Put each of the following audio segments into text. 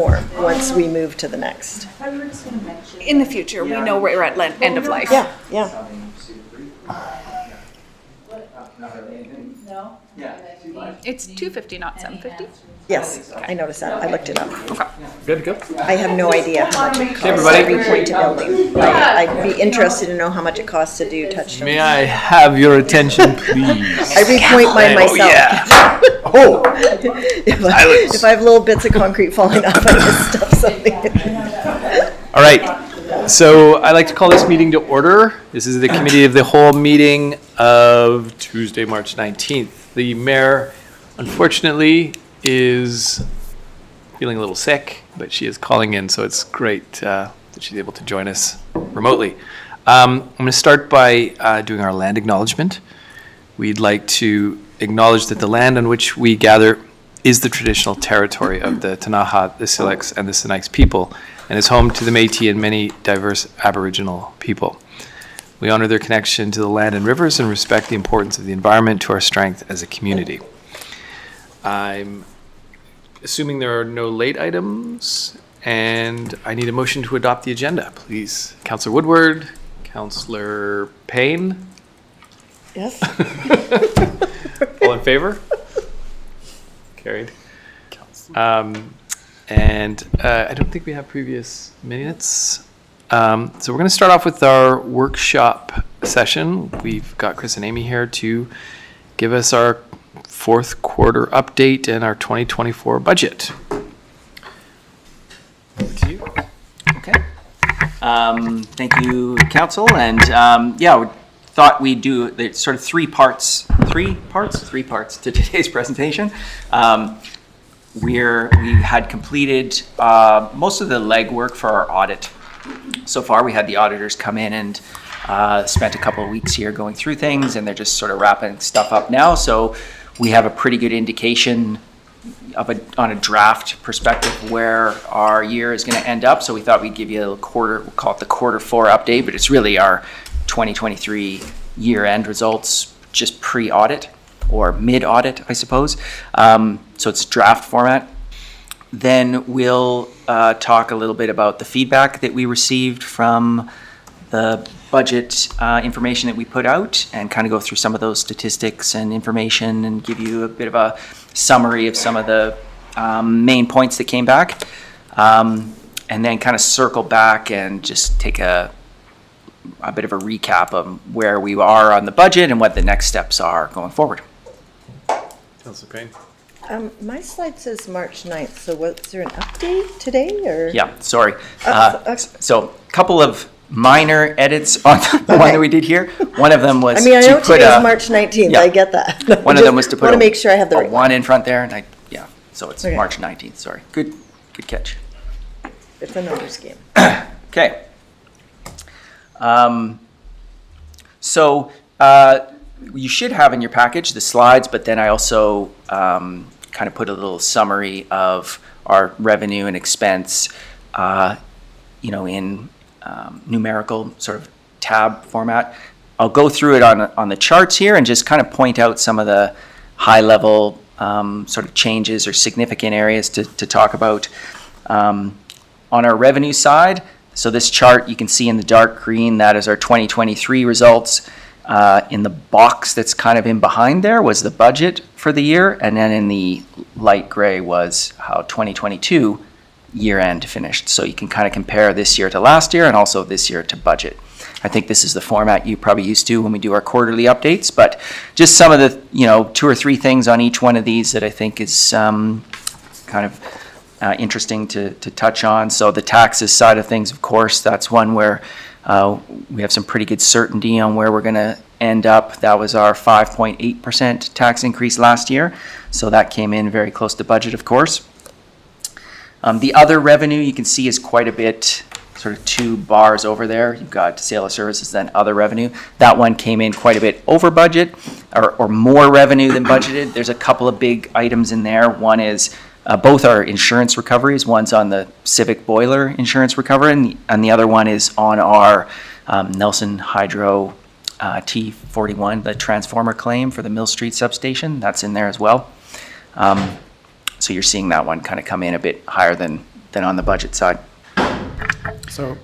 once we move to the next. In the future, we know we're at end of life. Yeah, yeah. It's $250, not $750. Yes, I noticed that. I looked it up. Okay. Good to go. I have no idea how much it costs everybody. every point to building. I'd be interested to know how much it costs to do touchstones. May I have your attention, please? I repoint mine myself. Oh, If I have little bits of concrete falling off, I just stuff something in. all right. So I'd like to call this meeting to order. This is the Committee of the Whole meeting of Tuesday, March 19th. The mayor, unfortunately, is feeling a little sick, but she is calling in, so it's great that she's able to join us remotely. I'm going to start by doing our land acknowledgement. We'd like to acknowledge that the land on which we gather is the traditional territory of the Ktunaxa, the Syilx, and the Sinaiks people, and is home to the Métis and many diverse Aboriginal people. We honor their connection to the land and rivers and respect the importance of the environment to our strength as a community. I'm assuming there are no late items, and I need a motion to adopt the agenda, please. Councillor Woodward, Councillor Payne. Yes? All in favor? Carried. And I don't think we have previous minutes. So we're going to start off with our workshop session. We've got Chris and Amy here to give us our fourth quarter update and our 2024 budget. Over to you. Okay. Thank you, Council. And we thought we'd do the sort of three parts to today's presentation. We had completed most of the legwork for our audit. So far, we had the auditors come in and spent a couple of weeks here going through things, and they're just sort of wrapping stuff up now. So we have a pretty good indication on a draft perspective where our year is going to end up. So we thought we'd give you a quarter, we'll call it the quarter four update, but it's really our 2023 year-end results, just pre-audit or mid-audit, I suppose. So it's draft format. Then we'll talk a little bit about the feedback that we received from the budget information that we put out, and kind of go through some of those statistics and information and give you a bit of a summary of some of the main points that came back. And then kind of circle back and just take a bit of a recap of where we are on the budget and what the next steps are going forward. Councillor Payne. My slide says March 9th, so was there an update today, or? Yeah, sorry. So a couple of minor edits on the one that we did here. One of them was I know to put today's March 19th, yeah. I get that. One of them was to put want to make sure I have the a right one in front there, and so it's Okay. March 19th, sorry. Good catch. It's a numbers game. Okay. So you should have in your package the slides, but then I also kind of put a little summary of our revenue and expense, in numerical sort of tab format. I'll go through it on the charts here and just kind of point out some of the high level sort of changes or significant areas to talk about. On our revenue side, so this chart you can see in the dark green, that is our 2023 results. In the box that's kind of in behind there was the budget for the year, and then in the light gray was how 2022 year end finished. So you can kind of compare this year to last year and also this year to budget. I think this is the format you probably used to when we do our quarterly updates, but just some of the, two or three things on each one of these that I think is kind of interesting to touch on. So the taxes side of things, of course, that's one where we have some pretty good certainty on where we're going to end up. That was our 5.8% tax increase last year. So that came in very close to budget, of course. The other revenue you can see is quite a bit, sort of two bars over there. You've got sale of services, then other revenue. That one came in quite a bit over budget, or more revenue than budgeted. There's a couple of big items in there. One is both are insurance recoveries. One's on the Civic boiler insurance recovery, and the other one is on our Nelson Hydro T41, the transformer claim for the Mill Street substation. That's in there as well. So you're seeing that one kind of come in a bit higher than than on the budget side. So,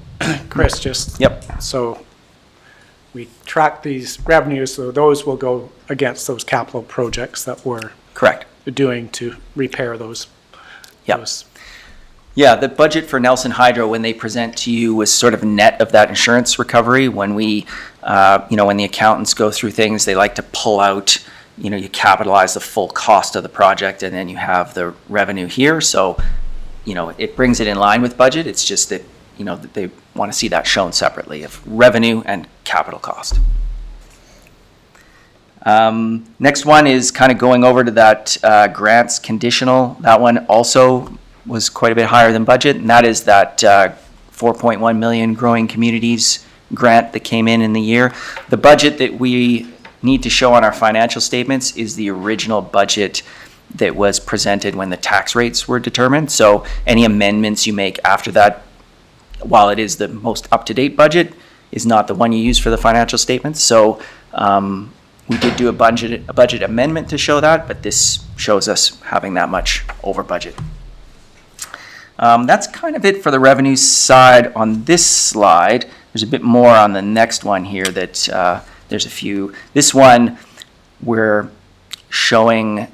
Chris, just. Yep. So we track these revenues, so those will go against those capital projects that we're Correct. doing to repair those. Yep. those- Yeah, the budget for Nelson Hydro, when they present to you, was sort of net of that insurance recovery. When we, when the accountants go through things, they like to pull out, you capitalize the full cost of the project and then you have the revenue here. So, it brings it in line with budget. It's just that, that they want to see that shown separately of revenue and capital cost. Next one is kind of going over to that grants conditional. That one also was quite a bit higher than budget, and that is that 4.1 million Growing Communities grant that came in the year. The budget that we need to show on our financial statements is the original budget that was presented when the tax rates were determined. So any amendments you make after that, while it is the most up-to-date budget, is not the one you use for the financial statements. So we did do a budget amendment to show that, but this shows us having that much over budget. That's kind of it for the revenue side on this slide. There's a bit more on the next one here that there's a few. This one, we're showing,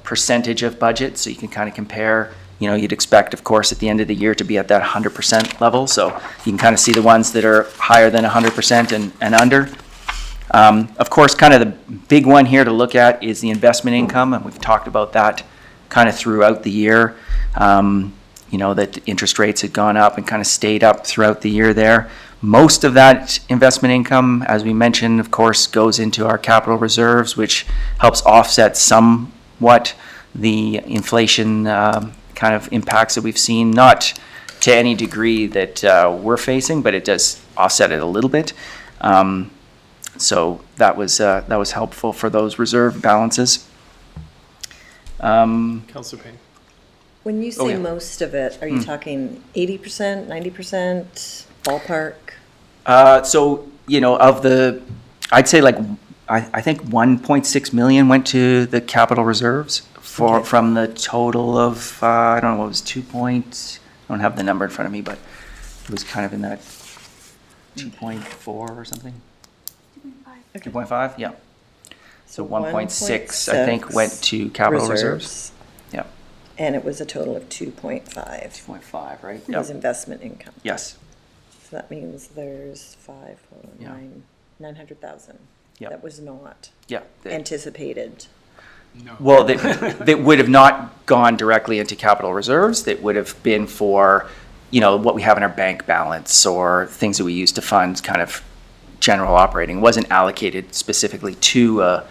percentage of budget, so you can kind of compare. You'd expect, of course, at the end of the year to be at that 100% level. So you can kind of see the ones that are higher than 100% and under. Of course, kind of the big one here to look at is the investment income, and we've talked about that kind of throughout the year. That interest rates had gone up and kind of stayed up throughout the year there. Most of that investment income, as we mentioned, of course, goes into our capital reserves, which helps offset somewhat the inflation kind of impacts that we've seen, not to any degree that we're facing, but it does offset it a little bit. So that was helpful for those reserve balances. Councillor Payne. When you say yeah. most of it, are you talking 80%, 90%, ballpark? I'd say I think 1.6 million went to the capital reserves from the total of, I don't know, what was I don't have the number in front of me, but it was kind of in that 2.4 or something. 2.5, yeah. So 1.6, I think, went to capital reserves. Yeah. And it was a total of 2.5. 2.5, right? It was investment income. Yes. So that means there's 900,000. Yeah. That was not Yeah. anticipated. Well, that would have not gone directly into capital reserves. That would have been for, what we have in our bank balance or things that we use to fund kind of general operating. It wasn't allocated specifically to a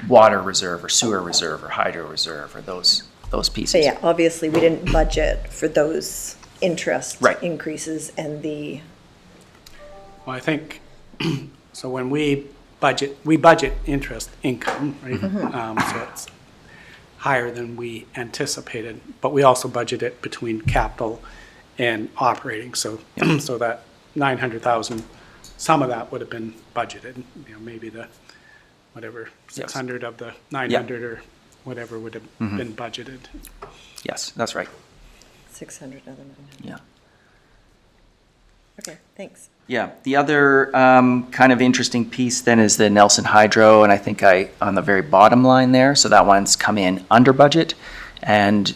water reserve or sewer reserve or hydro reserve or those pieces. So yeah, obviously, we didn't budget for those interest Right. increases and the, Well, I think, so when we budget interest income, right? So it's higher than we anticipated, but we also budget it between capital and operating. So, so that 900,000, some of that would have been budgeted, maybe the, whatever, 600 of the 900 or whatever would have been budgeted. Yes, that's right. 600 other 900. Yeah. Okay, thanks. Yeah, the other kind of interesting piece then is the Nelson Hydro, and I think on the very bottom line there, so that one's come in under budget, and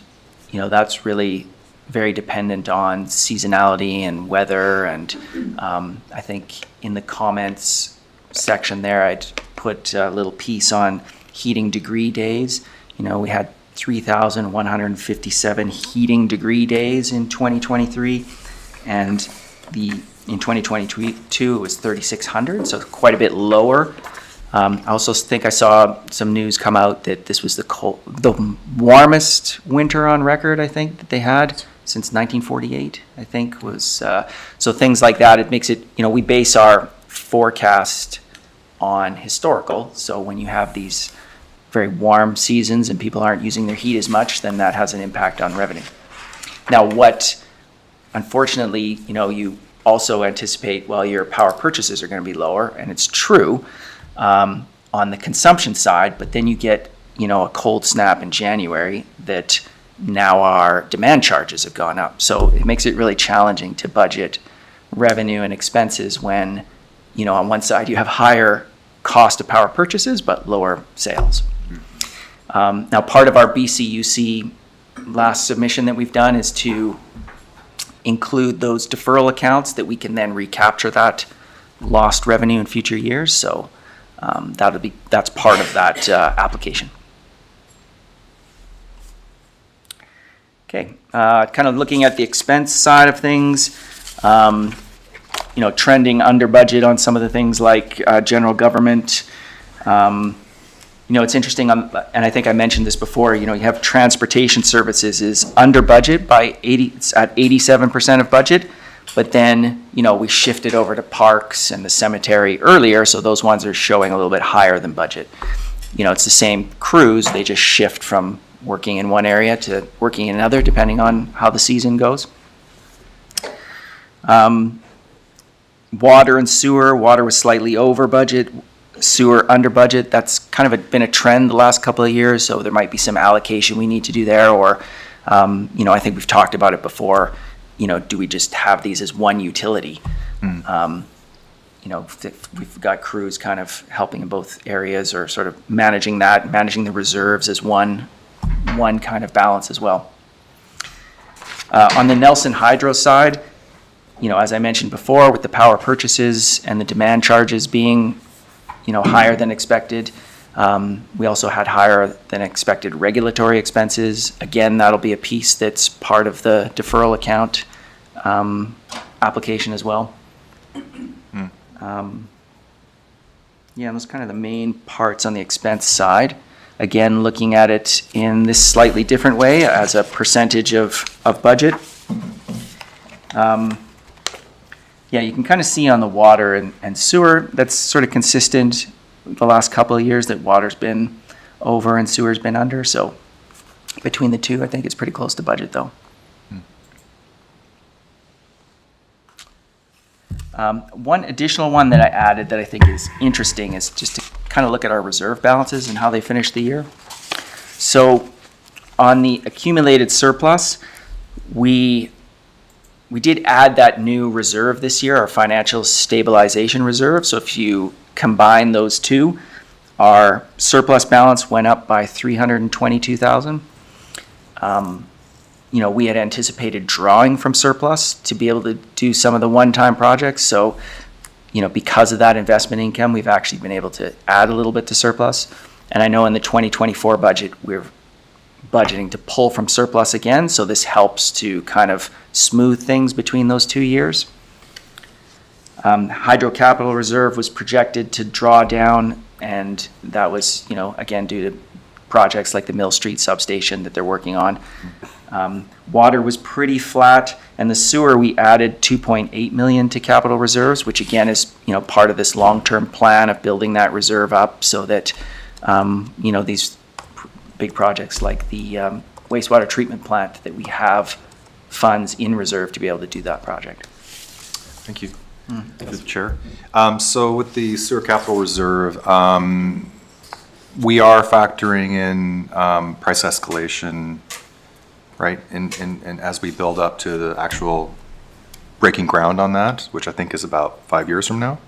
that's really very dependent on seasonality and weather, and I think in the comments section there, I'd put a little piece on heating degree days. We had 3,157 heating degree days in 2023, and in 2022, it was 3,600, so quite a bit lower. I also think I saw some news come out that this was the warmest winter on record, I think, that they had since 1948, I think was. So things like that, it makes it, we base our forecast on historical. So when you have these very warm seasons and people aren't using their heat as much, then that has an impact on revenue. Now, what, unfortunately, you also anticipate, well, your power purchases are going to be lower, and it's true on the consumption side, but then you get, a cold snap in January that now our demand charges have gone up. So it makes it really challenging to budget revenue and expenses when, on one side you have higher cost of power purchases, but lower sales. Now, part of our BCUC last submission that we've done is to include those deferral accounts that we can then recapture that lost revenue in future years. So that's part of that application. Okay, kind of looking at the expense side of things, trending under budget on some of the things like general government. It's interesting, and I think I mentioned this before, you have transportation services is under budget by it's at 87% of budget, but then, we shifted over to parks and the cemetery earlier, so those ones are showing a little bit higher than budget. It's the same crews, they just shift from working in one area to working in another, depending on how the season goes. Water and sewer, water was slightly over budget, sewer under budget. That's kind of been a trend the last couple of years, so there might be some allocation we need to do there, or, I think we've talked about it before, do we just have these as one utility? If we've got crews kind of helping in both areas, or sort of managing the reserves as one kind of balance as well. On the Nelson Hydro side, as I mentioned before, with the power purchases and the demand charges being, higher than expected, we also had higher than expected regulatory expenses. Again, that'll be a piece that's part of the deferral account application as well. Those kind of the main parts on the expense side. Again, looking at it in this slightly different way as a percentage of budget. You can kind of see on the water and sewer, that's sort of consistent the last couple of years, that water's been over and sewer's been under. So between the two, I think it's pretty close to budget though. One additional one that I added that I think is interesting is just to kind of look at our reserve balances and how they finished the year. So on the accumulated surplus, we did add that new reserve this year, our financial stabilization reserve. So if you combine those two, our surplus balance went up by $322,000. We had anticipated drawing from surplus to be able to do some of the one-time projects. So, because of that investment income, we've actually been able to add a little bit to surplus. And I know in the 2024 budget, we're budgeting to pull from surplus again. So this helps to kind of smooth things between those 2 years. Hydro capital reserve was projected to draw down, and that was, again, due to projects like the Mill Street substation that they're working on. Water was pretty flat, and the sewer, we added $2.8 million to capital reserves, which again is, part of this long-term plan of building that reserve up so that, these big projects like the wastewater treatment plant, that we have funds in reserve to be able to do that project. Thank you. Through the chair. So with the sewer capital reserve, we are factoring in price escalation, right? And as we build up to the actual breaking ground on that, which I think is about 5 years from now.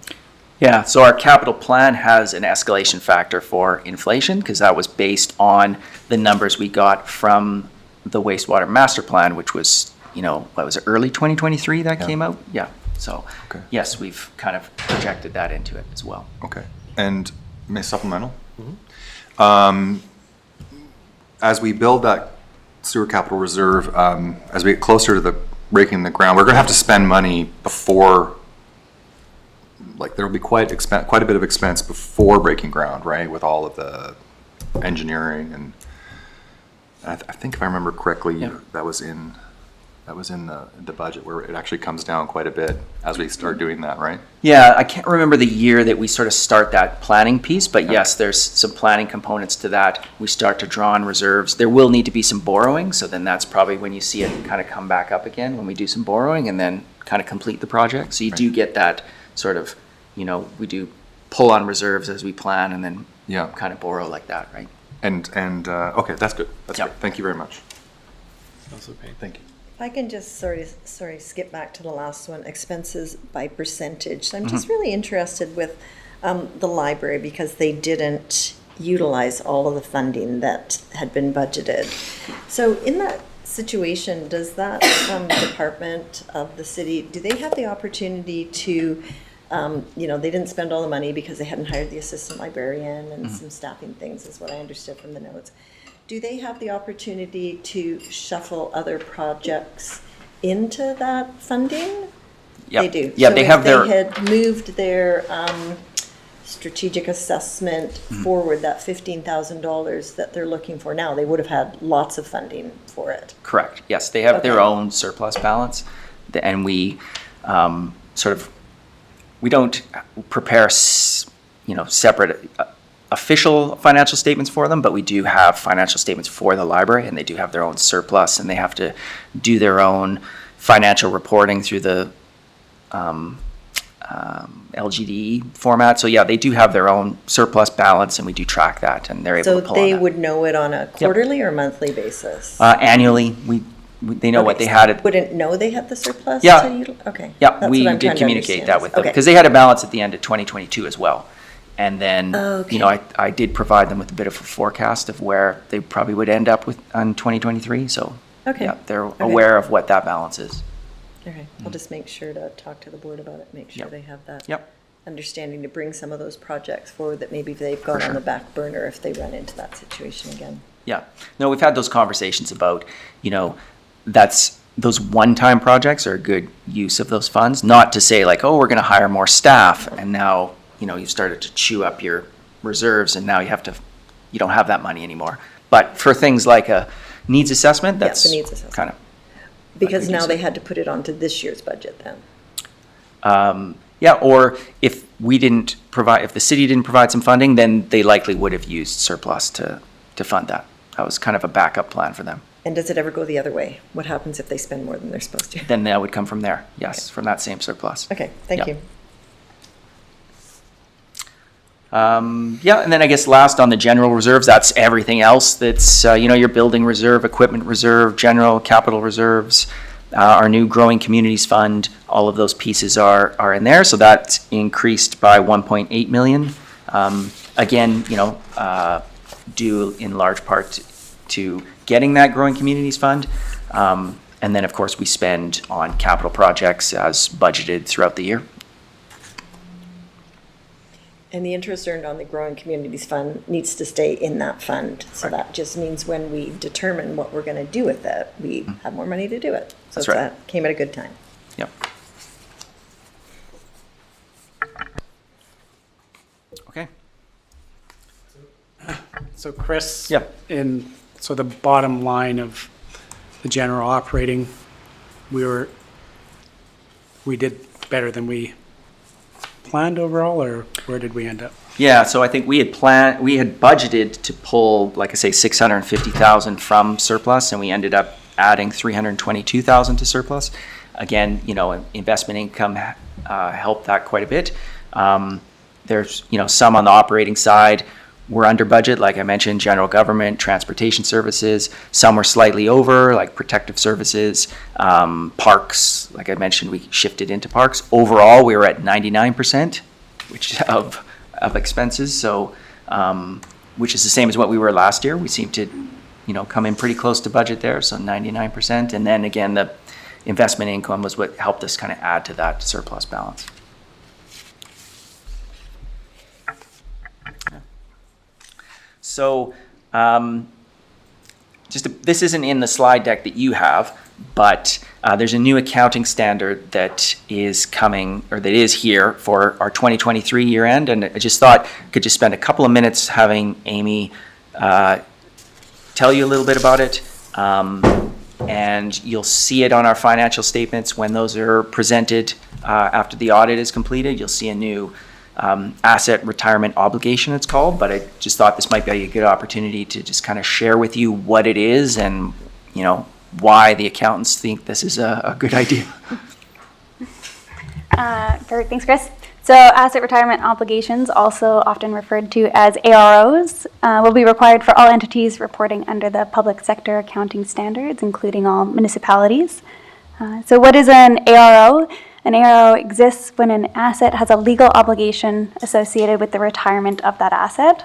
Yeah, so our capital plan has an escalation factor for inflation, because that was based on the numbers we got from the wastewater master plan, which was, what was it, early 2023 that came out? Yeah, so Okay. yes, we've kind of projected that into it as well. Okay. And may supplemental? As we build that sewer capital reserve, as we get closer to the breaking the ground, we're going to have to spend money before, like there will be quite a bit of expense before breaking ground, right? With all of the engineering, and I think if I remember correctly, Yeah. that was in the budget where it actually comes down quite a bit as we start doing that, right? Yeah, I can't remember the year that we sort of start that planning piece, but yes, there's some planning components to that. We start to draw on reserves. There will need to be some borrowing, so then that's probably when you see it kind of come back up again, when we do some borrowing and then kind of complete the project. So you do get that sort of, we do pull on reserves as we plan and then kind of borrow like that, right? And okay, that's good. That's Yeah. great. Thank you very much. Councilor Payne. Thank you. If I can just sorry, skip back to the last one, expenses by percentage. So I'm just really interested with the library because they didn't utilize all of the funding that had been budgeted. So in that situation, does that department of the city, do they have the opportunity to, they didn't spend all the money because they hadn't hired the assistant librarian and some staffing things is what I understood from the notes. Do they have the opportunity to shuffle other projects into that funding? Yep. They do. Yeah, So they if have their. They had moved their strategic assessment forward, that $15,000 that they're looking for now, they would have had lots of funding for it. Correct. Yes, they have their Okay. own surplus balance, and we we don't prepare separate official financial statements for them, but we do have financial statements for the library, and they do have their own surplus, and they have to do their own financial reporting through the LGD format. So yeah, they do have their own surplus balance, and we do track that, and they're able So to pull on they that. would know it on a quarterly or monthly basis? Annually, they know what Okay, they so had at. Wouldn't know they had the surplus? Yeah. Okay. Yeah, That's we what I'm did trying to communicate that understand. with them, Okay. because they had a balance at the end of 2022 as well. And then, Okay. I did provide them with a bit of a forecast of where they probably would end up with on 2023, so. Okay. Yeah, they're Okay. aware of what that balance is. Okay, I'll just make sure to talk to the board about it, make sure Yep. they have that. Yep. Understanding to bring some of those projects forward that maybe they've got on the back burner if they run into that situation again. Yeah, no, we've had those conversations about, those one-time projects are a good use of those funds, not to say like, oh, we're gonna hire more staff, and now, you've started to chew up your reserves, and now you don't have that money anymore. But for things like a needs assessment, Yeah, that's the needs assessment. kind of. Because good now use they of- had to put it onto this year's budget then. Yeah, or if the city didn't provide some funding, then they likely would have used surplus to fund that. That was kind of a backup plan for them. And does it ever go the other way? What happens if they spend more than they're supposed to? Then that would come from there, yes, from that same surplus. Okay, thank Yeah. you. Yeah, and then I guess last on the general reserves, that's everything else that's, your building reserve, equipment reserve, general capital reserves, our new growing communities fund, all of those pieces are in there. So that's increased by 1.8 million. Again, due in large part to getting that growing communities fund. And then, of course, we spend on capital projects as budgeted throughout the year. And the interest earned on the Growing Communities Fund needs to stay in that fund. So that just means when we determine what we're going to do with it, we have more money to do it. So That's right. that came at a good time. Yep. Okay. So Chris? Yeah. So the bottom line of the general operating, we did better than we planned overall, or where did we end up? Yeah, so I think we had budgeted to pull, like I say, 650,000 from surplus, and we ended up adding 322,000 to surplus. Again, investment income helped that quite a bit. There's, some on the operating side were under budget, like I mentioned, general government, transportation services. Some were slightly over, like protective services, parks. Like I mentioned, we shifted into parks. Overall, we were at 99%, which of expenses. So, which is the same as what we were last year. We seem to, come in pretty close to budget there. So 99%. And then again, the investment income was what helped us kind of add to that surplus balance. So, this isn't in the slide deck that you have, but there's a new accounting standard that is coming, or that is here for our 2023 year end, and I just thought I could just spend a couple of minutes having Amy tell you a little bit about it, and you'll see it on our financial statements when those are presented after the audit is completed. You'll see a new asset retirement obligation, it's called, but I just thought this might be a good opportunity to just kind of share with you what it is and, why the accountants think this is a good idea. Perfect, thanks, Chris. So asset retirement obligations, also often referred to as AROs, will be required for all entities reporting under the public sector accounting standards, including all municipalities. So what is an ARO? An ARO exists when an asset has a legal obligation associated with the retirement of that asset.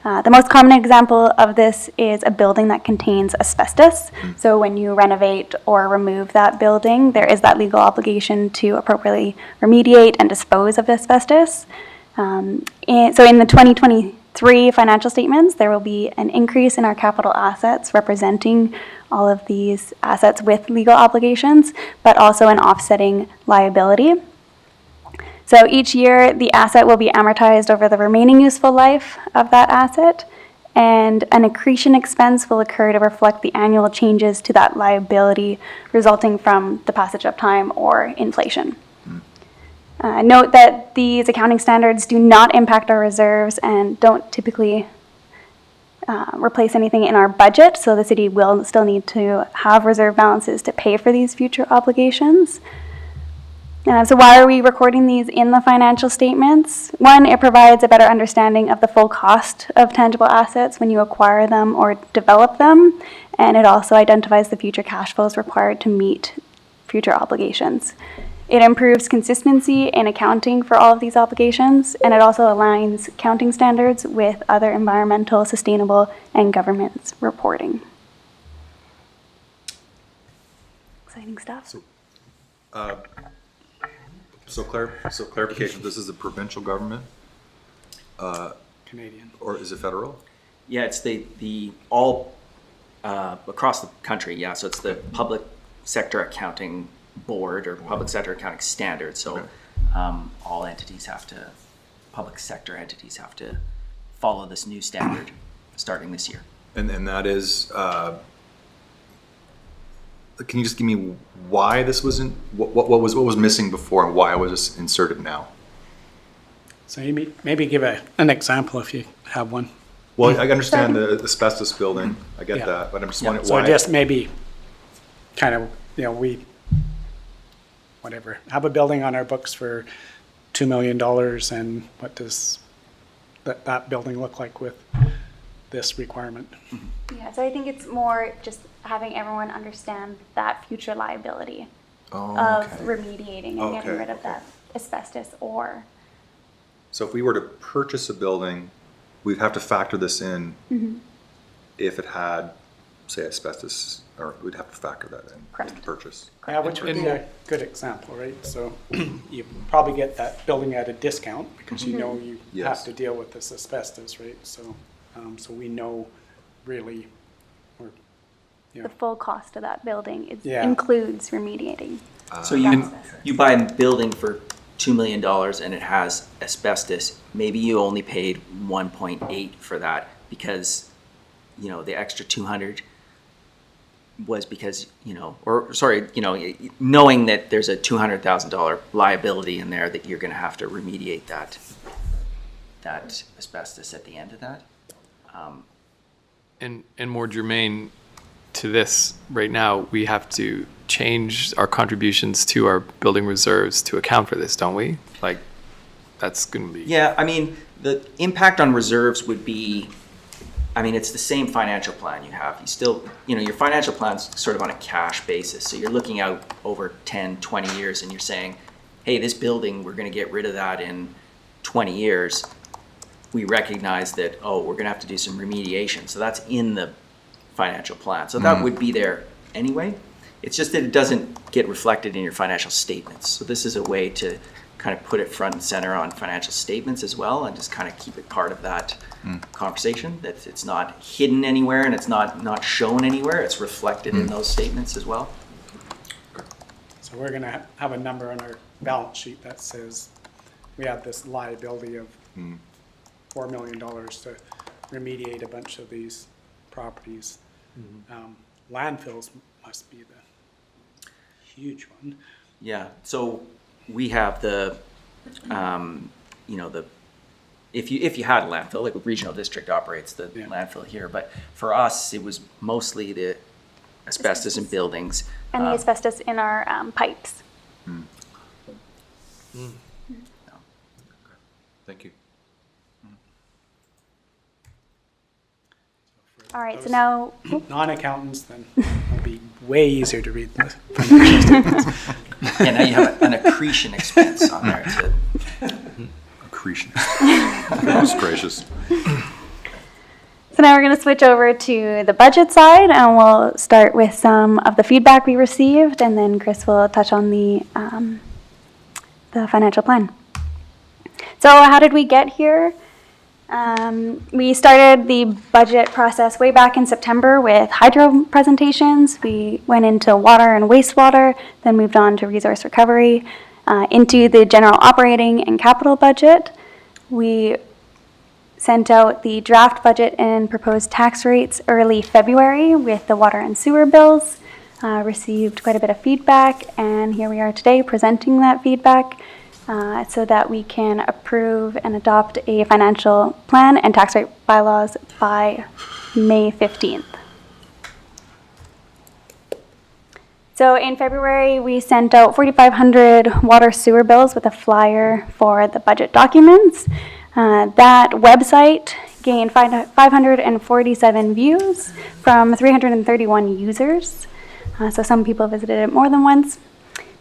The most common example of this is a building that contains asbestos. So when you renovate or remove that building, there is that legal obligation to appropriately remediate and dispose of asbestos. So in the 2023 financial statements, there will be an increase in our capital assets representing all of these assets with legal obligations, but also an offsetting liability. So each year, the asset will be amortized over the remaining useful life of that asset, and an accretion expense will occur to reflect the annual changes to that liability resulting from the passage of time or inflation. Note that these accounting standards do not impact our reserves and don't typically replace anything in our budget, so the city will still need to have reserve balances to pay for these future obligations. So why are we recording these in the financial statements? One, it provides a better understanding of the full cost of tangible assets when you acquire them or develop them, and it also identifies the future cash flows required to meet future obligations. It improves consistency in accounting for all of these obligations, and it also aligns accounting standards with other environmental, sustainable, and governance reporting. Exciting stuff. So clarification, this is the provincial government, Canadian. or is it federal? Yeah, it's the all across the country. Yeah, so it's the Public Sector Accounting Board or Public Sector Accounting Standards. So all entities public sector entities have to follow this new standard starting this year. And that is, can you just give me why this wasn't, what was missing before and why was this inserted now? So you maybe give an example if you have one. Well, I understand the asbestos building, I get Yeah. that, but I'm just wondering So why. just maybe kind of, we have a building on our books for $2 million, and what does that building look like with this requirement? Yeah, so I think it's more just having everyone understand that future liability of remediating and getting rid of that asbestos or. So if we were to purchase a building, we'd have to factor this in if it had, say, asbestos, or we'd have to factor that in Correct. in the purchase. Yeah, which would be a good example, right? So you probably get that building at a discount because you know you Yes. have to deal with this asbestos, right? So, so we know really, or, The full cost of that building Yeah. includes remediating. So you buy a building for $2 million and it has asbestos. Maybe you only paid 1.8 for that because the extra 200 was because knowing that there's a $200,000 liability in there that you're going to have to remediate that asbestos at the end of that. And more germane to this, right now, we have to change our contributions to our building reserves to account for this, don't we? Like, that's going to be. Yeah, I mean, the impact on reserves would be, it's the same financial plan you have. You still, your financial plan's sort of on a cash basis. So you're looking out over 10, 20 years and you're saying, hey, this building, we're going to get rid of that in 20 years. We recognize that, we're going to have to do some remediation. So that's in the financial plan. So that would be there anyway. It's just that it doesn't get reflected in your financial statements. So this is a way to kind of put it front and center on financial statements as well and just kind of keep it part of that conversation, that it's not hidden anywhere and it's not shown anywhere. It's reflected in those statements as well. So we're going to have a number on our balance sheet that says we have this liability of $4 million to remediate a bunch of these properties. Landfills must be the huge one. Yeah, so we have if you had a landfill, like a regional district operates the landfill here, but for us, it was mostly the asbestos in buildings. And the asbestos in our pipes. Thank you. All right, so now, Non-accountants, then it'll be way easier to read the financial statements. Yeah, now you have an accretion expense on there too. Accretion. Goodness gracious. so now we're going to switch over to the budget side, and we'll start with some of the feedback we received, and then Chris will touch on the financial plan. So how did we get here? We started the budget process way back in September with hydro presentations. We went into water and wastewater, then moved on to resource recovery, into the general operating and capital budget. We sent out the draft budget and proposed tax rates early February with the water and sewer bills. Received quite a bit of feedback, and here we are today presenting that feedback. So that we can approve and adopt a financial plan and tax rate bylaws by May 15th. So in February, we sent out 4,500 water sewer bills with a flyer for the budget documents. That website gained 547 views from 331 users. So some people visited it more than once.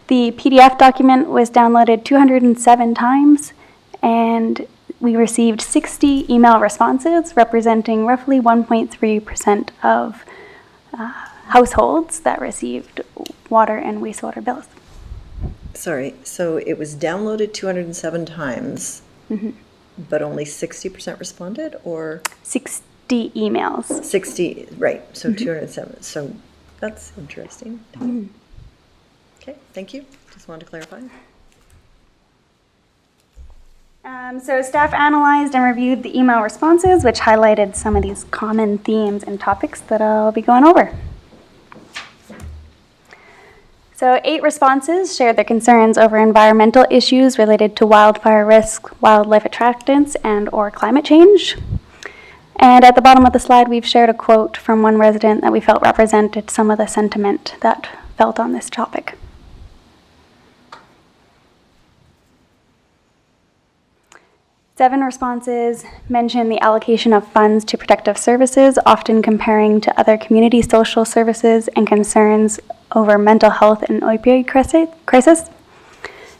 The PDF document was downloaded 207 times, and we received 60 email responses, representing roughly 1.3% of households that received water and wastewater bills. Sorry, so it was downloaded 207 times, but only 60% responded, or 60 emails. 60, right, so 207, so that's interesting. Okay, thank you. Just wanted to clarify. So staff analyzed and reviewed the email responses, which highlighted some of these common themes and topics that I'll be going over. So 8 responses shared their concerns over environmental issues related to wildfire risk, wildlife attractants, and or climate change. And at the bottom of the slide, we've shared a quote from one resident that we felt represented some of the sentiment that felt on this topic. Seven responses mention the allocation of funds to protective services, often comparing to other community social services, and concerns over mental health and opioid crisis.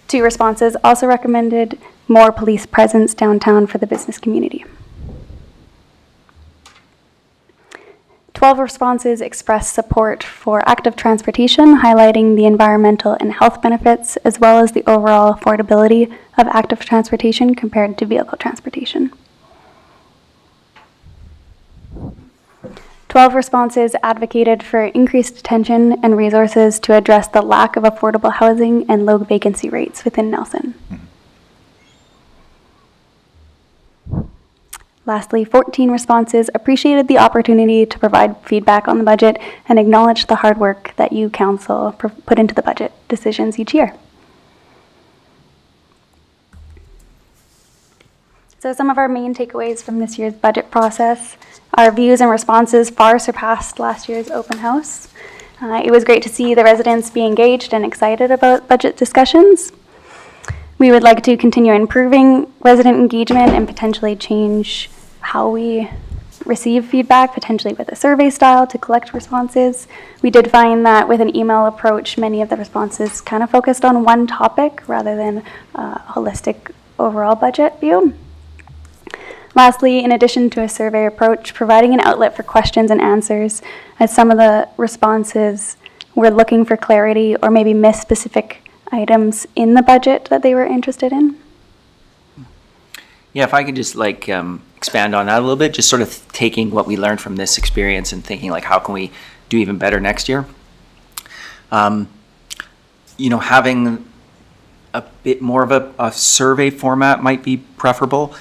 2 responses also recommended more police presence downtown for the business community. 12 responses expressed support for active transportation, highlighting the environmental and health benefits, as well as the overall affordability of active transportation compared to vehicle transportation. 12 responses advocated for increased attention and resources to address the lack of affordable housing and low vacancy rates within Nelson. Lastly, 14 responses appreciated the opportunity to provide feedback on the budget and acknowledged the hard work that you, Council, put into the budget decisions each year. So some of our main takeaways from this year's budget process, our views and responses far surpassed last year's open house. It was great to see the residents be engaged and excited about budget discussions. We would like to continue improving resident engagement and potentially change how we receive feedback, potentially with a survey style to collect responses. We did find that with an email approach, many of the responses kind of focused on one topic rather than a holistic overall budget view. Lastly, in addition to a survey approach, providing an outlet for questions and answers, as some of the responses were looking for clarity or maybe missed specific items in the budget that they were interested in. Yeah, if I could just expand on that a little bit, just sort of taking what we learned from this experience and thinking how can we do even better next year? Having a bit more of a survey format might be preferable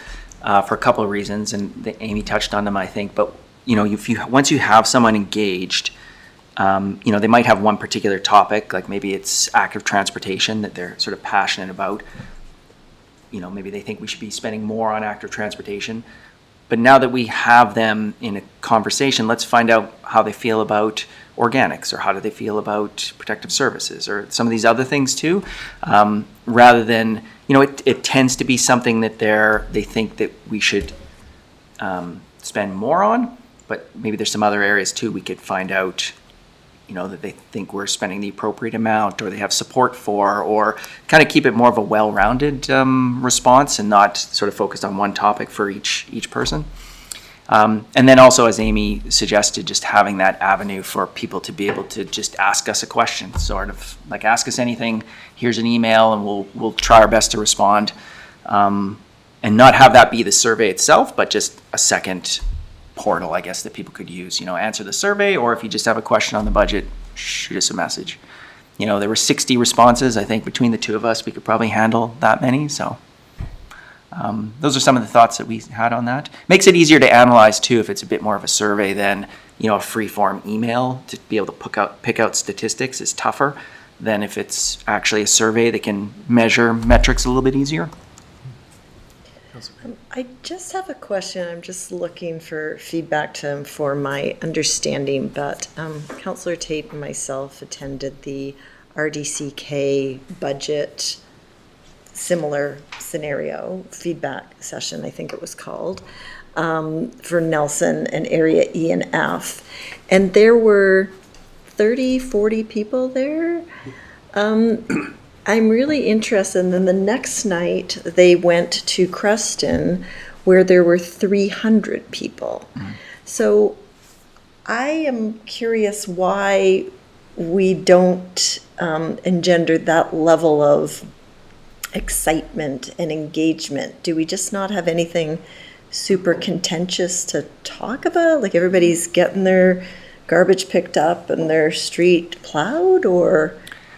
for a couple of reasons, and Amy touched on them, I think. But once you have someone engaged, they might have one particular topic, like maybe it's active transportation that they're sort of passionate about. Maybe they think we should be spending more on active transportation. But now that we have them in a conversation, let's find out how they feel about organics, or how do they feel about protective services, or some of these other things too, rather than, it tends to be something that they think that we should spend more on, but maybe there's some other areas too we could find out, that they think we're spending the appropriate amount, or they have support for, or kind of keep it more of a well-rounded response and not sort of focused on one topic for each person. And then also, as Amy suggested, just having that avenue for people to be able to just ask us a question, sort of like ask us anything, here's an email, and we'll try our best to respond. And not have that be the survey itself, but just a second portal, I guess, that people could use, answer the survey, or if you just have a question on the budget, shoot us a message. There were 60 responses. I think between the two of us, we could probably handle that many, so. Those are some of the thoughts that we had on that. Makes it easier to analyze too if it's a bit more of a survey than a free-form email. To be able to pick out statistics is tougher than if it's actually a survey that can measure metrics a little bit easier. I just have a question. I'm just looking for feedback for my understanding, but Councillor Tate and myself attended the RDCK budget similar scenario feedback session, I think it was called, for Nelson and Area E and F. And there were 30, 40 people there. I'm really interested. And then the next night they went to Creston where there were 300 people. So I am curious why we don't engender that level of excitement and engagement. Do we just not have anything super contentious to talk about? Like everybody's getting their garbage picked up and their street plowed? Or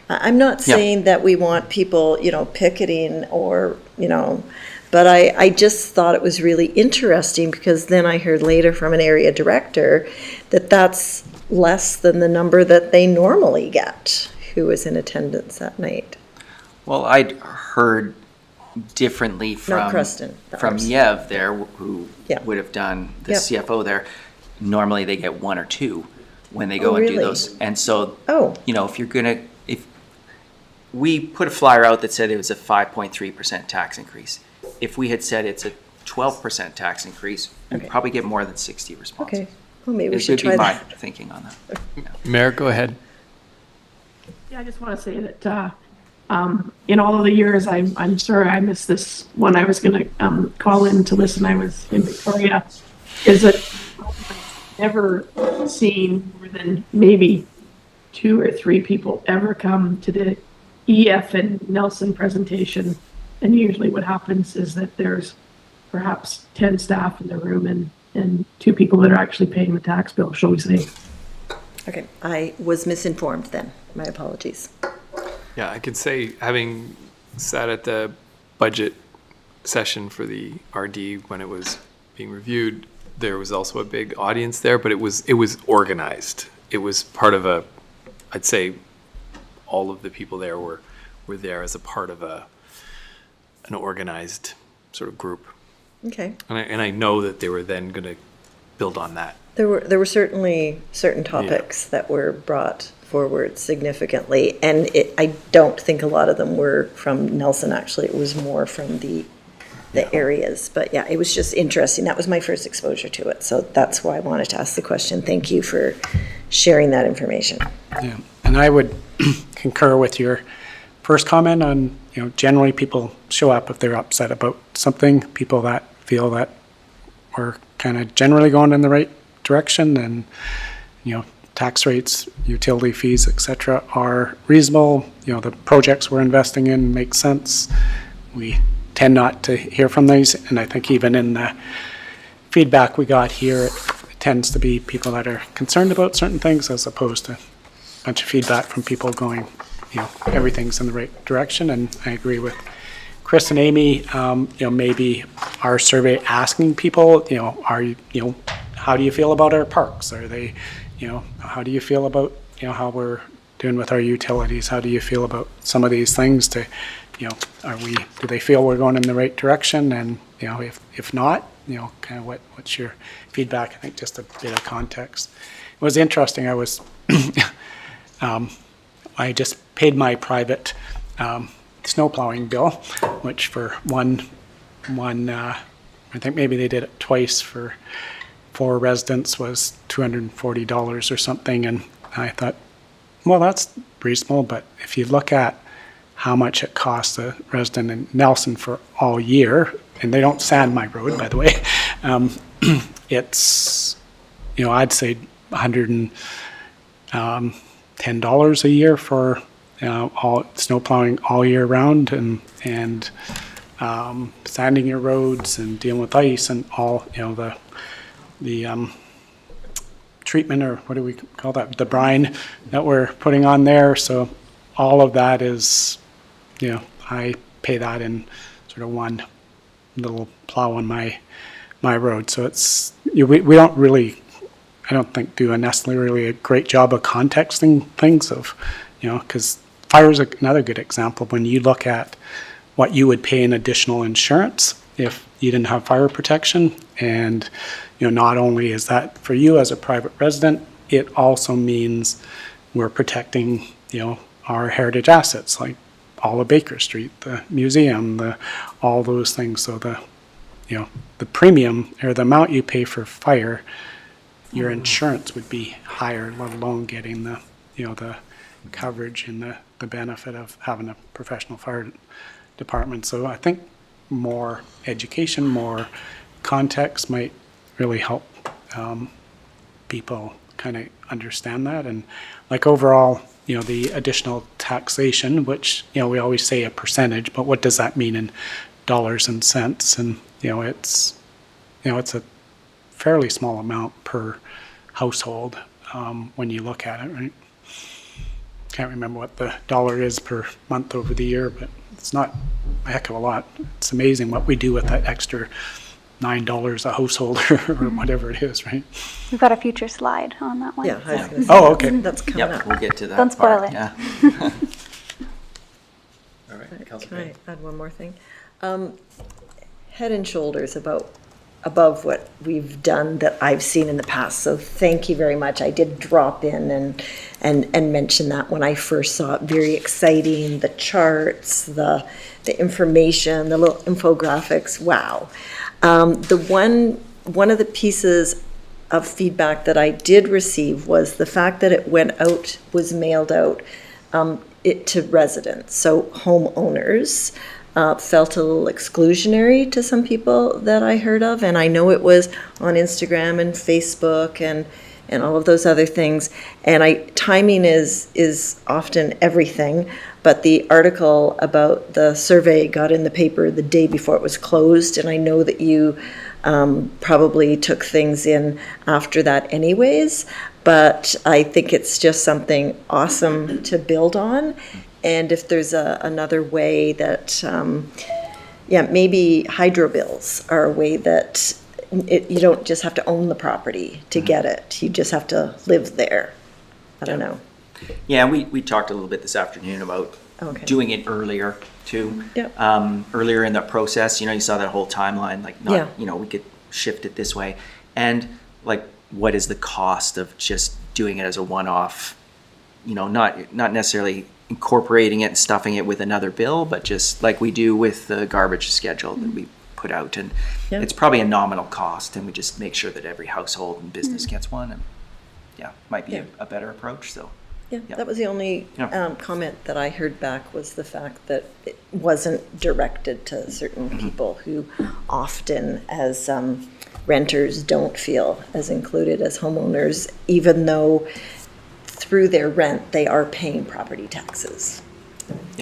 I'm not saying that we want people, picketing or, but I just thought it was really interesting because then I heard later from an area director that that's less than the number that they normally get who was in attendance that night. Well, I'd heard differently Not Creston, from ours. Yev there, who Yeah. would have done the Yep. CFO there. Normally they get one or two when they go Oh, and do really? those. And so, Oh. if we put a flyer out that said it was a 5.3% tax increase, if we had said it's a 12% tax increase, we'd Okay. probably get more than 60 responses. Okay, well, maybe we It should would be try my that. thinking on that. Mayor, go ahead. Yeah, I just want to say that in all of the years, I'm sorry I missed this when I was going to call in to listen. I was in Victoria. Is that I've never seen more than maybe 2 or 3 people ever come to the EF and Nelson presentation. And usually what happens is that there's perhaps 10 staff in the room and 2 people that are actually paying the tax bill, shall we say. Okay, I was misinformed then. My apologies. Yeah, I could say, having sat at the budget session for the RD when it was being reviewed, there was also a big audience there, but it was organized. It was part of I'd say all of the people there were there as a part of an organized sort of group. Okay. And I know that they were then going to build on that. There were certainly certain topics that were brought forward significantly, and I don't think a lot of them were from Nelson, actually. It was more from the areas. But yeah, it was just interesting. That was my first exposure to it, so that's why I wanted to ask the question. Thank you for sharing that information. Yeah, and I would concur with your first comment on, generally people show up if they're upset about something, people that feel that we're kind of generally going in the right direction and, tax rates, utility fees, et cetera, are reasonable. The projects we're investing in make sense. We tend not to hear from these, and I think even in the feedback we got here, it tends to be people that are concerned about certain things as opposed to a bunch of feedback from people going, everything's in the right direction. And I agree with Chris and Amy, maybe our survey asking people, how do you feel about our parks? Are they, how do you feel about, how we're doing with our utilities? How do you feel about some of these things do they feel we're going in the right direction? And, if not, kind of what's your feedback? I think just a bit of context. It was interesting. I was, I just paid my private snow plowing bill, which for one, I think maybe they did it twice for 4 residents was $240 or something. And I thought, well, that's reasonable. But if you look at how much it costs a resident in Nelson for all year, and they don't sand my road, by the way, it's, I'd say $110 a year for all snow plowing all year round, and sanding your roads and dealing with ice and all, the treatment, or what do we call that, the brine that we're putting on there. So all of that is, I pay that in sort of one little plow on my road. So it's, we don't really, I don't think, do necessarily a great job of contexting things of, because fire is another good example. When you look at what you would pay in additional insurance if you didn't have fire protection, and not only is that for you as a private resident, it also means we're protecting our heritage assets, like all of Baker Street, the museum, all those things. So the premium, or the amount you pay for fire, your insurance would be higher, let alone getting the coverage and the benefit of having a professional fire department. So I think more education, more context might really help people kind of understand that. And like overall, the additional taxation, which, we always say a percentage, but what does that mean in dollars and cents? And, it's a fairly small amount per household when you look at it, right? Can't remember what the dollar is per month over the year, but it's not a heck of a lot. It's amazing what we do with that extra $9 a household or whatever it is, right? We've got a future slide on that one. Yeah, I was gonna say, Oh, okay. that's coming Yep, up. we'll get to that. Don't spoil part, it. Yeah. All right, Councilor Can I Payne. add one more thing? Head and shoulders above what we've done that I've seen in the past. So thank you very much. I did drop in and mention that when I first saw it. Very exciting. The charts, the information, the little infographics. Wow. One of the pieces of feedback that I did receive was the fact that it was mailed out it to residents. So homeowners felt a little exclusionary to some people that I heard of, and I know it was on Instagram and Facebook and all of those other things. And timing is often everything, but the article about the survey got in the paper the day before it was closed, and I know that you probably took things in after that anyways, but I think it's just something awesome to build on. And if there's another way that, maybe hydro bills are a way that you don't just have to own the property to get it. You just have to live there. I don't know. Yeah, we talked a little bit this afternoon about doing it earlier too. Yep. Earlier in the process, you saw that whole timeline, like we could shift it this way. And like, what is the cost of just doing it as a one-off, not necessarily incorporating it and stuffing it with another bill, but just like we do with the garbage schedule that we put out. And it's probably a nominal cost, and we just make sure that every household and business gets one. And might be a better approach. So That was the only comment that I heard back, was the fact that it wasn't directed to certain people who often, as renters, don't feel as included as homeowners, even though through their rent they are paying property taxes.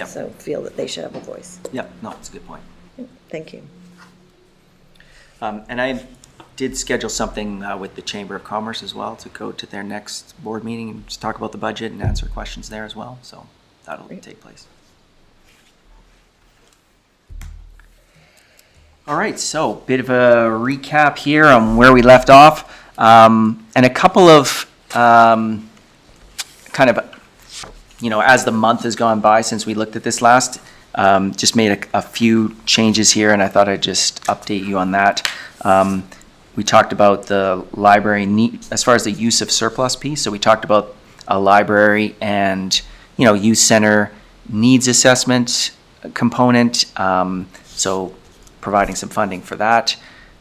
So feel that they should have a voice. Yeah, no, that's a good point. Thank you. And I did schedule something with the Chamber of Commerce as well to go to their next board meeting and just talk about the budget and answer questions there as well. So that'll take place. All right, so bit of a recap here on where we left off, and a couple of kind of, as the month has gone by since we looked at this last, Just made a few changes here, and I thought I'd just update you on that. We talked about the library need, as far as the use of surplus piece. So we talked about a library and, youth center needs assessment component. So providing some funding for that.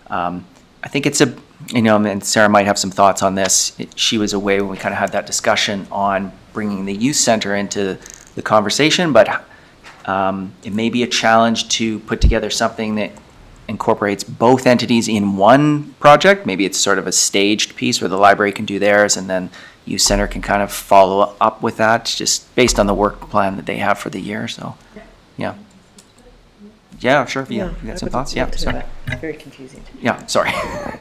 I think it's and Sarah might have some thoughts on this. She was away when we kind of had that discussion on bringing the youth center into the conversation, but it may be a challenge to put together something that incorporates both entities in one project. Maybe it's sort of a staged piece where the library can do theirs and then youth center can kind of follow up with that, just based on the work plan that they have for the year. So, yeah. Yeah, sure. You got some thoughts? Yeah, sorry. Very confusing. Yeah, sorry.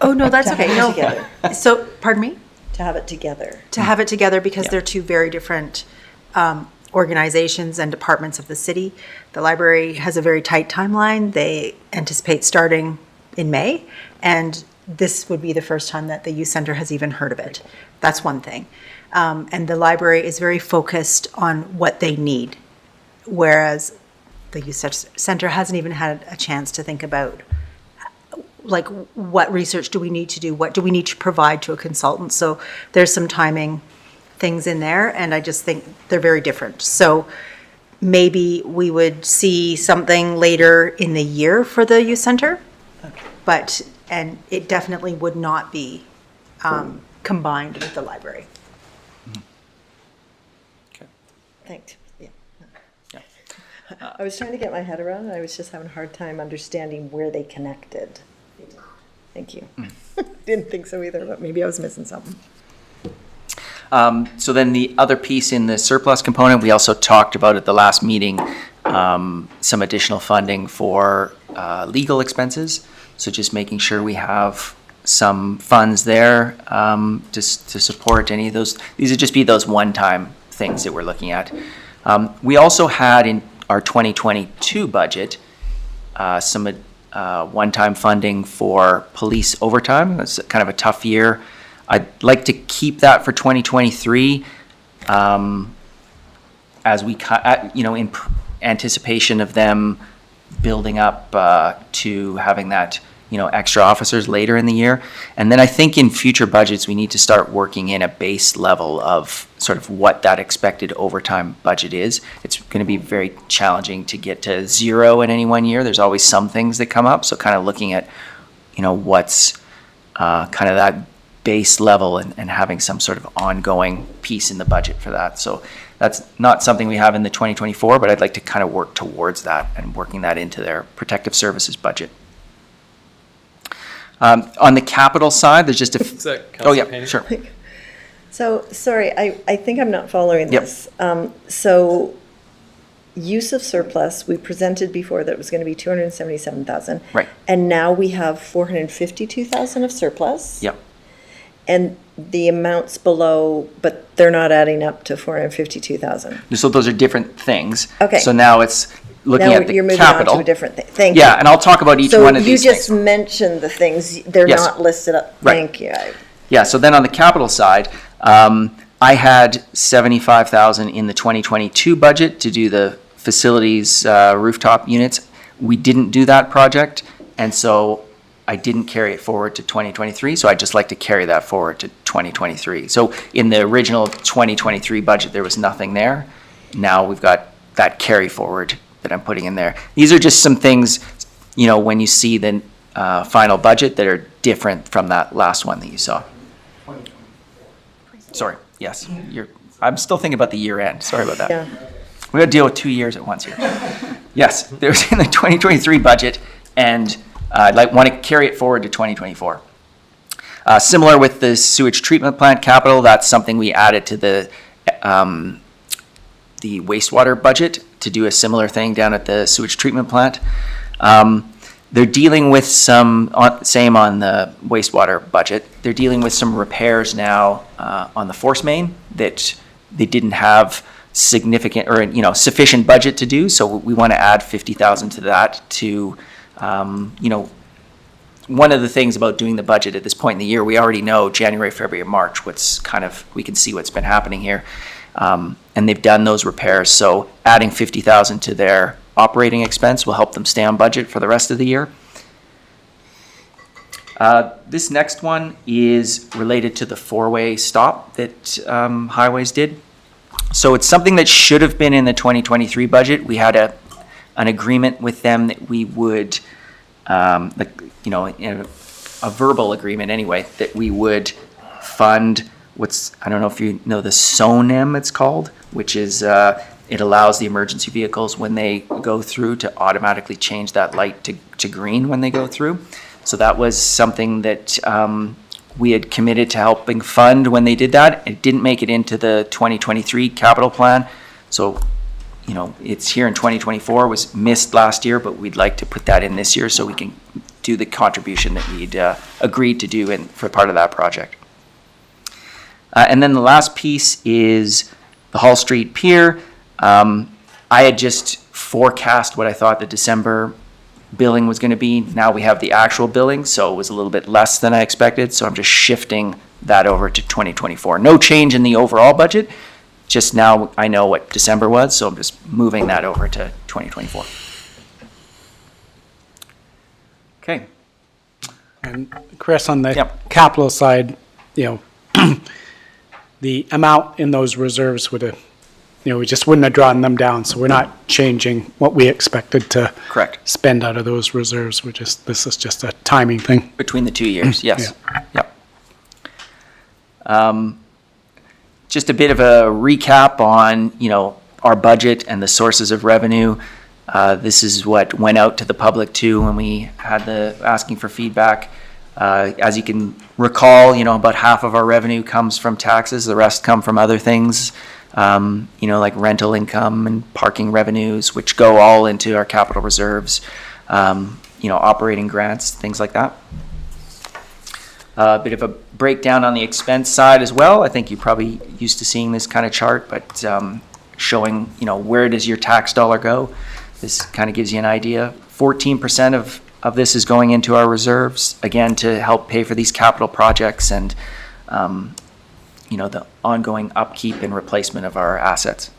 Oh, no, that's To okay. have it No. together. So, pardon me? To have it together. To have it together because Yeah. they're two very different organizations and departments of the city. The library has a very tight timeline. They anticipate starting in May, and this would be the first time that the youth center has even heard of it. That's one thing. And the library is very focused on what they need, whereas the youth center hasn't even had a chance to think about, like, what research do we need to do? What do we need to provide to a consultant? So there's some timing things in there, and I just think they're very different. So maybe we would see something later in the year for the youth center, and it definitely would not be combined with the library. Thanks. Yeah. I was trying to get my head around it. I was just having a hard time understanding where they connected. Thank you. Didn't think so either, but maybe I was missing something. So then the other piece in the surplus component, we also talked about at the last meeting, some additional funding for legal expenses. So just making sure we have some funds there just to support any of those. These would just be those one-time things that we're looking at. We also had in our 2022 budget some one-time funding for police overtime. That's kind of a tough year. I'd like to keep that for 2023 as we, in anticipation of them building up to having that, extra officers later in the year. And then I think in future budgets, we need to start working in a base level of sort of what that expected overtime budget is. It's going to be very challenging to get to zero in any one year. There's always some things that come up. So kind of looking at, what's kind of that base level and having some sort of ongoing piece in the budget for that. So that's not something we have in the 2024, but I'd like to kind of work towards that and working that into their protective services budget. On the capital side, there's just Is that oh yeah, Councilor Payne? sure. So, sorry, I think I'm not following Yep. this. So, use of surplus, we presented before that it was going to be 277,000. Right. And now we have 452,000 of surplus. Yep. And the amounts below, but they're not adding up to 452,000. So those are different things. Okay. So now it's looking Now at the you're moving capital. on to a different thing. Thank you. Yeah, and I'll talk about each one of these So you just things. mentioned the things, they're Yes. not listed up. Right. Thank you. Yeah, so then on the capital side, I had 75,000 in the 2022 budget to do the facilities rooftop units. We didn't do that project, and so I didn't carry it forward to 2023, so I'd just like to carry that forward to 2023. So in the original 2023 budget, there was nothing there. Now we've got that carry forward that I'm putting in there. These are just some things, when you see the final budget that are different from that last one that you saw. Sorry, yes, I'm still thinking about the year end, sorry about that. Yeah. We got to deal with 2 years at once here. Yes, there's in the 2023 budget, and I'd want to carry it forward to 2024. Similar with the sewage treatment plant capital, that's something we added to the wastewater budget to do a similar thing down at the sewage treatment plant. They're dealing with same on the wastewater budget. They're dealing with some repairs now on the force main that they didn't have significant or sufficient budget to do. So we want to add 50,000 to that to one of the things about doing the budget at this point in the year, we already know January, February, March, we can see what's been happening here. And they've done those repairs. So adding 50,000 to their operating expense will help them stay on budget for the rest of the year. This next one is related to the four-way stop that Highways did. So it's something that should have been in the 2023 budget. We had an agreement with them that we would, in a verbal agreement anyway, that we would fund I don't know if you know the SONEM it's called, which is, it allows the emergency vehicles when they go through to automatically change that light to green when they go through. So that was something that we had committed to helping fund when they did that. It didn't make it into the 2023 capital plan. So, it's here in 2024, was missed last year, but we'd like to put that in this year so we can do the contribution that we'd agreed to do for part of that project. And then the last piece is the Hall Street Pier. I had just forecast what I thought the December billing was going to be. Now we have the actual billing, so it was a little bit less than I expected. So I'm just shifting that over to 2024. No change in the overall budget. Just now I know what December was, so I'm just moving that over to 2024. Okay. And Chris, on the Yep. capital side, the amount in those reserves would have, we just wouldn't have drawn them down, so we're not changing what we expected to Correct. spend out of those reserves. This is just a timing thing. Between the 2 years, yes. Yep. Just a bit of a recap on, our budget and the sources of revenue. This is what went out to the public too when we had the asking for feedback. As you can recall, about half of our revenue comes from taxes. The rest come from other things, like rental income and parking revenues, which go all into our capital reserves, operating grants, things like that. A bit of a breakdown on the expense side as well. I think you're probably used to seeing this kind of chart, but showing, where does your tax dollar go? This kind of gives you an idea. 14% of this is going into our reserves, again, to help pay for these capital projects and, the ongoing upkeep and replacement of our assets.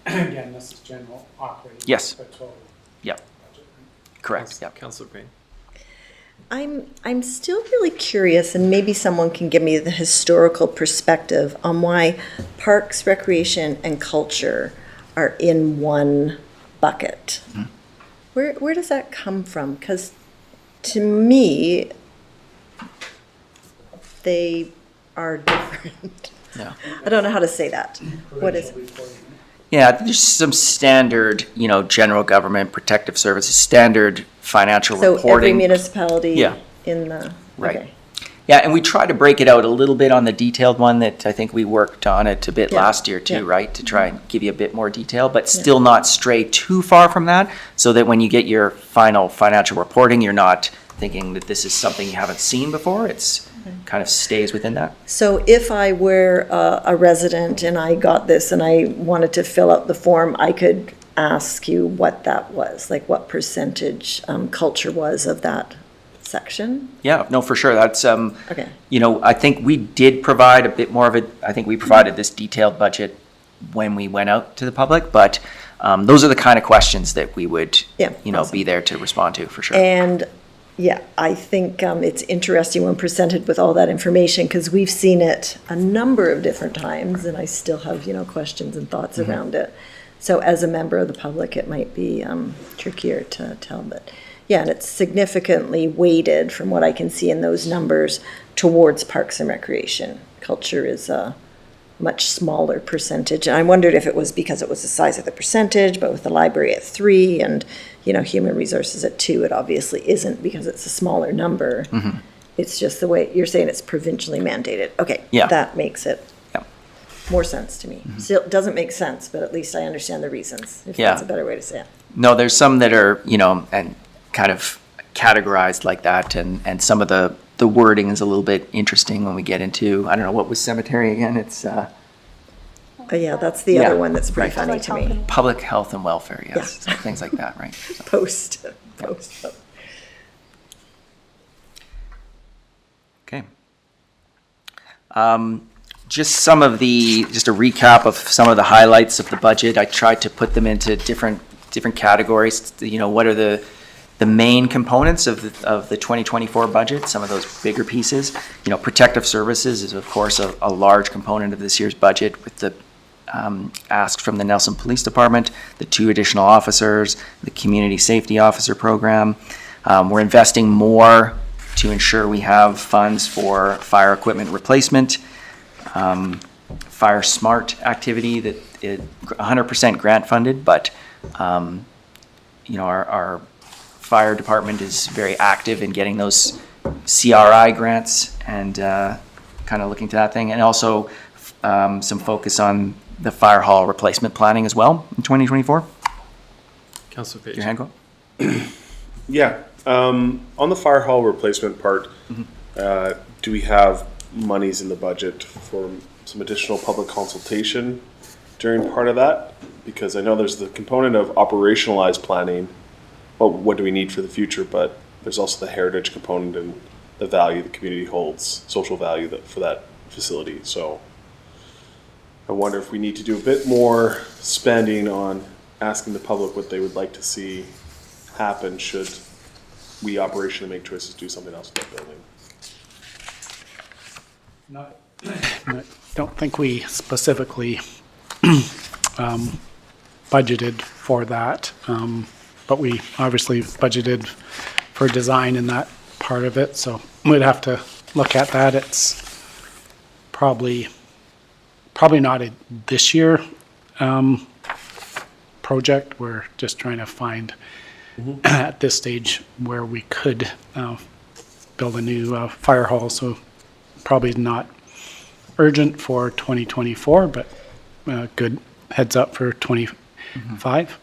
Again, this is general operating. Yes. the total Yep, budget. correct. Yep. Councillor Green. I'm still really curious, and maybe someone can give me the historical perspective on why parks, recreation, and culture are in one bucket. Where does that come from? Because to me, they are different. Yeah. I don't know how to say that. What is? Yeah, there's some standard, general government, protective services, standard financial So every reporting. municipality Yeah. in the, Right. okay. Yeah, and we try to break it out a little bit on the detailed one that I think we worked on it a bit Yeah, last year too, yeah. right? To try and give you a bit more detail, but still not stray too far from that, so that when you get your final financial reporting, you're not thinking that this is something you haven't seen before. It's kind of stays within that. So if I were a resident and I got this and I wanted to fill out the form, I could ask you what that was, like what percentage culture was of that section? Yeah, no, for sure. That's, Okay. I think we did provide a bit more of it. I think we provided this detailed budget when we went out to the public, but those are the kind of questions that we would, Yeah, be awesome. there to respond to, for sure. And, yeah, I think it's interesting when presented with all that information, because we've seen it a number of different times, and I still have, questions and thoughts around it. So as a member of the public, it might be trickier to tell, but, yeah, and it's significantly weighted, from what I can see in those numbers, towards parks and recreation. Culture is a much smaller percentage, and I wondered if it was because it was the size of the percentage, but with the library at 3 and, human resources at 2, it obviously isn't because it's a smaller number. It's just the way, you're saying it's provincially mandated. Okay. Yeah. That makes it Yeah. more sense to me. Still, it doesn't make sense, but at least I understand the reasons, if Yeah. that's a better way to say it. No, there's some that are, and kind of categorized like that, and some of the wording is a little bit interesting when we get into, I don't know, what was cemetery again? It's Yeah, that's the Yeah, other one that's pretty right. funny to me. public health and welfare, yes, things like that, right? So, Post. okay. Just a recap of some of the highlights of the budget. I tried to put them into different different categories, what are the main components of the 2024 budget, some of those bigger pieces. Protective services is, of course, a large component of this year's budget with the asks from the Nelson Police Department, the 2 additional officers, the Community Safety Officer Program. We're investing more to ensure we have funds for fire equipment replacement, fire smart activity that is 100% grant funded, but our fire department is very active in getting those CRI grants and kind of looking to that thing, and also some focus on the fire hall replacement planning as well in 2024. Councilor Page. Your hand go? Yeah, on the fire hall replacement part, do we have monies in the budget for some additional public consultation during part of that? Because I know there's the component of operationalized planning, well, what do we need for the future, but there's also the heritage component and the value the community holds, social value for that facility. So I wonder if we need to do a bit more spending on asking the public what they would like to see happen should we operationally make choices to do something else with that building. I don't think we specifically budgeted for that, but we obviously budgeted for design in that part of it, so we'd have to look at that. It's probably not a this year project. We're just trying to find at this stage where we could build a new fire hall, so probably not urgent for 2024, but good heads up for 25.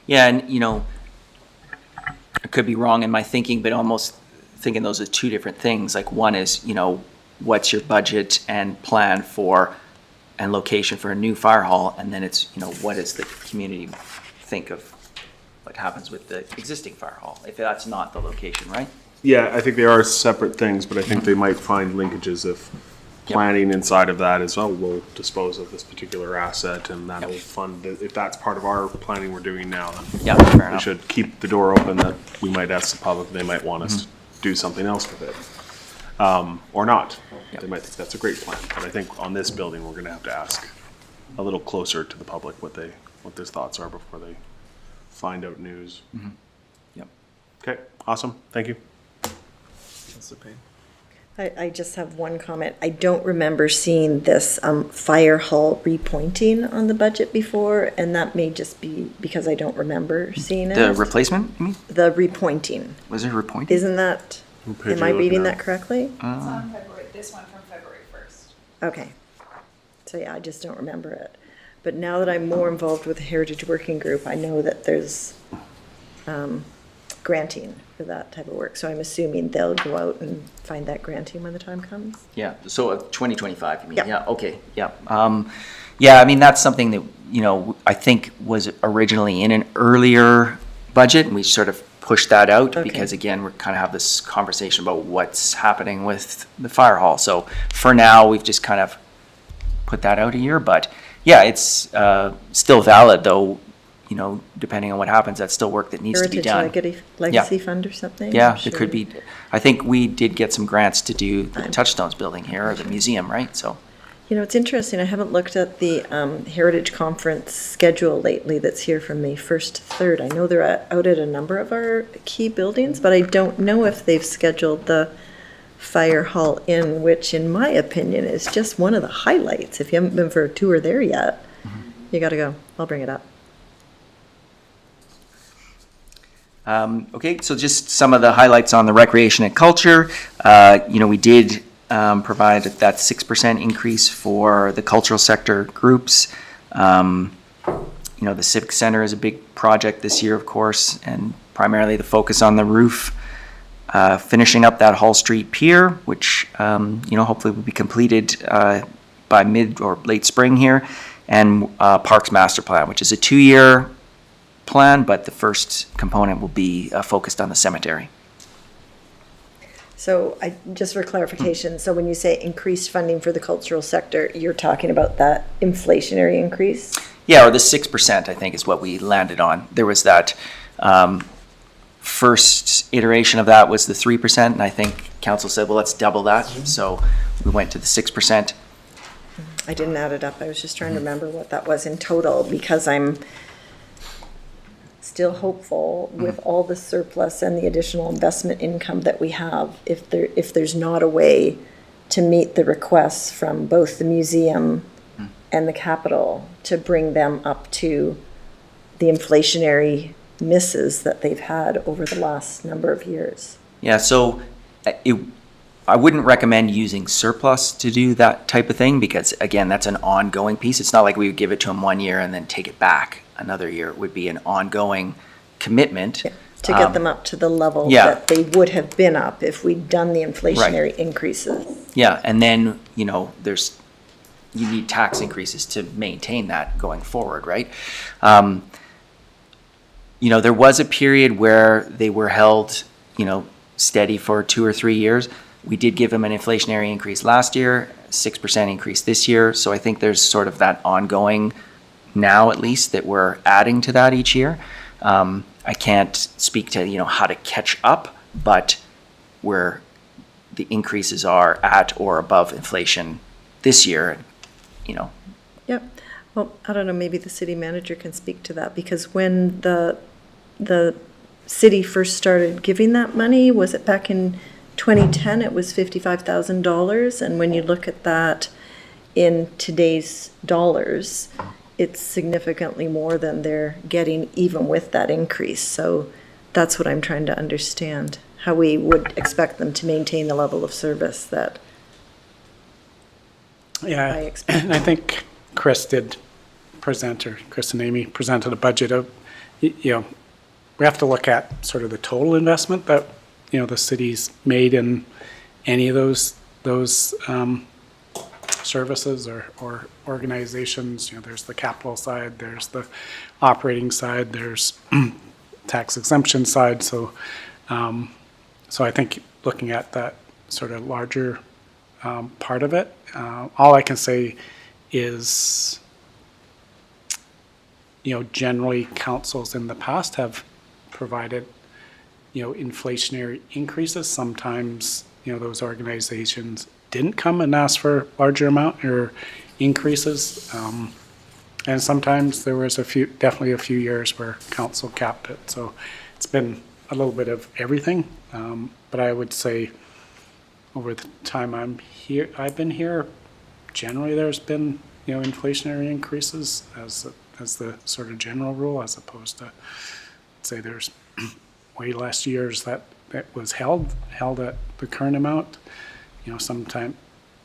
Yeah, and I could be wrong in my thinking, but almost thinking those are 2 different things. Like one is, what's your budget and plan for and location for a new fire hall, and then it's, what does the community think of what happens with the existing fire hall, if that's not the location, right? Yeah, I think they are separate things, but I think they might find linkages if planning inside of that is, we'll dispose of this particular asset and that'll fund, if that's part of our planning we're doing now, then Yeah, fair we enough. should keep the door open that we might ask the public, they might want us to do something else with it. Or not. They might think that's a great plan, but I think on this building, we're gonna have to ask a little closer to the public what their thoughts are before they find out news. Yep. Okay, awesome, thank you. Councilor Payne. I just have one comment. I don't remember seeing this fire hall repointing on the budget before, and that may just be because I don't remember seeing it. The replacement, you mean? The repointing. Was there a repoint? Isn't that, page am are I you reading looking at? that correctly? It's on February, this one from February 1st. Okay. So yeah, I just don't remember it. But now that I'm more involved with the Heritage Working Group, I know that there's granting for that type of work. So I'm assuming they'll go out and find that granting when the time comes. Yeah, so 2025, you mean? Yeah. Yeah, okay, yeah. Yeah, I mean, that's something that, I think was originally in an earlier budget, and we sort of pushed that out Okay. because, again, we're kind of have this conversation about what's happening with the fire hall. So for now, we've just kind of put that out a year, but yeah, it's still valid, though, depending on what happens, that's still work that needs to be Heritage done. Legacy Fund or something? Yeah, I'm it sure. could be. I think we did get some grants to do the Touchstones building here, or the museum, right? So, It's interesting. I haven't looked at the Heritage Conference schedule lately that's here from May 1st to 3rd. I know they're out at a number of our key buildings, but I don't know if they've scheduled the Fire Hall Inn, which in my opinion is just one of the highlights. If you haven't been for a tour there yet, you got to go. I'll bring it up. okay, so just some of the highlights on the recreation and culture. We did provide that 6% increase for the cultural sector groups. The Civic Center is a big project this year, of course, and primarily the focus on the roof. Finishing up that Hall Street Pier, which, hopefully will be completed by mid or late spring here, and Parks Master Plan, which is a 2-year plan, but the first component will be focused on the cemetery. So just for clarification, so when you say increased funding for the cultural sector, you're talking about that inflationary increase? Yeah, or the 6%, I think, is what we landed on. There was that first iteration of that was the 3%, and I think council said, well, let's double that. So we went to the 6%. I didn't add it up. I was just trying to remember what that was in total, because I'm still hopeful with all the surplus and the additional investment income that we have, if there's not a way to meet the requests from both the museum and the Capitol to bring them up to the inflationary misses that they've had over the last number of years. Yeah, so I wouldn't recommend using surplus to do that type of thing because, again, that's an ongoing piece. It's not like we would give it to them 1 year and then take it back another year. It would be an ongoing commitment. Yeah, to get them up to the level yeah. that they would have been up if we'd done the inflationary increases. Yeah, and then, you need tax increases to maintain that going forward, right? There was a period where they were held, steady for 2 or 3 years. We did give them an inflationary increase last year, 6% increase this year. So I think there's sort of that ongoing now, at least, that we're adding to that each year. I can't speak to, how to catch up, but where the increases are at or above inflation this year, Yep. Well, I don't know, maybe the city manager can speak to that, because when the city first started giving that money, was it back in 2010, it was $55,000, and when you look at that in today's dollars, it's significantly more than they're getting even with that increase. So that's what I'm trying to understand, how we would expect them to maintain the level of service that Yeah, I expect. and I think Chris and Amy presented a budget of, we have to look at sort of the total investment that, the city's made in any of those services or organizations. There's the capital side, there's the operating side, there's tax exemption side. So I think looking at that sort of larger part of it, all I can say is, generally councils in the past have provided, inflationary increases. Sometimes, those organizations didn't come and ask for larger amount or increases. And sometimes there was definitely a few years where council capped it. So it's been a little bit of everything. But I would say over the time I've been here, generally there's been, inflationary increases as the sort of general rule, as opposed to, say, there's way less years that was held at the current amount, sometime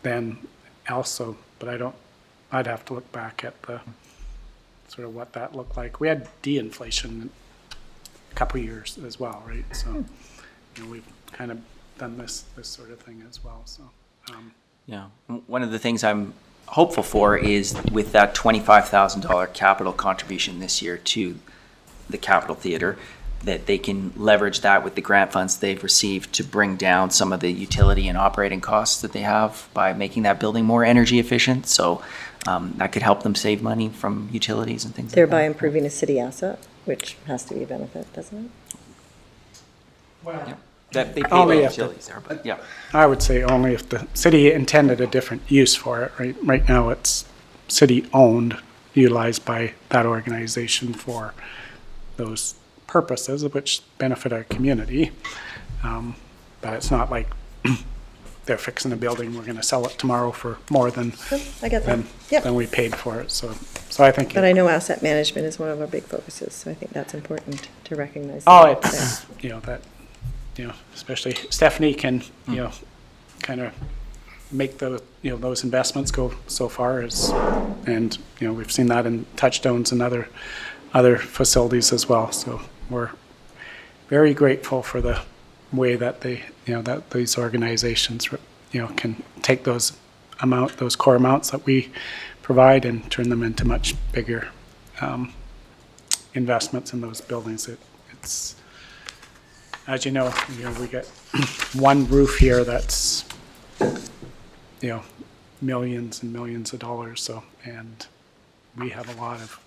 then also, but I'd have to look back at the sort of what that looked like. We had de-inflation a couple of years as well, right? So, we've kind of done this sort of thing as well, so. Yeah, one of the things I'm hopeful for is with that $25,000 capital contribution this year to the Capitol Theatre, that they can leverage that with the grant funds they've received to bring down some of the utility and operating costs that they have by making that building more energy efficient. So that could help them save money from utilities and things Thereby like that. improving a city asset, which has to be a benefit, doesn't it? Well, Yeah. That they pay Only the if the- utilities there, but yeah. I would say only if the city intended a different use for it, right? Right now, it's city-owned, utilized by that organization for those purposes, which benefit our community. But it's not like they're fixing a building, we're gonna sell it tomorrow for more than, I get that. Yep. than we paid for it. So I think. But I know asset management is one of our big focuses, so I think that's important to recognize. Oh, that. it's, especially Stephanie can, kind of make those investments go so far and we've seen that in Touchstones and other facilities as well. So we're very grateful for the way that that these organizations, can take those core amounts that we provide and turn them into much bigger investments in those buildings. It's, as we get one roof here that's, millions and millions of dollars. So, and we have a lot of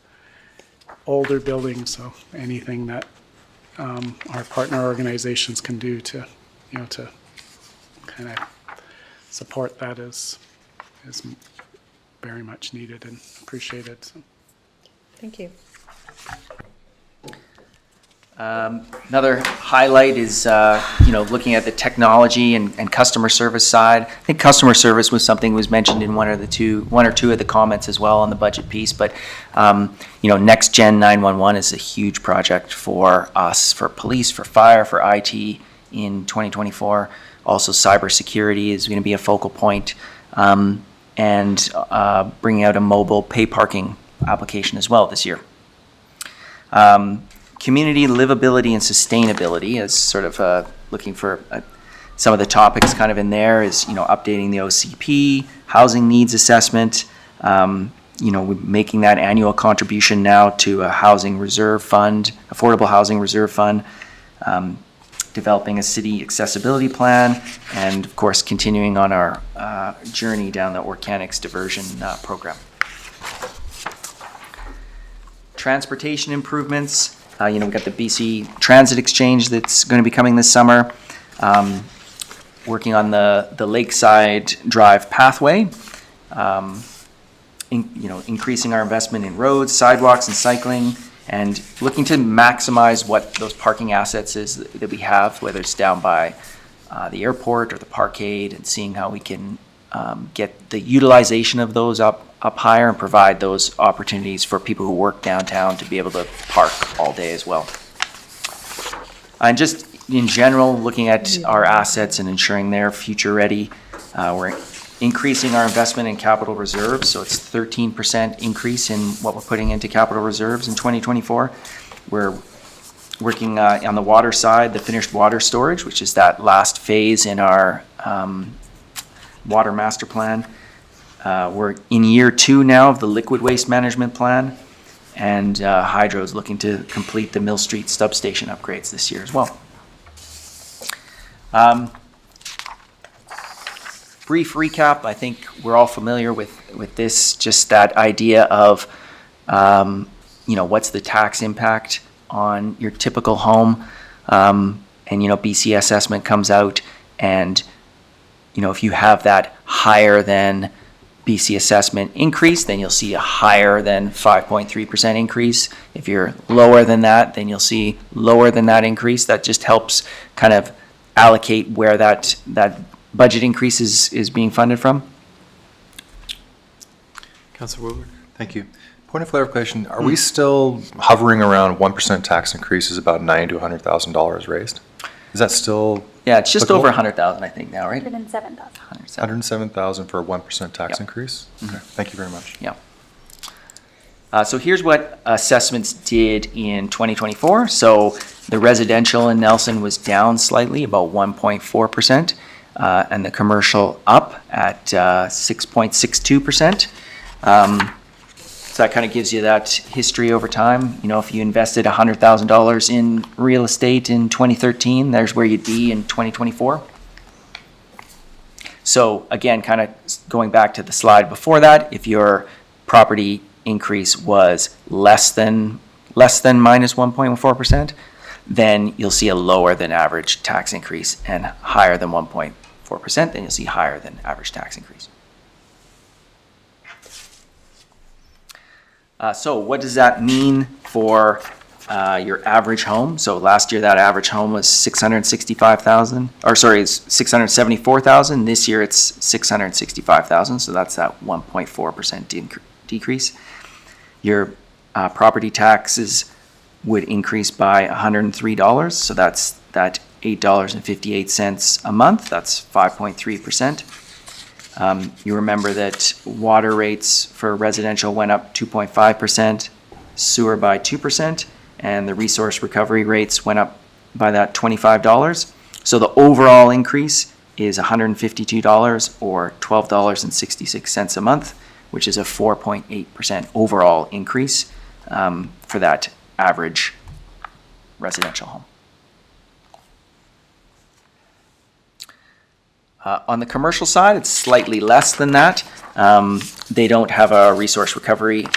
older buildings, so anything that our partner organizations can do to, to kind of support that is very much needed and appreciated. So. Thank you. Another highlight is, looking at the technology and customer service side. I think customer service was something was mentioned in one or two of the comments as well on the budget piece. But, Next Gen 911 is a huge project for us, for police, for fire, for IT in 2024. Also, cybersecurity is going to be a focal point, and bringing out a mobile pay parking application as well this year. Community livability and sustainability is sort of looking for some of the topics kind of in there is, updating the OCP, housing needs assessment, we're making that annual contribution now to a housing reserve fund, affordable housing reserve fund, developing a city accessibility plan, and of course, continuing on our journey down the organics diversion program. Transportation improvements. We've got the BC Transit Exchange that's going to be coming this summer. Working on the Lakeside Drive pathway. Increasing our investment in roads, sidewalks, and cycling, and looking to maximize what those parking assets is that we have, whether it's down by the airport or the parkade, and seeing how we can get the utilization of those up higher and provide those opportunities for people who work downtown to be able to park all day as well. And just in general, looking at our assets and ensuring they're future ready. We're increasing our investment in capital reserves, so it's 13% increase in what we're putting into capital reserves in 2024. We're working on the water side, the finished water storage, which is that last phase in our water master plan. We're in year 2 now of the liquid waste management plan, and Hydro is looking to complete the Mill Street substation upgrades this year as well. Brief recap, I think we're all familiar with this, just that idea of, what's the tax impact on your typical home, and, BC assessment comes out, and, if you have that higher than BC assessment increase, then you'll see a higher than 5.3% increase. If you're lower than that, then you'll see lower than that increase. That just helps kind of allocate where that budget increase is being funded from. Councilor Woodward. Thank you. Point of clarification, are we still hovering around 1% tax increases, about $90,000 to $100,000 raised? Is that still? Yeah, it's just applicable? over 100,000, I think now, right? 107,000. 107,000 for a 1% tax Yep. increase? Okay, thank you very much. Yeah. So here's what assessments did in 2024. So the residential in Nelson was down slightly, about 1.4%, and the commercial up at 6.62%. So that kind of gives you that history over time. If you invested $100,000 in real estate in 2013, there's where you'd be in 2024. So again, kind of going back to the slide before that, if your property increase was less than minus 1.4%, then you'll see a lower than average tax increase, and higher than 1.4%, then you'll see higher than average tax increase. So what does that mean for your average home? So last year that average home was $674,000. This year it's $665,000. So that's that 1.4% decrease. Your property taxes would increase by $103. So that's that $8.58 a month. That's 5.3%. You remember that water rates for residential went up 2.5%, sewer by 2%, and the resource recovery rates went up by that $25. So the overall increase is $152 or $12.66 a month, which is a 4.8% overall increase for that average residential home. On the commercial side, it's slightly less than that. They don't have a resource recovery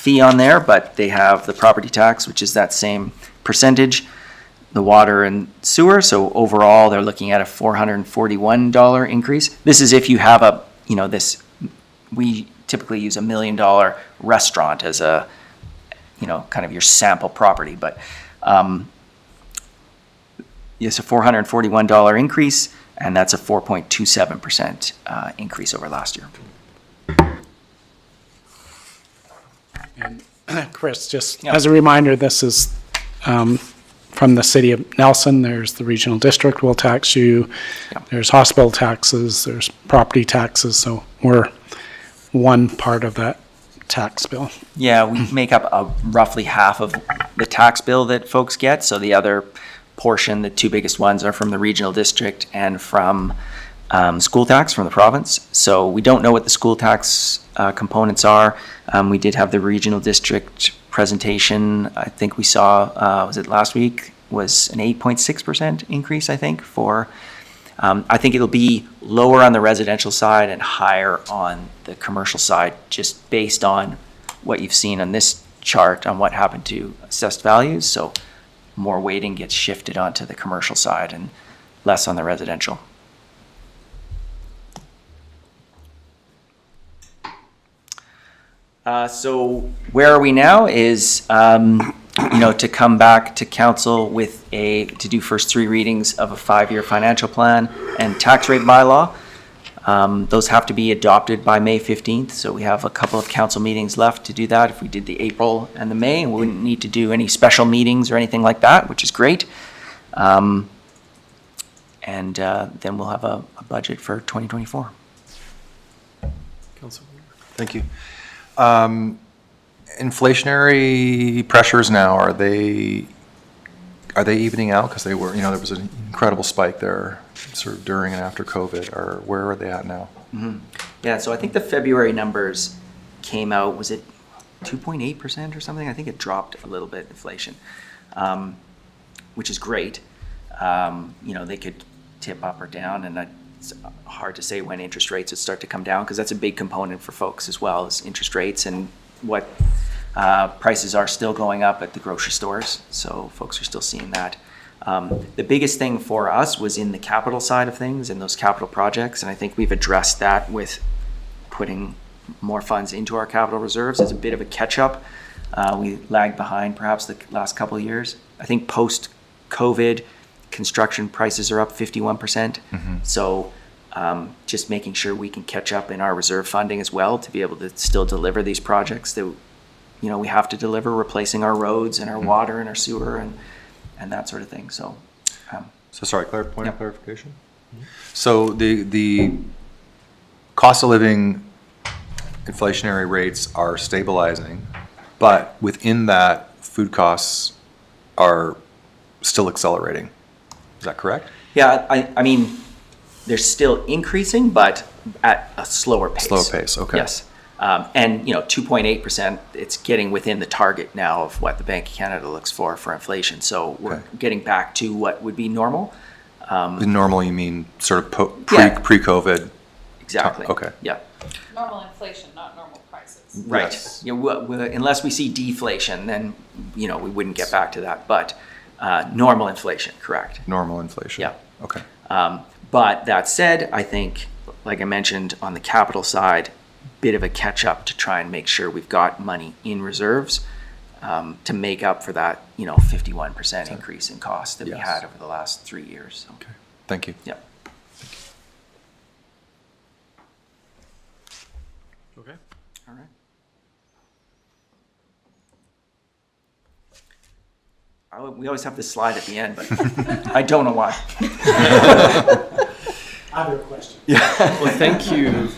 fee on there, but they have the property tax, which is that same percentage, the water and sewer. So overall, they're looking at a $441 increase. This is if you have a, we typically use $1 million restaurant as a, kind of your sample property, but it's a $441 increase, and that's a 4.27% increase over last year. And Chris, just as a reminder, this is from the city of Nelson. There's the regional district will tax you. There's hospital taxes, there's property taxes, so we're one part of that tax bill. Yeah, we make up roughly half of the tax bill that folks get. So the other portion, the two biggest ones, are from the regional district and from school tax from the province. So we don't know what the school tax components are. We did have the regional district presentation. I think we saw, was it last week, was an 8.6% increase, I think, for, I think it'll be lower on the residential side and higher on the commercial side, just based on what you've seen on this chart on what happened to assessed values. So more weighting gets shifted onto the commercial side and less on the residential. So where are we now is, to come back to council with to do first 3 readings of a 5-year financial plan and tax rate bylaw. Those have to be adopted by May 15th. So we have a couple of council meetings left to do that. If we did the April and the May, we wouldn't need to do any special meetings or anything like that, which is great. And then we'll have a budget for 2024. Councilor. Thank you. Inflationary pressures now, are they evening out? Because they were, there was an incredible spike there sort of during and after COVID, or where are they at now? Mm-hmm. Yeah, so I think the February numbers came out, was it 2.8% or something? I think it dropped a little bit, inflation, which is great. They could tip up or down, and it's hard to say when interest rates would start to come down, because that's a big component for folks as well, is interest rates and what prices are still going up at the grocery stores. So folks are still seeing that. The biggest thing for us was in the capital side of things and those capital projects, and I think we've addressed that with putting more funds into our capital reserves. It's a bit of a catch-up. We lagged behind perhaps the last couple of years. I think post-COVID, construction prices are up 51%. Mm-hmm. So just making sure we can catch up in our reserve funding as well to be able to still deliver these projects that we have to deliver, replacing our roads and our water and our sewer and that sort of thing. So sorry, point of clarification. Mm-hmm. So the cost of living inflationary rates are stabilizing, but within that, food costs are still accelerating. Is that correct? Yeah, I mean, they're still increasing, but at a slower pace. Slower pace, okay. Yes. And 2.8%, it's getting within the target now of what the Bank of Canada looks for inflation. So we're getting back to what would be normal. The normal, you mean sort of pre-COVID? Exactly. Okay. Yeah. Normal inflation, not normal prices. Right. Yes. Unless we see deflation, then we wouldn't get back to that. But normal inflation, correct? Normal inflation. Yeah. Okay. But that said, I think, like I mentioned, on the capital side, bit of a catch up to try and make sure we've got money in reserves to make up for that 51% increase in cost that we had over the last 3 years. So. Okay. Thank you. Yeah. Okay. All right. We always have this slide at the end, but I don't know why. I have a question. Well, thank you.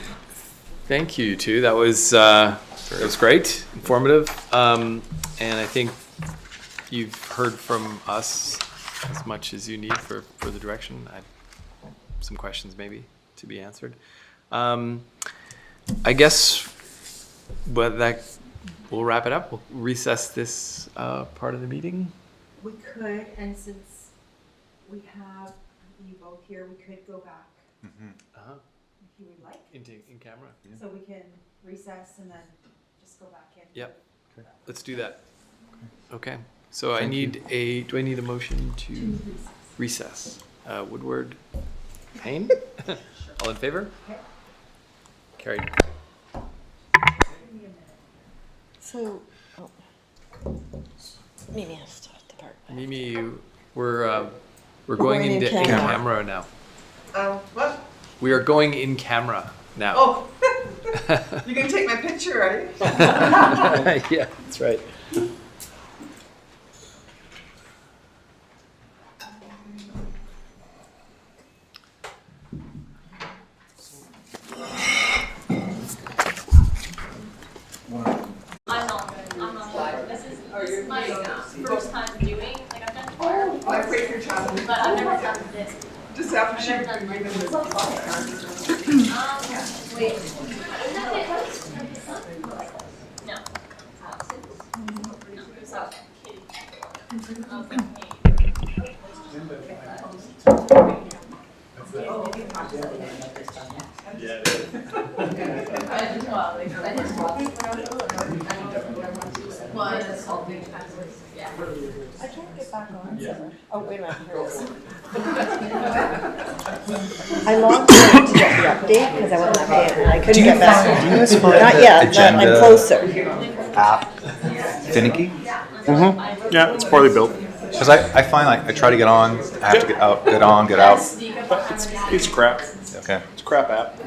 Thank you, too. That was great, informative. And I think you've heard from us as much as you need for the direction. I have some questions maybe to be answered. I guess we'll wrap it up. We'll recess this part of the meeting. We could, and since we have you both here, we could go back if you would like. In camera. So we can recess and then just go back in. Yep. Let's do that. Okay. So do I need a motion to recess? Woodward, Payne? All in favor? Carried. So, Mimi has to start the part. Mimi, we're going going in into camera. camera now. What? We are going in camera now. Oh, you're gonna take my picture, are you? Yeah, that's right. I'm not sure. This is my first time doing, like I've done tour, I pray for child. but I've never done this. Just after she. I've never done like this. Wait. Is that it? No. No, it's not kitty. I can't get back on. Oh, wait a minute. Here it is. I logged in to get the update because I wasn't updated and I couldn't get back. Do you guys find Not the yet, but agenda I'm closer. app finicky? Yeah, it's poorly built. Because I find like I try to get on, I have to get out, get on, get out. It's crap. Okay, It's a crap app.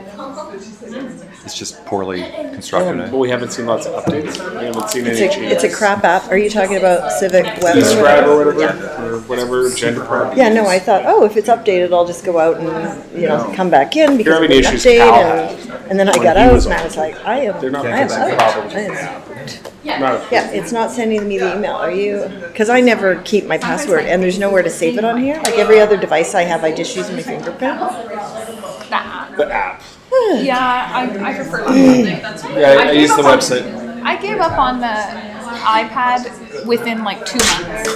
it's just poorly constructed. But we haven't seen lots of updates. We haven't seen any It's changes. a crap app. Are you talking about Civic Web? Describe or whatever, or whatever, gender part. Yeah, no, I thought, oh, if it's updated, I'll just go out and, come back in because having it's an issues update. Cal And then I when got he out was and on. I was like, I am They're not out. fixing problems. I am- Not a- Yeah, it's not sending me the email. Are you? Because I never keep my password and there's nowhere to save it on here. Like every other device I have, I just use my fingerprint. The app. Yeah, I prefer that's Yeah, I use the website. I gave up on the iPad within like 2 months.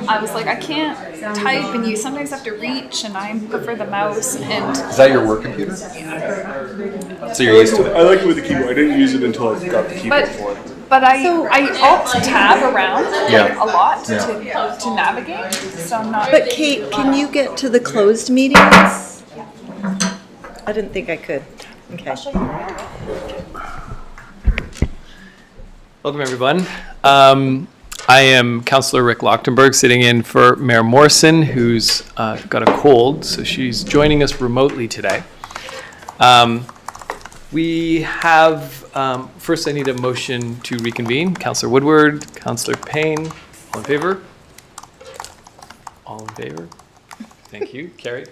I was like, I can't type, and you sometimes have to reach, and I prefer the mouse. And Is that your work computer? So you're used to it. I like it with the keyboard. I didn't use it until I got the keyboard for it. but I alt tab around Yeah. a lot Yeah. to navigate. So I'm not. But Kate, can you get to the closed meetings? I didn't think I could. Okay. Welcome, everyone. I am Councillor Rick Lochtenberg, sitting in for Mayor Morrison, who's got a cold, so she's joining us remotely today. We have, first I need a motion to reconvene. Councillor Woodward, Councillor Payne, all in favor? All in favor? Thank you, carried.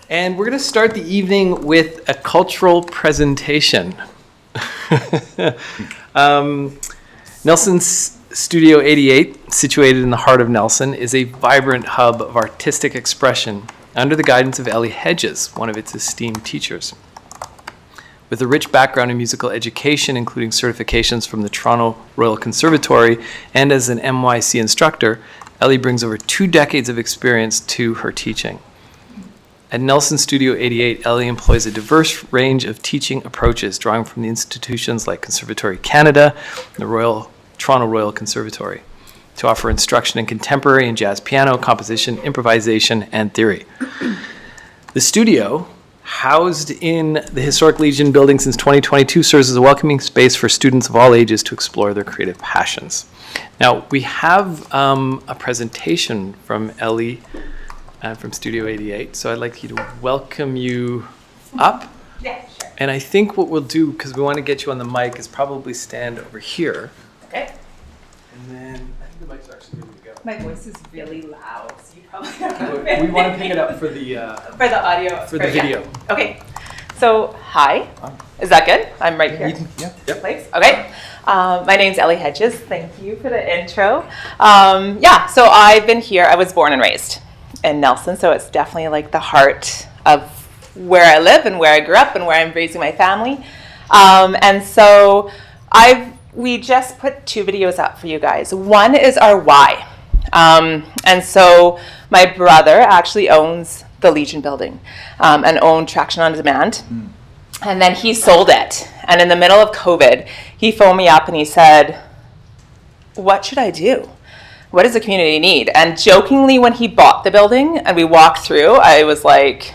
And we're going to start the evening with a cultural presentation. Nelson's Studio 88, situated in the heart of Nelson, is a vibrant hub of artistic expression under the guidance of Ellie Hedges, one of its esteemed teachers. With a rich background in musical education, including certifications from the Toronto Royal Conservatory, and as an MYC instructor, Ellie brings over 2 decades of experience to her teaching. At Nelson Studio 88, Ellie employs a diverse range of teaching approaches, drawing from the institutions like Conservatory Canada and the Toronto Royal Conservatory, to offer instruction in contemporary and jazz piano, composition, improvisation, and theory. The studio, housed in the Historic Legion building since 2022, serves as a welcoming space for students of all ages to explore their creative passions. Now, we have a presentation from Ellie from Studio 88, so I'd like you to welcome you up. Yeah, sure. And I think what we'll do, because we want to get you on the mic, is probably stand over here. Okay. And then, I think the mics are actually ready to go. My voice is really loud, so you probably We want to pick it up for the for the audio. for the yeah. video. Okay. So, hi. Is that good? I'm right here. Yeah. Place. Okay. My name's Ellie Hedges. Thank you for the intro. So I've been here. I was born and raised in Nelson, so it's definitely like the heart of where I live and where I grew up and where I'm raising my family. And so we just put 2 videos up for you guys. One is our why. And so my brother actually owns the Legion building and owned Traction on Demand. And then he sold it. And in the middle of COVID, he phoned me up and he said, what should I do? What does the community need? And jokingly, when he bought the building and we walked through, I was like,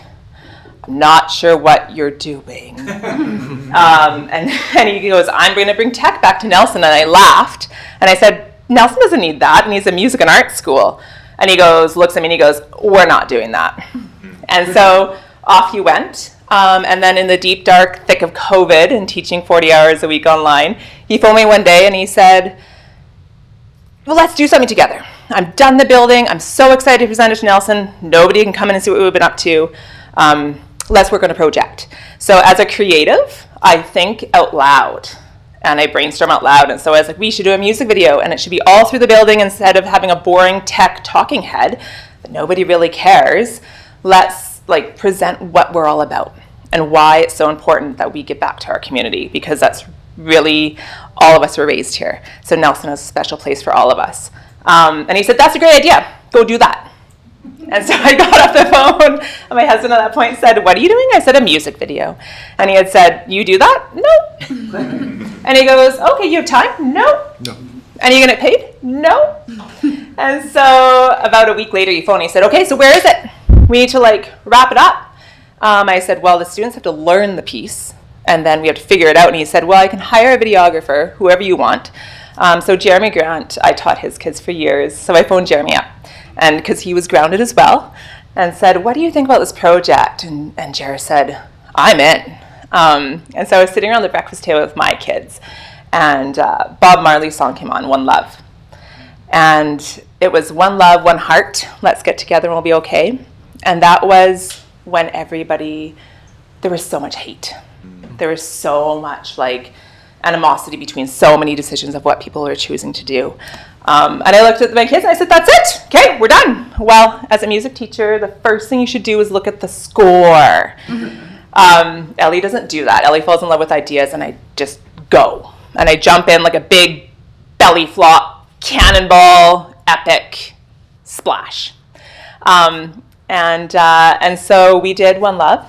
I'm not sure what you're doing. And he goes, I'm going to bring tech back to Nelson. And I laughed. And I said, Nelson doesn't need that. And he's a music and art school. And he goes, looks at me and he goes, we're not doing that. And so off he went. And then in the deep, dark thick of COVID and teaching 40 hours a week online, he phoned me one day and he said, well, let's do something together. I'm done the building. I'm so excited to present it to Nelson. Nobody can come in and see what we've been up to. Let's work on a project. So as a creative, I think out loud and I brainstorm out loud. And so I was like, we should do a music video and it should be all through the building instead of having a boring tech talking head that nobody really cares. Let's like present what we're all about and why it's so important that we give back to our community, because that's really, all of us were raised here. So Nelson has a special place for all of us. And he said, that's a great idea. Go do that. And so I got off the phone and my husband at that point said, what are you doing? I said, a music video. And he had said, you do that? No. And he goes, okay, you have time? No. No. And you gonna get paid? No. And so about a week later he phoned and he said, okay, so where is it? We need to like wrap it up. I said, well, the students have to learn the piece and then we have to figure it out. And he said, well, I can hire a videographer, whoever you want. So Jeremy Grant, I taught his kids for years. So I phoned Jeremy up, and because he was grounded as well, and said, what do you think about this project? And Jerry said, I'm in. And so I was sitting around the breakfast table with my kids, and Bob Marley's song came on, One Love. And it was one love, one heart, let's get together and we'll be okay. And that was when everybody, there was so much hate. There was so much like animosity between so many decisions of what people were choosing to do. And I looked at my kids and I said, that's it. Okay, we're done. Well, as a music teacher, the first thing you should do is look at the score. Ellie doesn't do that. Ellie falls in love with ideas and I just go. And I jump in like a big belly flop, cannonball, epic splash. And so we did One Love.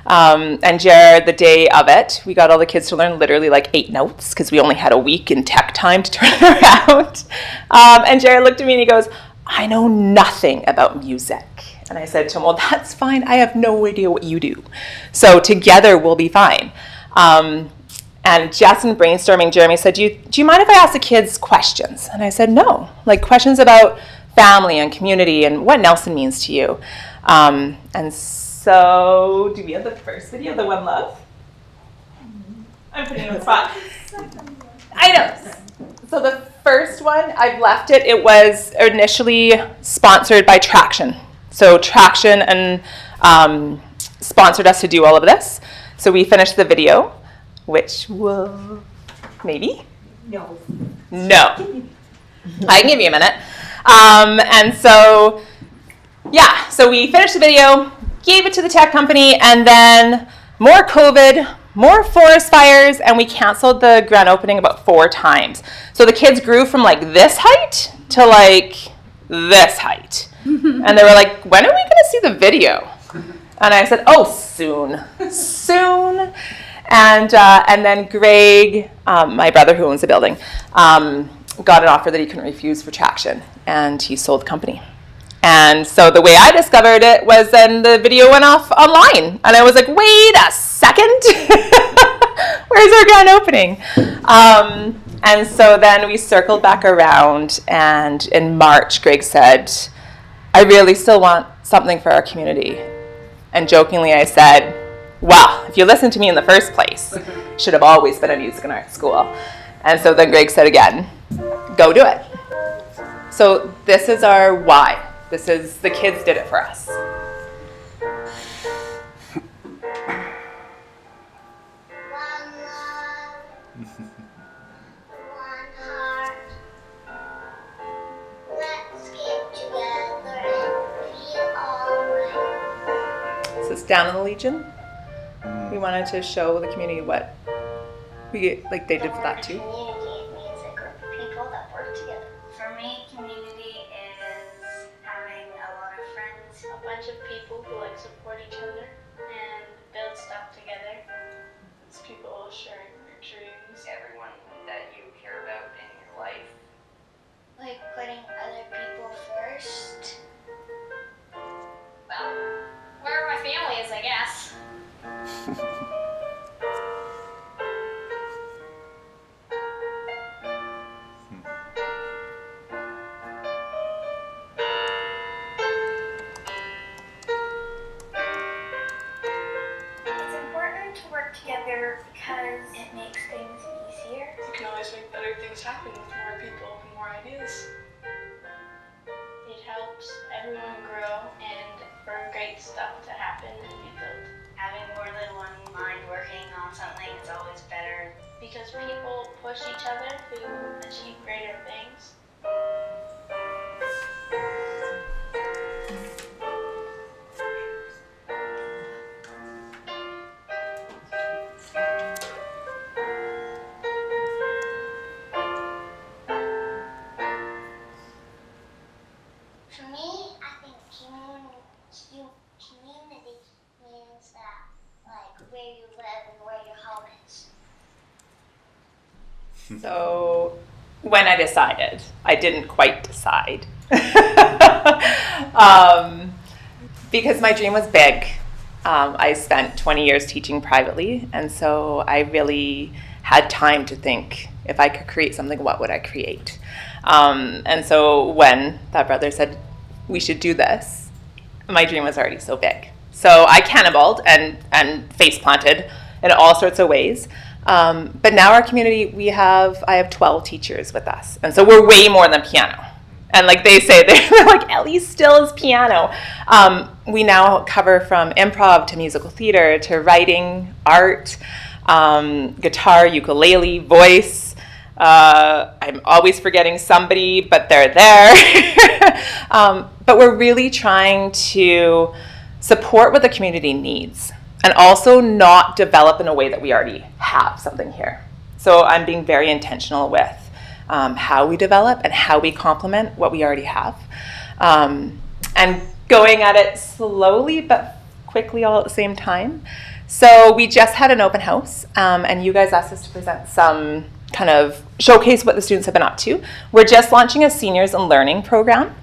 And Jared, the day of it, we got all the kids to learn literally like 8 notes because we only had a week in tech time to turn it around. And Jared looked at me and he goes, I know nothing about music. And I said to him, well, that's fine. I have no idea what you do. So together we'll be fine. And just in brainstorming, Jeremy said, do you mind if I ask the kids questions? And I said, no, like questions about family and community and what Nelson means to you. And so, do we have the first video, the One Love? I'm putting you on the spot. I know. So the first one, I've left it. It was initially sponsored by Traction. So Traction and sponsored us to do all of this. So we finished the video, which will, maybe? No. I can give you a minute. And so, yeah, so we finished the video, gave it to the tech company, and then more COVID, more forest fires, and we canceled the grand opening about 4 times. So the kids grew from like this height to like this height. And they were like, when are we gonna see the video? And I said, oh, soon. And then Greg, my brother who owns the building, got an offer that he couldn't refuse for Traction, and he sold the company. And so the way I discovered it was then the video went off online. And I was like, wait a second. Where's our grand opening? And so then we circled back around. And in March, Greg said, I really still want something for our community. And jokingly, I said, well, if you listened to me in the first place, it should have always been a music and art school. And so then Greg said again, go do it. So this is our why. This is, the kids did it for us. Is this down in the Legion? We wanted to show the community what we like they did for that too. Community means a group of people that work together. For me, community is having a lot of friends, a bunch of people who like support each other and build stuff together. people sharing their dreams. Everyone that you care about in your life. Like putting other people first. Well, where my family is, I guess. It's important to work together because it makes things easier. You can always make better things happen with more people and more ideas. It helps everyone grow and for great stuff to happen and be built. Having more than one mind working on something is always better because people push each other to achieve greater things. For me, I think community means that, like, where you live and where your home is. So when I decided, I didn't quite decide. Because my dream was big. I spent 20 years teaching privately, and so I really had time to think, if I could create something, what would I create? And so when that brother said, we should do this, my dream was already so big. So I cannonballed and face planted in all sorts of ways. But now our community, I have 12 teachers with us. And so we're way more than piano. And like they say, they're like, Ellie still is piano. We now cover from improv to musical theater to writing, art, guitar, ukulele, voice. I'm always forgetting somebody, but they're there. But we're really trying to support what the community needs and also not develop in a way that we already have something here. So I'm being very intentional with how we develop and how we complement what we already have. And going at it slowly but quickly all at the same time. So we just had an open house, and you guys asked us to present some kind of showcase what the students have been up to. We're just launching a seniors in learning program.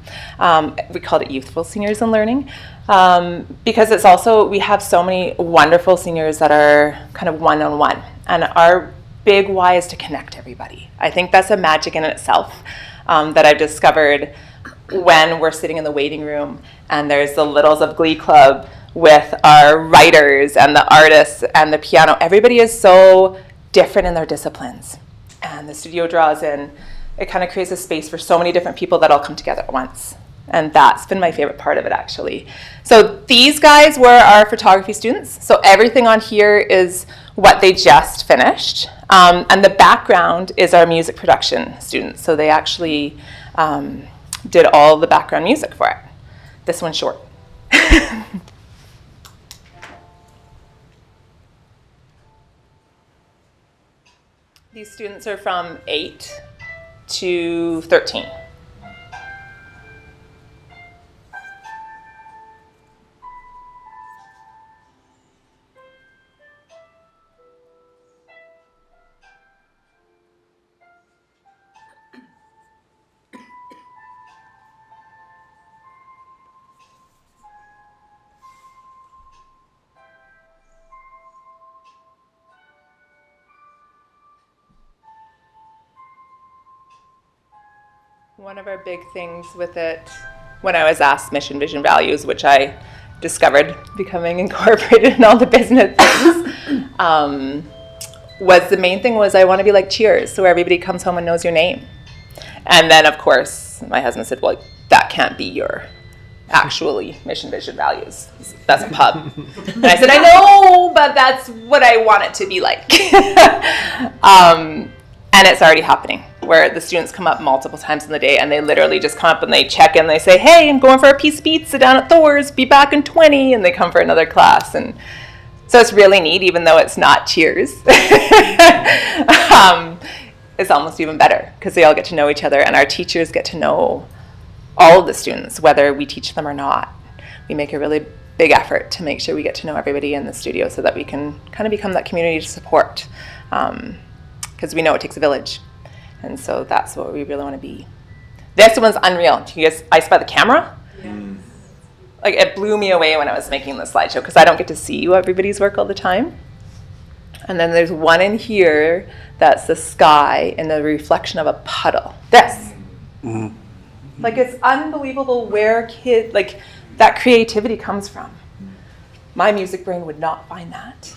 We called it Youthful Seniors in Learning, because it's also, we have so many wonderful seniors that are kind of one-on-one, and our big why is to connect everybody. I think that's a magic in itself that I've discovered when we're sitting in the waiting room and there's the Littles of Glee Club with our writers and the artists and the piano. Everybody is so different in their disciplines. And the studio draws in, it kind of creates a space for so many different people that all come together at once. And that's been my favorite part of it, actually. So these guys were our photography students. So everything on here is what they just finished. And the background is our music production students. So they actually did all the background music for it. This one's short. These students are from 8 to 13. One of our big things with it, when I was asked mission, vision, values, which I discovered becoming incorporated in all the business things, was the main thing was I want to be like Cheers, so everybody comes home and knows your name. And then, of course, my husband said, well, that can't be your actually mission, vision, values. That's a pub. And I said, I know, but that's what I want it to be like. And it's already happening, where the students come up multiple times in the day and they literally just come up and they check in. They say, hey, I'm going for a piece of pizza down at Thor's, be back in 20, and they come for another class. And so it's really neat, even though it's not Cheers. It's almost even better because they all get to know each other and our teachers get to know all of the students, whether we teach them or not. We make a really big effort to make sure we get to know everybody in the studio so that we can kind of become that community support, because we know it takes a village. And so that's what we really want to be. This one's unreal. Do you guys, I spy the camera? Like, it blew me away when I was making the slideshow, because I don't get to see everybody's work all the time. And then there's one in here that's the sky and the reflection of a puddle. This. Like, it's unbelievable where like, that creativity comes from. My music brain would not find that.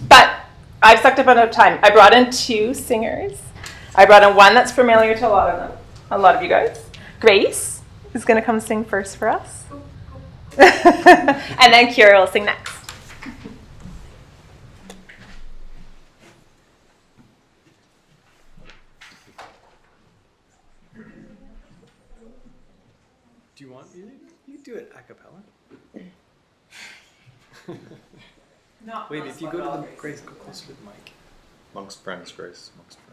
But I've sucked up enough time. I brought in 2 singers. I brought in one that's familiar to a lot of you guys. Grace is going to come sing first for us. And then Kira will sing next. Do you want music? You can do it a cappella. Wait, if you go to the Grace, go closer to the mic. Amongst friends, Grace. Amongst friends.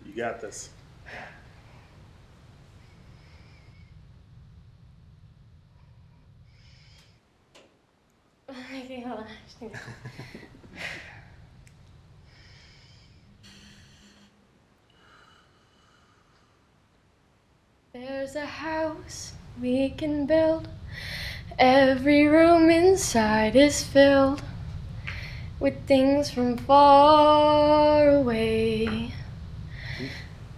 You got this. Okay, hold on. There's a house we can build. Every room inside is filled with things from far away.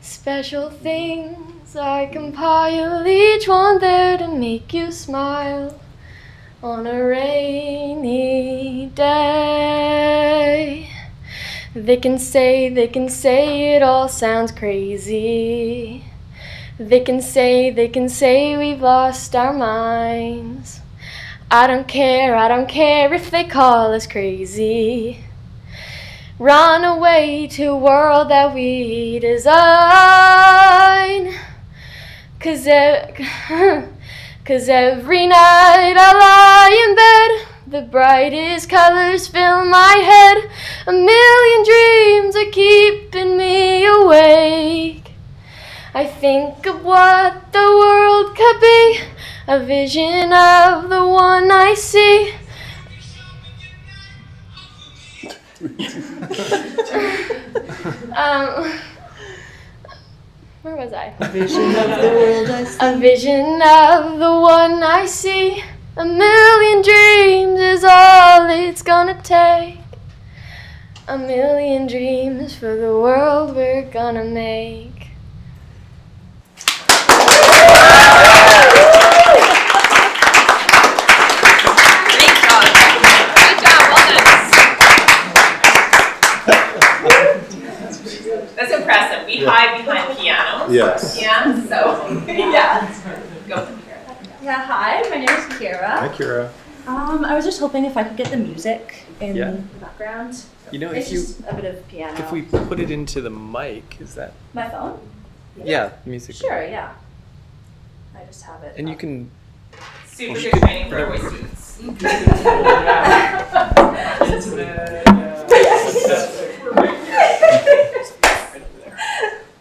Special things I compile, each one there to make you smile on a rainy day. They can say it all sounds crazy. They can say we've lost our minds. I don't care if they call us crazy. Run away to a world that we design. 'Cause every night I lie in bed, the brightest colors fill my head. A million dreams are keeping me awake. I think of what the world could be, a vision of the one I see. Where was I? A vision of the world I see. A vision of the one I see. A million dreams is all it's gonna take. A million dreams for the world we're gonna make. That's impressive. We hide behind pianos. Yes. Yeah, so, yeah. Go from here. Yeah, hi, my name is Kira. Hi, Kira. I was just hoping if I could get the music in Yeah. the background. You know, It's if you just a bit of piano. if we put it into the mic, is that My phone? yeah, music? Sure, yeah. I just have it. And you can Super good training for voice students.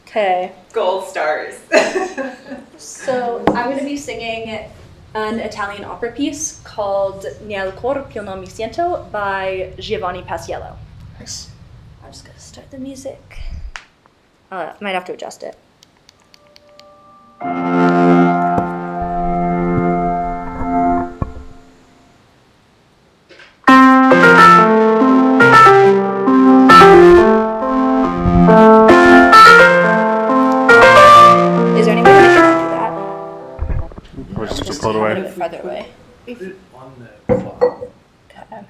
Okay. Gold stars. So I'm going to be singing an Italian opera piece called Nel cor che non mi sento by Giovanni Paisiello. Nice. I'm just going to start the music. Might have to adjust it. Is there any way that I can do that? Or just Just pull it a away. little bit farther away. on the clock. Okay.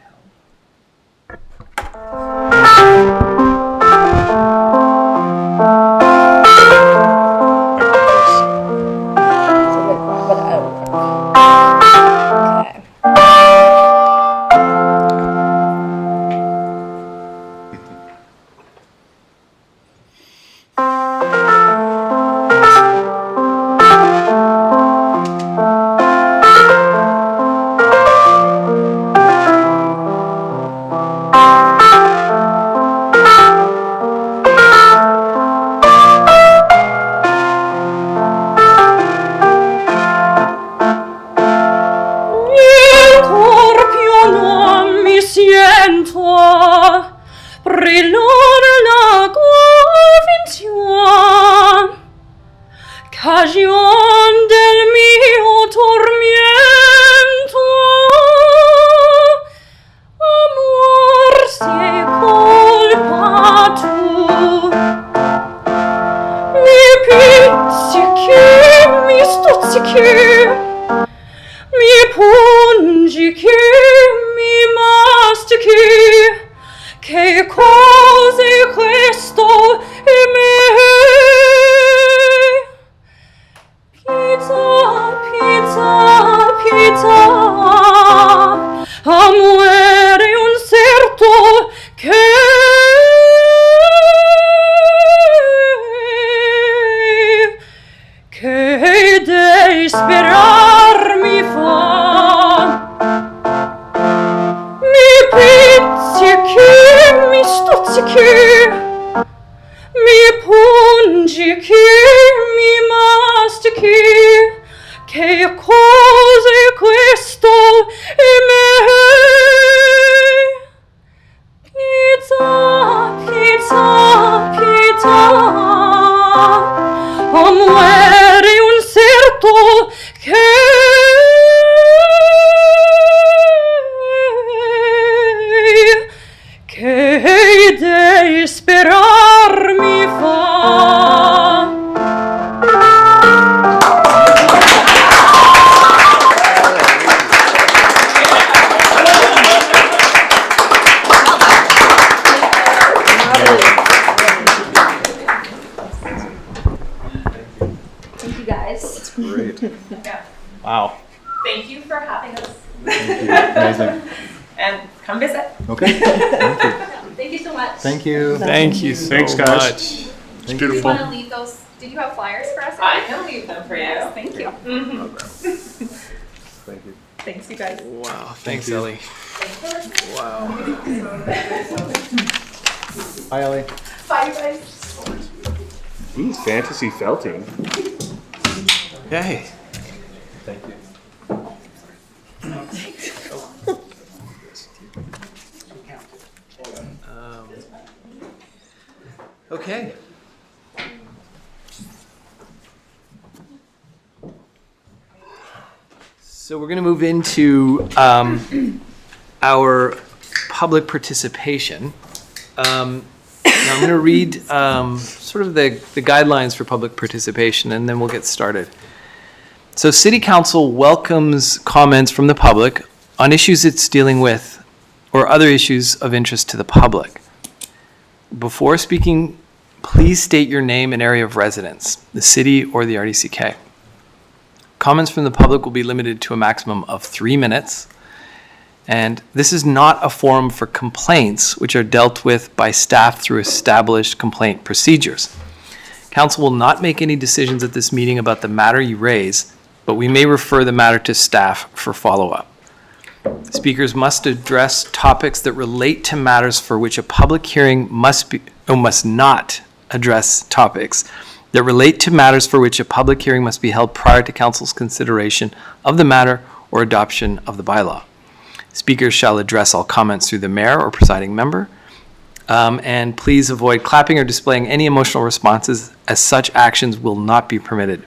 siento brillar la convención, cagión del mio tormento. Amor, si colpa tu, mi pizzichi, mi stuzzichi, mi pungichi, mi mastichi, che cos'è questo in me? Pizza, pizza, pizza, amore un certo che devi sperar mi fa. Mi pizzichi, mi stuzzichi, mi pungichi, mi mastichi, che cos'è questo in me? Pizza, pizza, pizza, amore un certo che devi sperar mi fa. Thank you guys. That's Great. Wow. Thank you for having us. Amazing. And come visit. Okay. Thank you. Thank you so much. Thank you. Thank you so Thanks, guys. much. It's Do you beautiful. want to leave those? Did you have flyers for us? I can leave them for you. Yes, thank you. Thank you. Thanks, you guys. Wow. Thanks, Ellie. Wow. Hi, Ellie. Bye, you guys. Ooh, fantasy felting. Yay. Thank you. Okay. So we're going to move into our public participation. Now I'm going to read sort of the guidelines for public participation, and then we'll get started. So City Council welcomes comments from the public on issues it's dealing with or other issues of interest to the public. Before speaking, please state your name and area of residence, the city or the RDCK. Comments from the public will be limited to a maximum of 3 minutes. And this is not a forum for complaints, which are dealt with by staff through established complaint procedures. Council will not make any decisions at this meeting about the matter you raise, but we may refer the matter to staff for follow-up. Speakers must address topics that relate to matters for which a public hearing must not address topics that relate to matters for which a public hearing must be held prior to council's consideration of the matter or adoption of the bylaw. Speakers shall address all comments through the mayor or presiding member. And please avoid clapping or displaying any emotional responses, as such actions will not be permitted.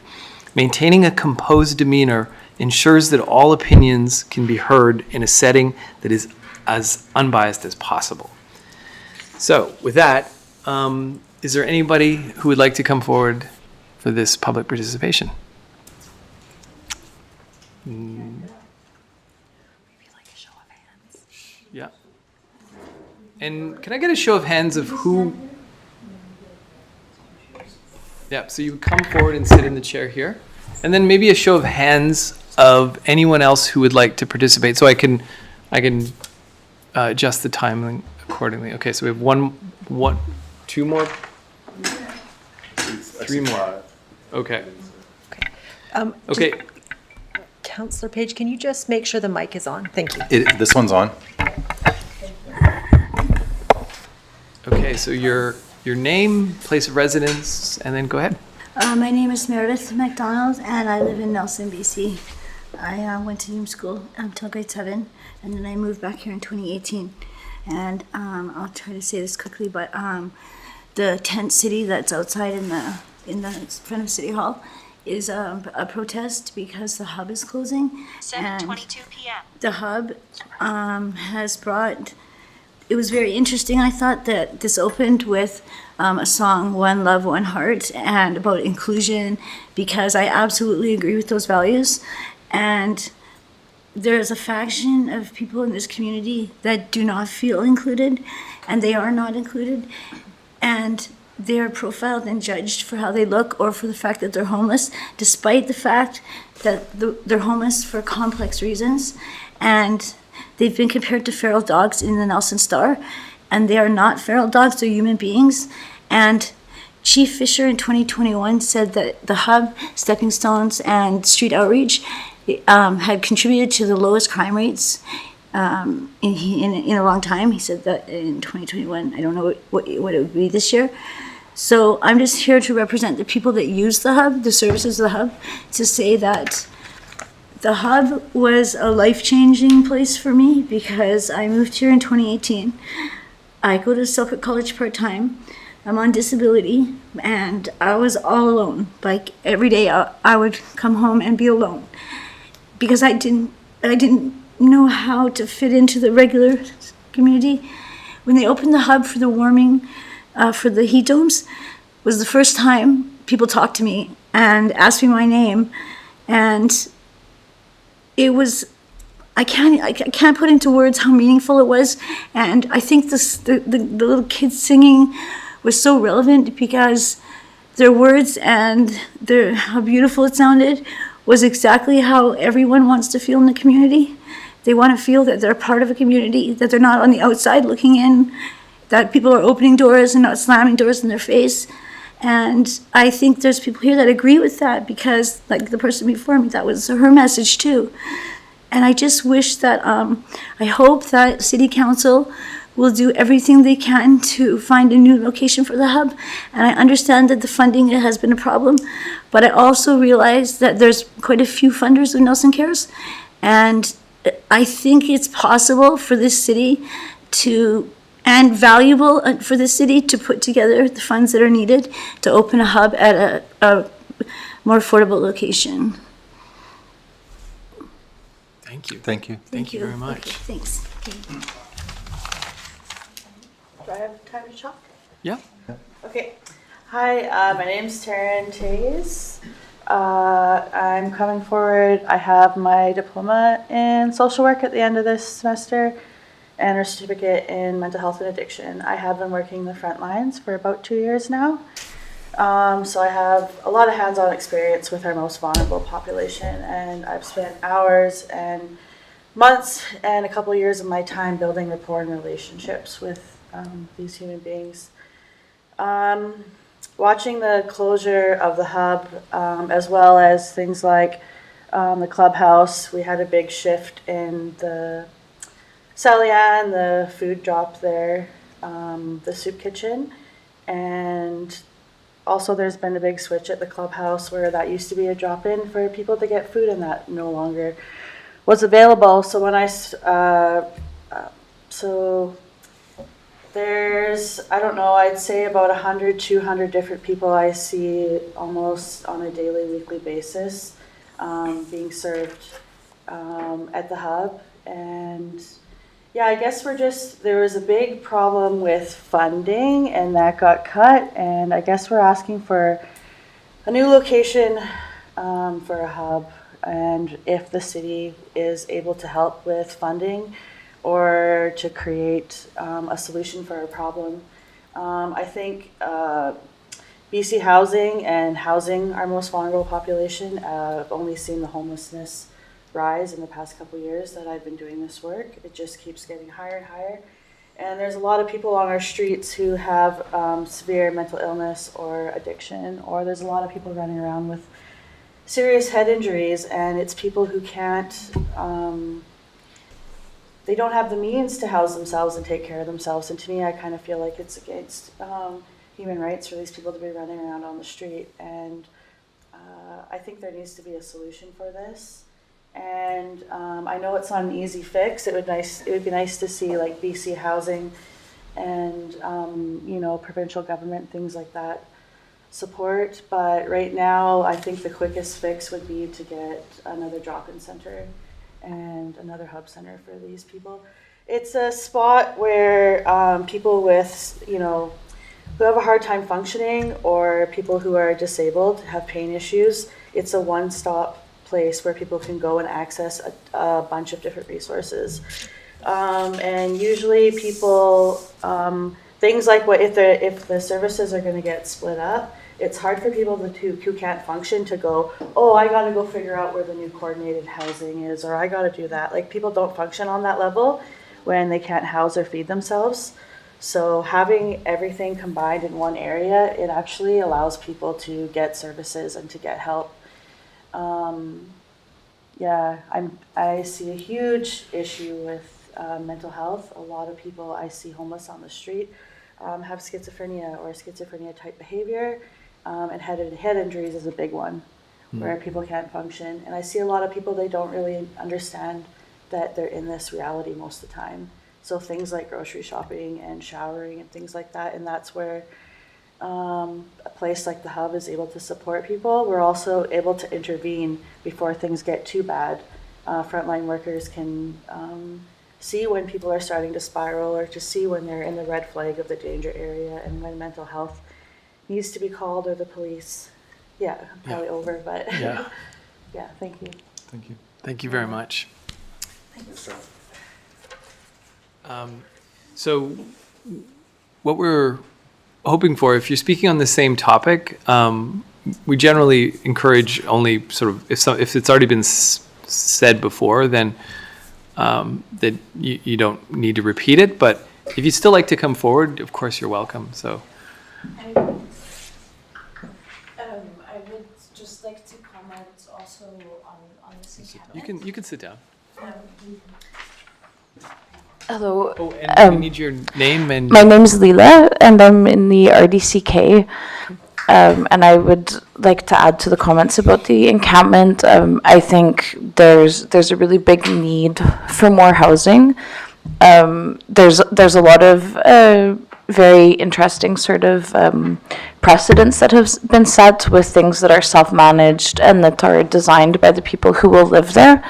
Maintaining a composed demeanor ensures that all opinions can be heard in a setting that is as unbiased as possible. So with that, is there anybody who would like to come forward for this public participation? Yeah. And can I get a show of hands of who? Yeah, so you come forward and sit in the chair here. And then maybe a show of hands of anyone else who would like to participate, so I can adjust the timing accordingly. Okay, so we have two more, three more. Okay. Okay. Councillor Page, can you just make sure the mic is on? Thank you. This one's on. Okay, so your name, place of residence, and then go ahead. My name is Meredith McDonald, and I live in Nelson, BC. I went to Hume School until grade 7, and then I moved back here in 2018. And I'll try to say this quickly, but the tent city that's outside in the front of City Hall is a protest because the hub is closing. 7:22 p.m. The hub has brought. It was very interesting. I thought that this opened with a song, One Love, One Heart, and about inclusion, because I absolutely agree with those values. And there's a faction of people in this community that do not feel included, and they are not included. And they're profiled and judged for how they look or for the fact that they're homeless, despite the fact that they're homeless for complex reasons. And they've been compared to feral dogs in the Nelson Star, and they are not feral dogs, they're human beings. And Chief Fisher in 2021 said that the hub, Stepping Stones, and street outreach had contributed to the lowest crime rates in a long time. He said that in 2021. I don't know what it would be this year. So I'm just here to represent the people that use the hub, the services of the hub, to say that the hub was a life-changing place for me because I moved here in 2018. I go to Selkirk College part-time. I'm on disability, and I was all alone. Like every day I would come home and be alone because I didn't know how to fit into the regular community. When they opened the hub for the warming, for the heat domes, was the first time people talked to me and asked me my name, and it was, I can't put into words how meaningful it was. And I think the little kids singing was so relevant because their words and how beautiful it sounded was exactly how everyone wants to feel in the community. They want to feel that they're part of a community, that they're not on the outside looking in, that people are opening doors and not slamming doors in their face. And I think there's people here that agree with that because, like the person before me, that was her message too. And I just wish that, I hope that City Council will do everything they can to find a new location for the hub. And I understand that the funding has been a problem, but I also realize that there's quite a few funders of Nelson Cares. And I think it's possible for this city and valuable for the city to put together the funds that are needed to open a hub at a more affordable location. Thank you. Thank you. Thank you very much. Okay, thanks. Do I have time to talk? Yeah. Okay. Hi, my name's Taryn Tays. I'm coming forward. I have my diploma in social work at the end of this semester and a certificate in mental health and addiction. I have been working the front lines for about 2 years now. So I have a lot of hands-on experience with our most vulnerable population, and I've spent hours and months and a couple of years of my time building rapport and relationships with these human beings. Watching the closure of the hub, as well as things like the clubhouse, we had a big shift in the Salian, the food drop there, the soup kitchen, and also there's been a big switch at the clubhouse where that used to be a drop-in for people to get food, and that no longer was available. So when there's, I don't know, I'd say about 100, 200 different people I see almost on a daily, weekly basis being served at the hub. And yeah, I guess there was a big problem with funding and that got cut. And I guess we're asking for a new location for a hub. And if the city is able to help with funding or to create a solution for our problem. I think BC Housing and housing our most vulnerable population, I've only seen the homelessness rise in the past couple of years that I've been doing this work. It just keeps getting higher and higher. And there's a lot of people on our streets who have severe mental illness or addiction, or there's a lot of people running around with serious head injuries, and it's people who can't, they don't have the means to house themselves and take care of themselves. And to me, I kind of feel like it's against human rights for these people to be running around on the street. And I think there needs to be a solution for this. And I know it's not an easy fix. It would be nice to see like BC Housing and provincial government, things like that, support. But right now, I think the quickest fix would be to get another drop-in center and another hub center for these people. It's a spot where people with, who have a hard time functioning, or people who are disabled, have pain issues, it's a one-stop place where people can go and access a bunch of different resources. And usually people, things like if the services are going to get split up, it's hard for people who can't function to go, oh, I got to go figure out where the new coordinated housing is, or I got to do that. Like, people don't function on that level when they can't house or feed themselves. So having everything combined in one area, it actually allows people to get services and to get help. I see a huge issue with mental health. A lot of people I see homeless on the street have schizophrenia or schizophrenia type behavior, and head injuries is a big one where people can't function. And I see a lot of people, they don't really understand that they're in this reality most of the time. So things like grocery shopping and showering and things like that, and that's where a place like the Hub is able to support people. We're also able to intervene before things get too bad. Frontline workers can see when people are starting to spiral, or to see when they're in the red flag of the danger area, and when mental health needs to be called, or the police. Yeah, I'm probably over, but Yeah. yeah, thank you. Thank you. Thank you very much. So what we're hoping for, if you're speaking on the same topic, we generally encourage only sort of, if it's already been said before, then that you don't need to repeat it. But if you'd still like to come forward, of course you're welcome. So I would just like to comment also on this encampment. you can sit down. Hello. Oh, and we need your name and. My name's Leela, and I'm in the RDCK. And I would like to add to the comments about the encampment. I think there's a really big need for more housing. There's a lot of very interesting sort of precedents that have been set with things that are self-managed and that are designed by the people who will live there.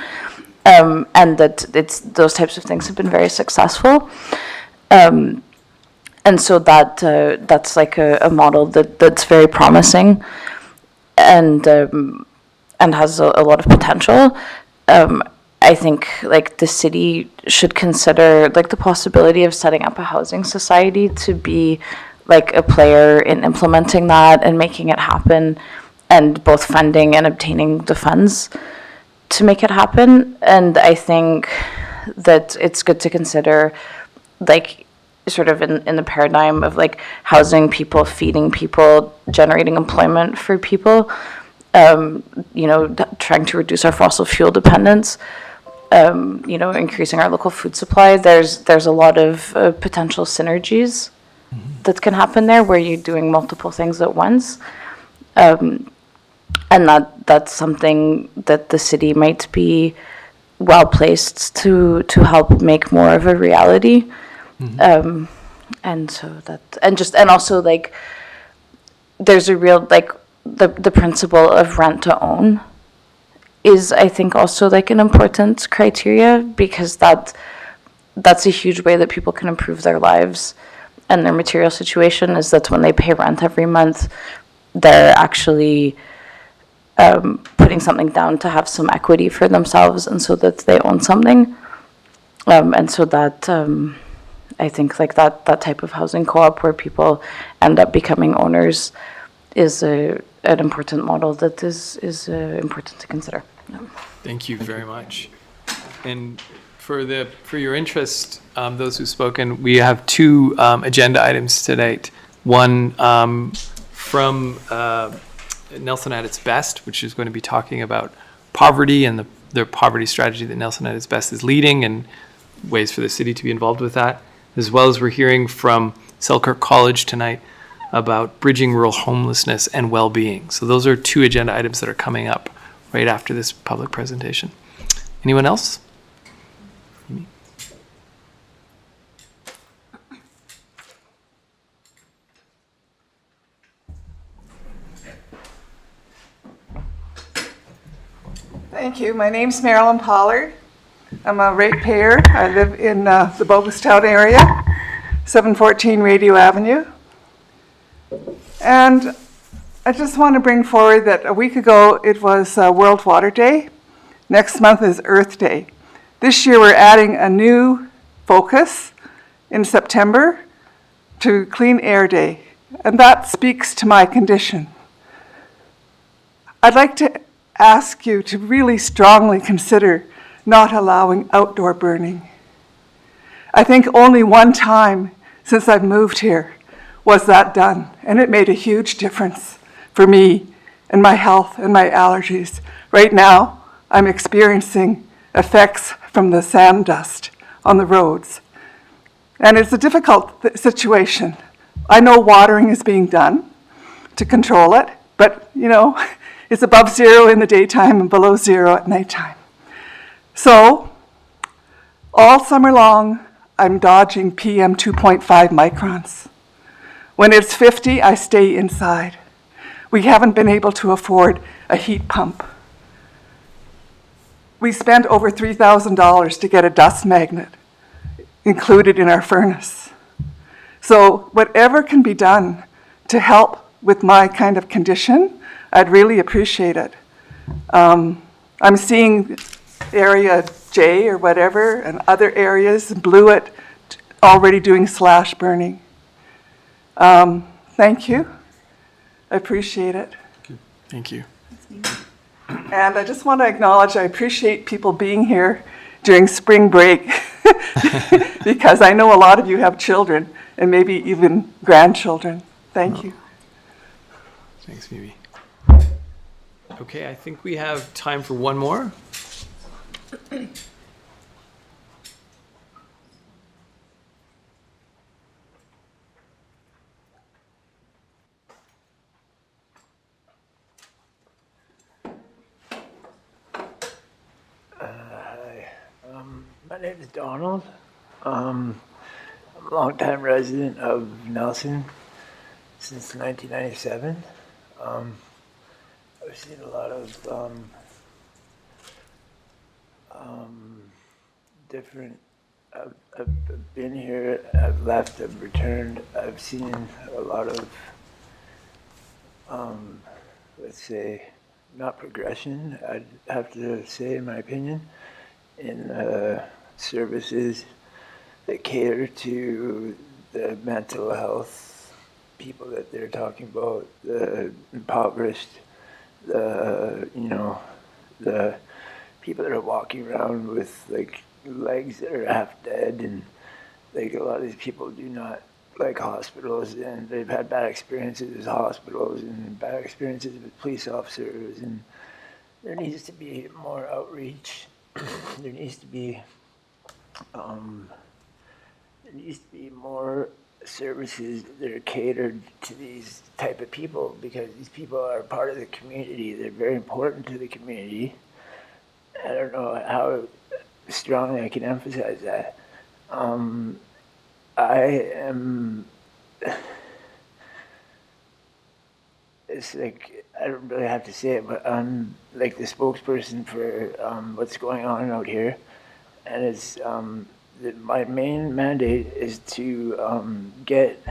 And that those types of things have been very successful. And so that's like a model that's very promising and has a lot of potential. I think like the city should consider like the possibility of setting up a housing society to be like a player in implementing that and making it happen, and both funding and obtaining the funds to make it happen. And I think that it's good to consider like sort of in the paradigm of like housing people, feeding people, generating employment for people, trying to reduce our fossil fuel dependence, increasing our local food supply. There's a lot of potential synergies that can happen there where you're doing multiple things at once. And that's something that the city might be well placed to help make more of a reality. And so and also like there's a real like the principle of rent to own is, I think, also like an important criteria, because that's a huge way that people can improve their lives and their material situation, is that when they pay rent every month, they're actually putting something down to have some equity for themselves, and so that they own something. And so that I think like that type of housing co-op where people end up becoming owners is an important model that is important to consider. Thank you very much. And for your interest, those who've spoken, we have two agenda items tonight. One from Nelson at its Best, which is going to be talking about poverty and the poverty strategy that Nelson at its Best is leading, and ways for the city to be involved with that, as well as we're hearing from Selkirk College tonight about bridging rural homelessness and well-being. So those are two agenda items that are coming up right after this public presentation. Anyone else? Thank you. My name's Marilyn Pollard. I'm a ratepayer. I live in the Bogastown area, 714 Radio Avenue. And I just want to bring forward that a week ago it was World Water Day. Next month is Earth Day. This year we're adding a new focus in September to Clean Air Day, and that speaks to my condition. I'd like to ask you to really strongly consider not allowing outdoor burning. I think only one time since I've moved here was that done, and it made a huge difference for me and my health and my allergies. Right now, I'm experiencing effects from the sand dust on the roads. And it's a difficult situation. I know watering is being done to control it, but you know, it's above zero in the daytime and below zero at nighttime. So, all summer long, I'm dodging PM 2.5 microns. When it's 50, I stay inside. We haven't been able to afford a heat pump. We spent over $3,000 to get a dust magnet included in our furnace. So whatever can be done to help with my kind of condition, I'd really appreciate it. I'm seeing area J or whatever and other areas, Blewett, already doing slash burning. Thank you. I appreciate it. Thank you. And I just want to acknowledge I appreciate people being here during spring break because I know a lot of you have children and maybe even grandchildren. Thank you. Thanks, Phoebe. Okay, I think we have time for one more. My name is Donald. I'm a longtime resident of Nelson since 1997. I've seen a lot of different. I've been here, I've left, I've returned. I've seen a lot of, let's say, not progression, I'd have to say, in my opinion, in services that cater to the mental health people that they're talking about, the impoverished, the people that are walking around with like legs that are half dead, and like a lot of these people do not like hospitals, and they've had bad experiences with hospitals and bad experiences with police officers, and there needs to be more outreach. There needs to be more services that are catered to these type of people, because these people are part of the community. They're very important to the community. I don't know how strongly I can emphasize that. It's like, I don't really have to say it, but I'm like the spokesperson for what's going on out here. And it's, my main mandate is to get,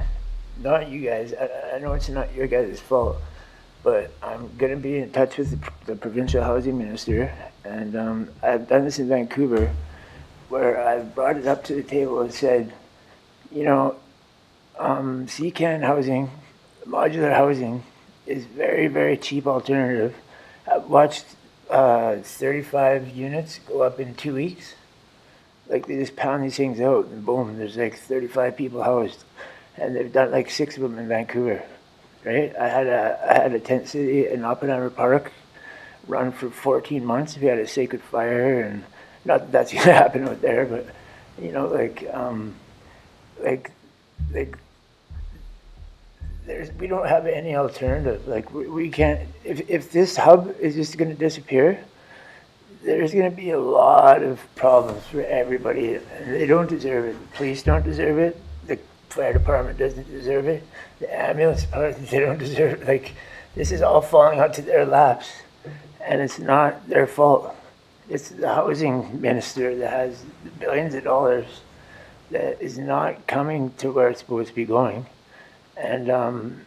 not you guys, I know it's not your guys' fault, but I'm going to be in touch with the provincial housing minister. And I've done this in Vancouver, where I've brought it up to the table and said, you know, CCAN housing, modular housing, is very, very cheap alternative. I've watched 35 units go up in 2 weeks. Like, they just pound these things out, and boom, there's like 35 people housed. And they've done like 6 of them in Vancouver, right? I had a tent city in Oppenheimer Park run for 14 months. We had a sacred fire, and not that that's gonna happen out there, but you know, we don't have any alternative. Like, we can't, if this hub is just gonna disappear, there's going to be a lot of problems for everybody, and they don't deserve it. The police don't deserve it. The fire department doesn't deserve it. The ambulance department, they don't deserve it. Like, this is all falling onto their laps, and it's not their fault. It's the housing minister that has billions of dollars that is not coming to where it's supposed to be going. And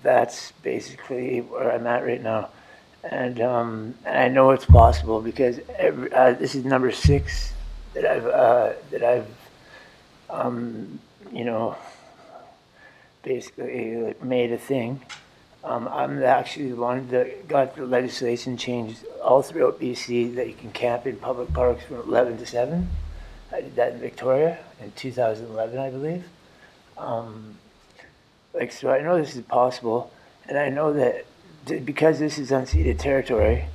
that's basically where I'm at right now. And I know it's possible because this is number 6 that I've you know, basically like made a thing. I'm actually the one that got the legislation changed all throughout BC that you can camp in public parks from 11 to 7. I did that in Victoria in 2011, I believe. So I know this is possible, and I know that because this is unceded territory,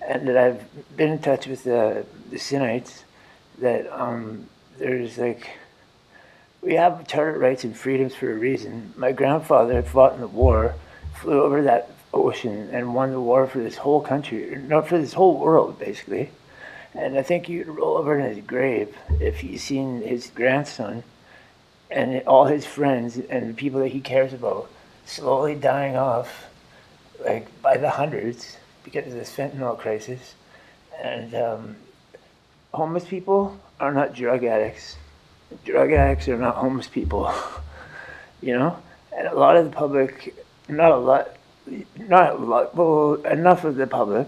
and that I've been in touch with the Sinites, that there's we have charter rights and freedoms for a reason. My grandfather fought in the war, flew over that ocean, and won the war for this whole country, not for this whole world, basically. And I think you'd roll over in his grave if you seen his grandson and all his friends and the people that he cares about slowly dying off, by the hundreds because of this fentanyl crisis. And homeless people are not drug addicts. Drug addicts are not homeless people, you know? And a lot of the public, well, enough of the public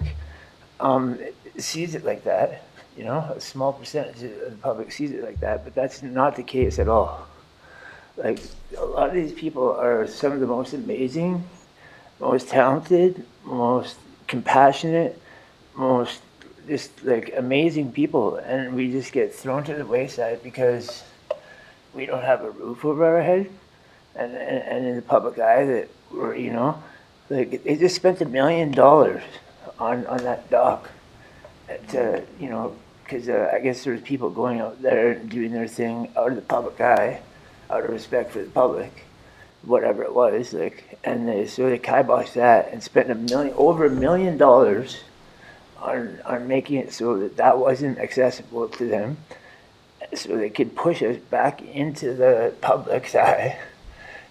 sees it like that, you know? A small percentage of the public sees it like that, but that's not the case at all. A lot of these people are some of the most amazing, most talented, most compassionate, most just amazing people, and we just get thrown to the wayside because we don't have a roof over our head, and in the public eye that we're, you know, they just spent $1 million on that dock, to, you know, because I guess there's people going out there and doing their thing out of the public eye, out of respect for the public, whatever it was, and they kiboshed that and spent over $1 million on making it so that wasn't accessible to them, so they could push us back into the public's eye.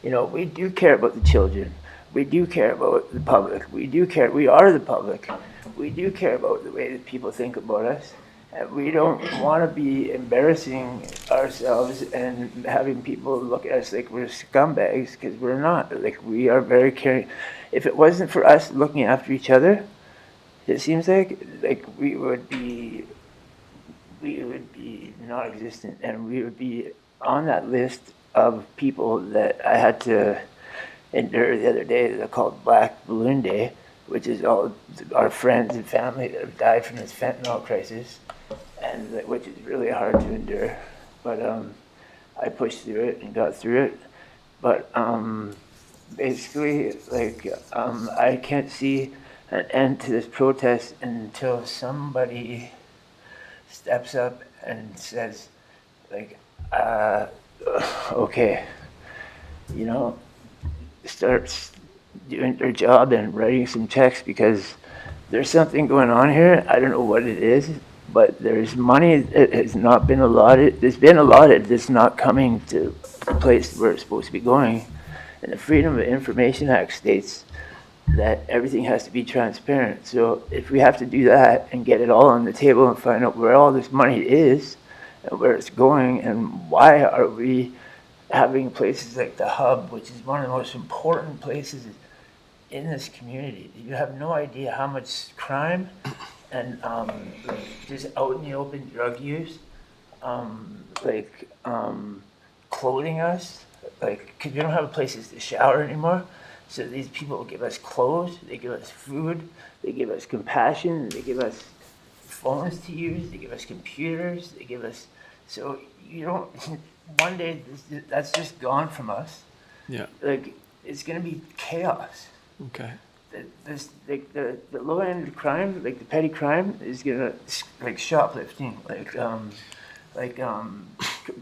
You know, we do care about the children. We do care about the public. We are the public. We do care about the way that people think about us. And we don't want to be embarrassing ourselves and having people look at us like we're scumbags, because we're not. We are very caring. If it wasn't for us looking after each other, it seems like we would be non-existent, and we would be on that list of people that I had to endure the other day that are called Black Balloon Day, which is all our friends and family that have died from this fentanyl crisis, and which is really hard to endure. But I pushed through it and got through it. But basically, I can't see an end to this protest until somebody steps up and says, okay, you know, starts doing their job and writing some checks, because there's something going on here. I don't know what it is, but there's money that has not been allotted. There's been allotted that's not coming to the place where it's supposed to be going. And the Freedom of Information Act states that everything has to be transparent. So if we have to do that and get it all on the table and find out where all this money is and where it's going, and why are we having places like the Hub, which is one of the most important places in this community. You have no idea how much crime and just out in the open drug use, clothing us, because we don't have places to shower anymore. So these people give us clothes, they give us food, they give us compassion, they give us phones to use, they give us computers, they give us, so you don't, one day that's just gone from us. Yeah. It's gonna be chaos. Okay. The low end crime, the petty crime, is gonna, shoplifting,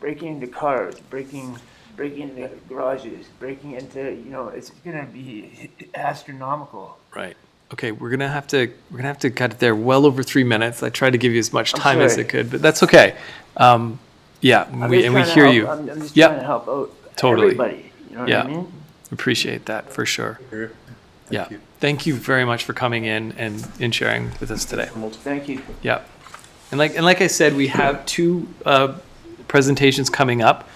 breaking into cars, breaking into garages, breaking into, it's gonna be astronomical. Right. Okay, we're gonna have to cut it there. Well over 3 minutes. I tried to give you as much time as I sorry. could, but that's okay. Yeah, I'm we just trying to hear help- you. I'm just Yep. trying to help out Totally. everybody, you know what I Yeah. mean? Appreciate that for sure. Yeah. Thank you very much for coming in and sharing with us today. Thank you. Yeah. And like I said, we have two presentations coming up.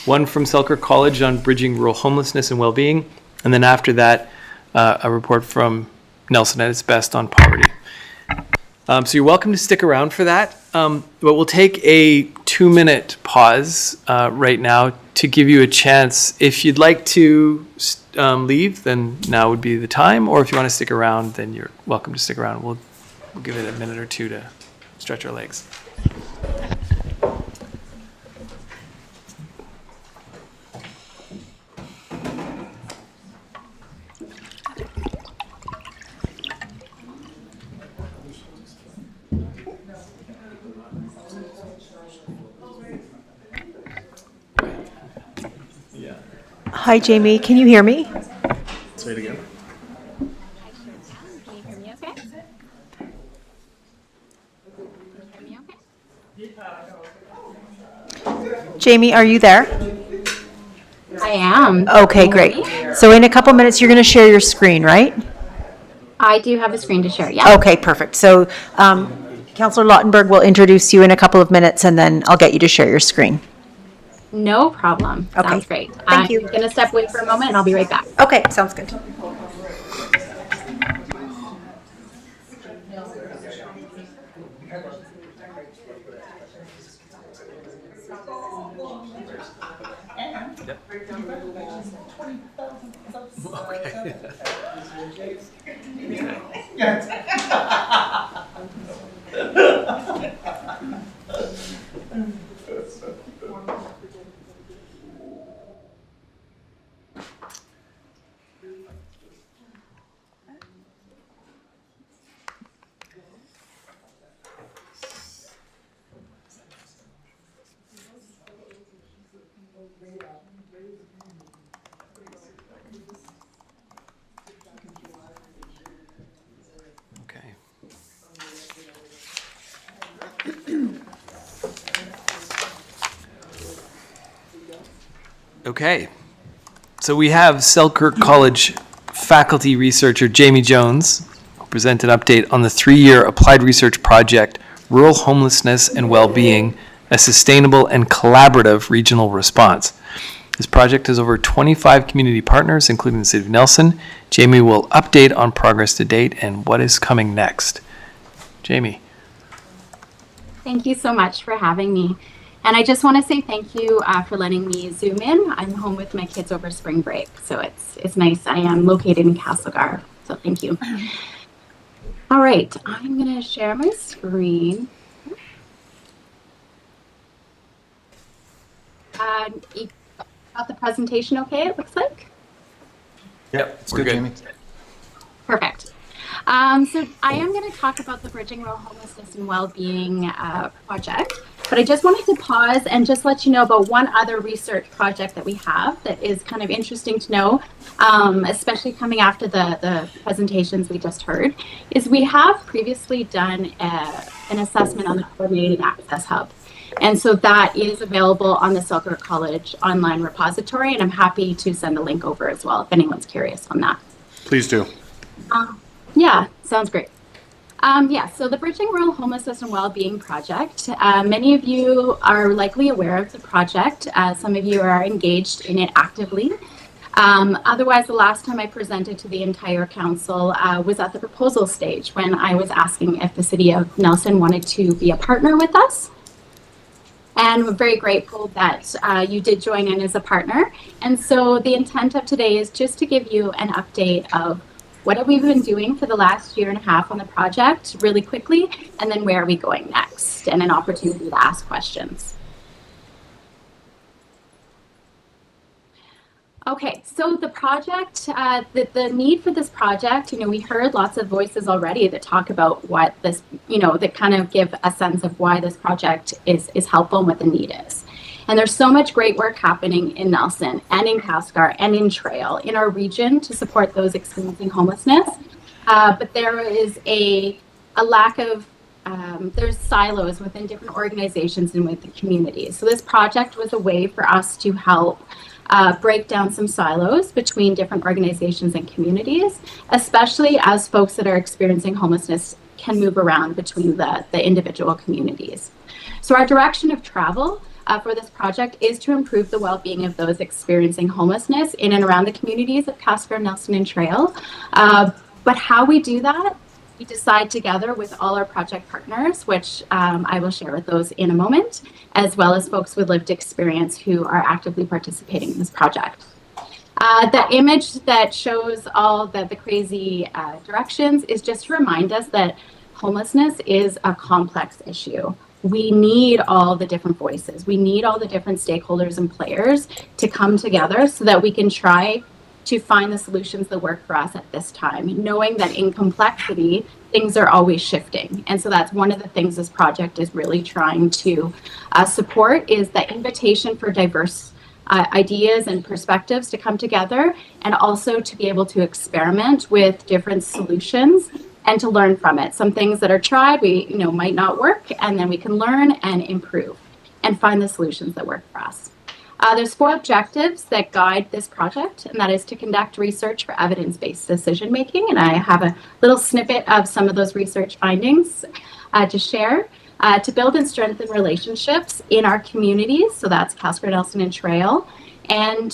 One from Selkirk College on bridging rural homelessness and well-being, and then after that, a report from Nelson at its best on poverty. So you're welcome to stick around for that, but we'll take a 2-minute pause right now to give you a chance. If you'd like to leave, then now would be the time, or if you want to stick around, then you're welcome to stick around. We'll give it a minute or two to stretch our legs. Hi, Jamie. Can you hear me? Say it again. Can you hear me okay? Jamie, are you there? I am. Okay, great. So in a couple minutes, you're going to share your screen, right? I do have a screen to share, yeah. Okay, perfect. So Councillor Lautenberg will introduce you in a couple of minutes, and then I'll get you to share your screen. No problem. Okay. Sounds great. Thank you. I'm going to step away for a moment and I'll be right back. Okay, sounds good. Okay. Okay. So we have Selkirk College faculty researcher Jamie Jones who present an update on the 3-year applied research project, Rural Homelessness and Wellbeing, a Sustainable and Collaborative Regional Response. This project has over 25 community partners, including the City of Nelson. Jamie will update on progress to date and what is coming next. Jamie. Thank you so much for having me. And I just want to say thank you for letting me zoom in. I'm home with my kids over spring break, so it's nice. I am located in Castlegar, so thank you. All right, I'm going to share my screen. You got the presentation okay, it looks like? Yep, It's good, Jamie. Perfect. So I am going to talk about the Bridging Rural Homelessness and Wellbeing project, but I just wanted to pause and just let you know about one other research project that we have that is kind of interesting to know, especially coming after the presentations we just heard, is we have previously done an assessment on the Coordinated Access Hub. And so that is available on the Selkirk College online repository, and I'm happy to send a link over as well if anyone's curious on that. Please do. Yeah, sounds great. So the Bridging Rural Homelessness and Wellbeing Project, many of you are likely aware of the project. Some of you are engaged in it actively. Otherwise, the last time I presented to the entire council was at the proposal stage when I was asking if the City of Nelson wanted to be a partner with us. And we're very grateful that you did join in as a partner. And so the intent of today is just to give you an update of what have we been doing for the last 1.5 years on the project really quickly, and then where are we going next, and an opportunity to ask questions. Okay, so the project, the need for this project, we heard lots of voices already that talk about what this, that kind of give a sense of why this project is helpful and what the need is. And there's so much great work happening in Nelson and in Castlegar and in Trail in our region to support those experiencing homelessness. but there is a lack of, there's silos within different organizations and with the communities. So this project was a way for us to help break down some silos between different organizations and communities, especially as folks that are experiencing homelessness can move around between the individual communities. So our direction of travel for this project is to improve the well-being of those experiencing homelessness in and around the communities of Casper, Nelson, and Trail. But how we do that, we decide together with all our project partners, which I will share with those in a moment, as well as folks with lived experience who are actively participating in this project. The image that shows all the crazy directions is just to remind us that homelessness is a complex issue. We need all the different voices. We need all the different stakeholders and players to come together so that we can try to find the solutions that work for us at this time, knowing that in complexity, things are always shifting. And so that's one of the things this project is really trying to support, is the invitation for diverse ideas and perspectives to come together, and also to be able to experiment with different solutions and to learn from it. Some things that are tried, might not work, and then we can learn and improve and find the solutions that work for us. There's 4 objectives that guide this project, and that is to conduct research for evidence-based decision-making, and I have a little snippet of some of those research findings to share. To build and strengthen relationships in our communities, so that's Casper, Nelson, and Trail, and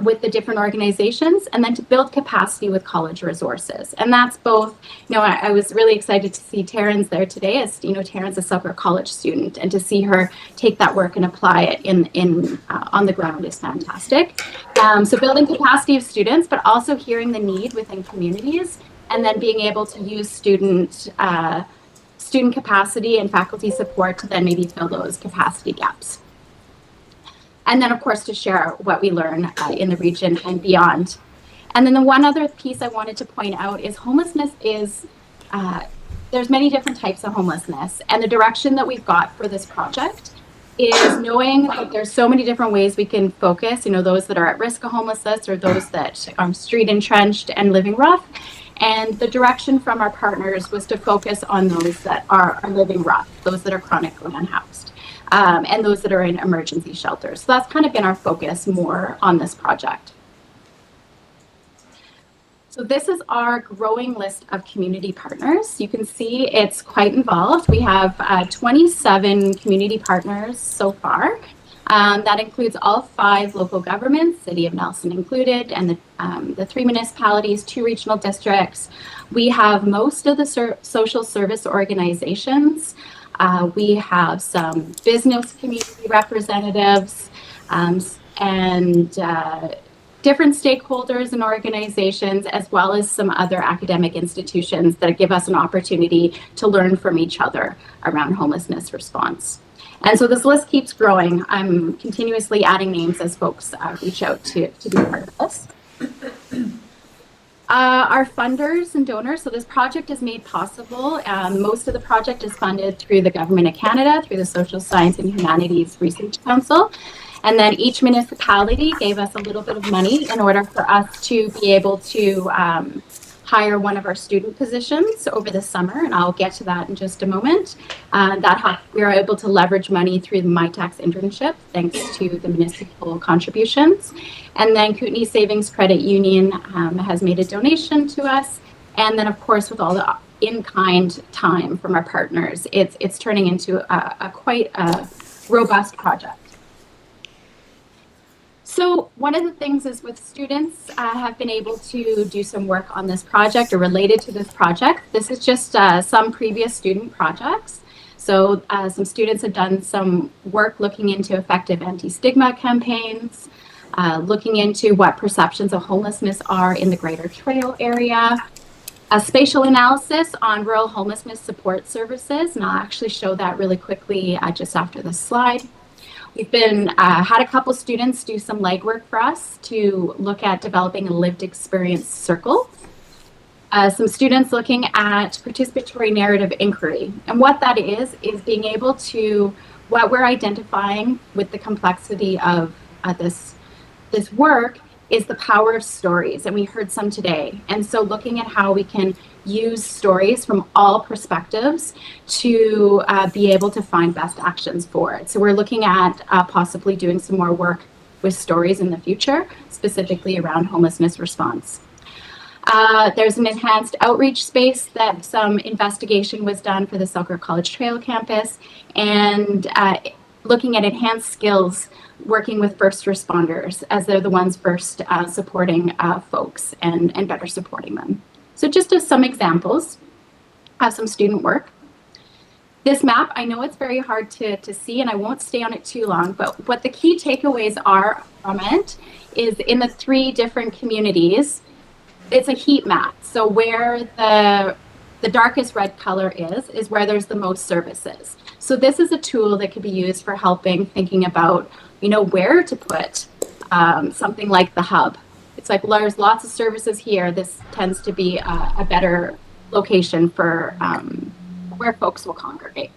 with the different organizations, and then to build capacity with college resources. And that's both, I was really excited to see Taryn's there today, as Taryn's a Selkirk College student, and to see her take that work and apply it on the ground is fantastic. So building capacity of students, but also hearing the need within communities, and then being able to use student capacity and faculty support to then maybe fill those capacity gaps. And then, of course, to share what we learn in the region and beyond. And then the one other piece I wanted to point out is homelessness is, there's many different types of homelessness. And the direction that we've got for this project is knowing that there's so many different ways we can focus, those that are at risk of homelessness, or those that are street entrenched and living rough. And the direction from our partners was to focus on those that are living rough, those that are chronically unhoused, and those that are in emergency shelters. So that's kind of been our focus more on this project. So this is our growing list of community partners. You can see it's quite involved. We have 27 community partners so far. That includes all 5 local governments, City of Nelson included, and the 3 municipalities, 2 regional districts. We have most of the social service organizations. We have some business community representatives, and different stakeholders and organizations, as well as some other academic institutions that give us an opportunity to learn from each other around homelessness response. And so this list keeps growing. I'm continuously adding names as folks reach out to be part of this. Our funders and donors, so this project is made possible. Most of the project is funded through the Government of Canada, through the Social Science and Humanities Research Council. And then each municipality gave us a little bit of money in order for us to be able to hire one of our student positions over the summer, and I'll get to that in just a moment. We are able to leverage money through the MyTax internship, thanks to the municipal contributions. And then Kootenay Savings Credit Union has made a donation to us. And then, of course, with all the in-kind time from our partners, it's turning into a quite robust project. So one of the things is with students have been able to do some work on this project or related to this project. This is just some previous student projects. So some students have done some work looking into effective anti-stigma campaigns, looking into what perceptions of homelessness are in the Greater Trail area, a spatial analysis on rural homelessness support services, and I'll actually show that really quickly just after this slide. We've been had a couple students do some legwork for us to look at developing a lived experience circle. Some students looking at participatory narrative inquiry. And what that is being able to, what we're identifying with the complexity of this work is the power of stories, and we heard some today. And so looking at how we can use stories from all perspectives to be able to find best actions for it. So we're looking at possibly doing some more work with stories in the future, specifically around homelessness response. There's an enhanced outreach space that some investigation was done for the Selkirk College Trail campus, and looking at enhanced skills working with first responders, as they're the ones first supporting folks and better supporting them. So just as some examples of some student work. This map, I know it's very hard to see, and I won't stay on it too long, but what the key takeaways are from it is in the 3 different communities, it's a heat map. So where the darkest red color is where there's the most services. So this is a tool that could be used for helping thinking about, where to put something like the hub. It's like there's lots of services here. This tends to be a better location for where folks will congregate.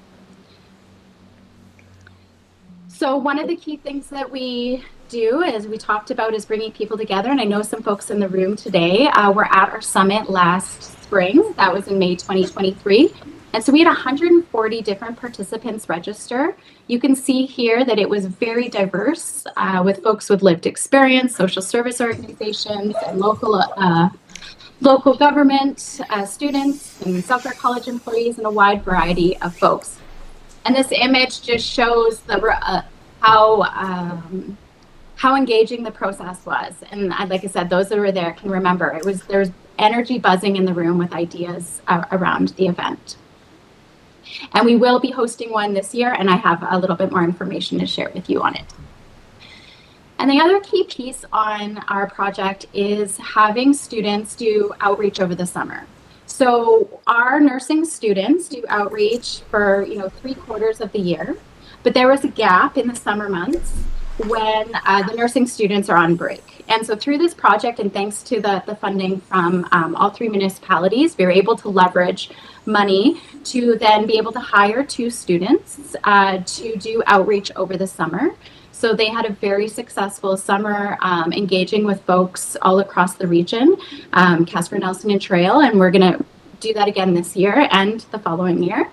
So one of the key things that we do, as we talked about, is bringing people together. And I know some folks in the room today were at our summit last spring. That was in May 2023. And so we had 140 different participants register. You can see here that it was very diverse with folks with lived experience, social service organizations, and local government, students, and Selkirk College employees, and a wide variety of folks. And this image just shows how engaging the process was. And like I said, those that were there can remember there's energy buzzing in the room with ideas around the event. And we will be hosting one this year, and I have a little bit more information to share with you on it. And the other key piece on our project is having students do outreach over the summer. So our nursing students do outreach for 3/4 of the year, but there was a gap in the summer months when the nursing students are on break. And so through this project, and thanks to the funding from all 3 municipalities, we were able to leverage money to then be able to hire 2 students to do outreach over the summer. So they had a very successful summer engaging with folks all across the region, Casper, Nelson, and Trail, and we're going to do that again this year and the following year.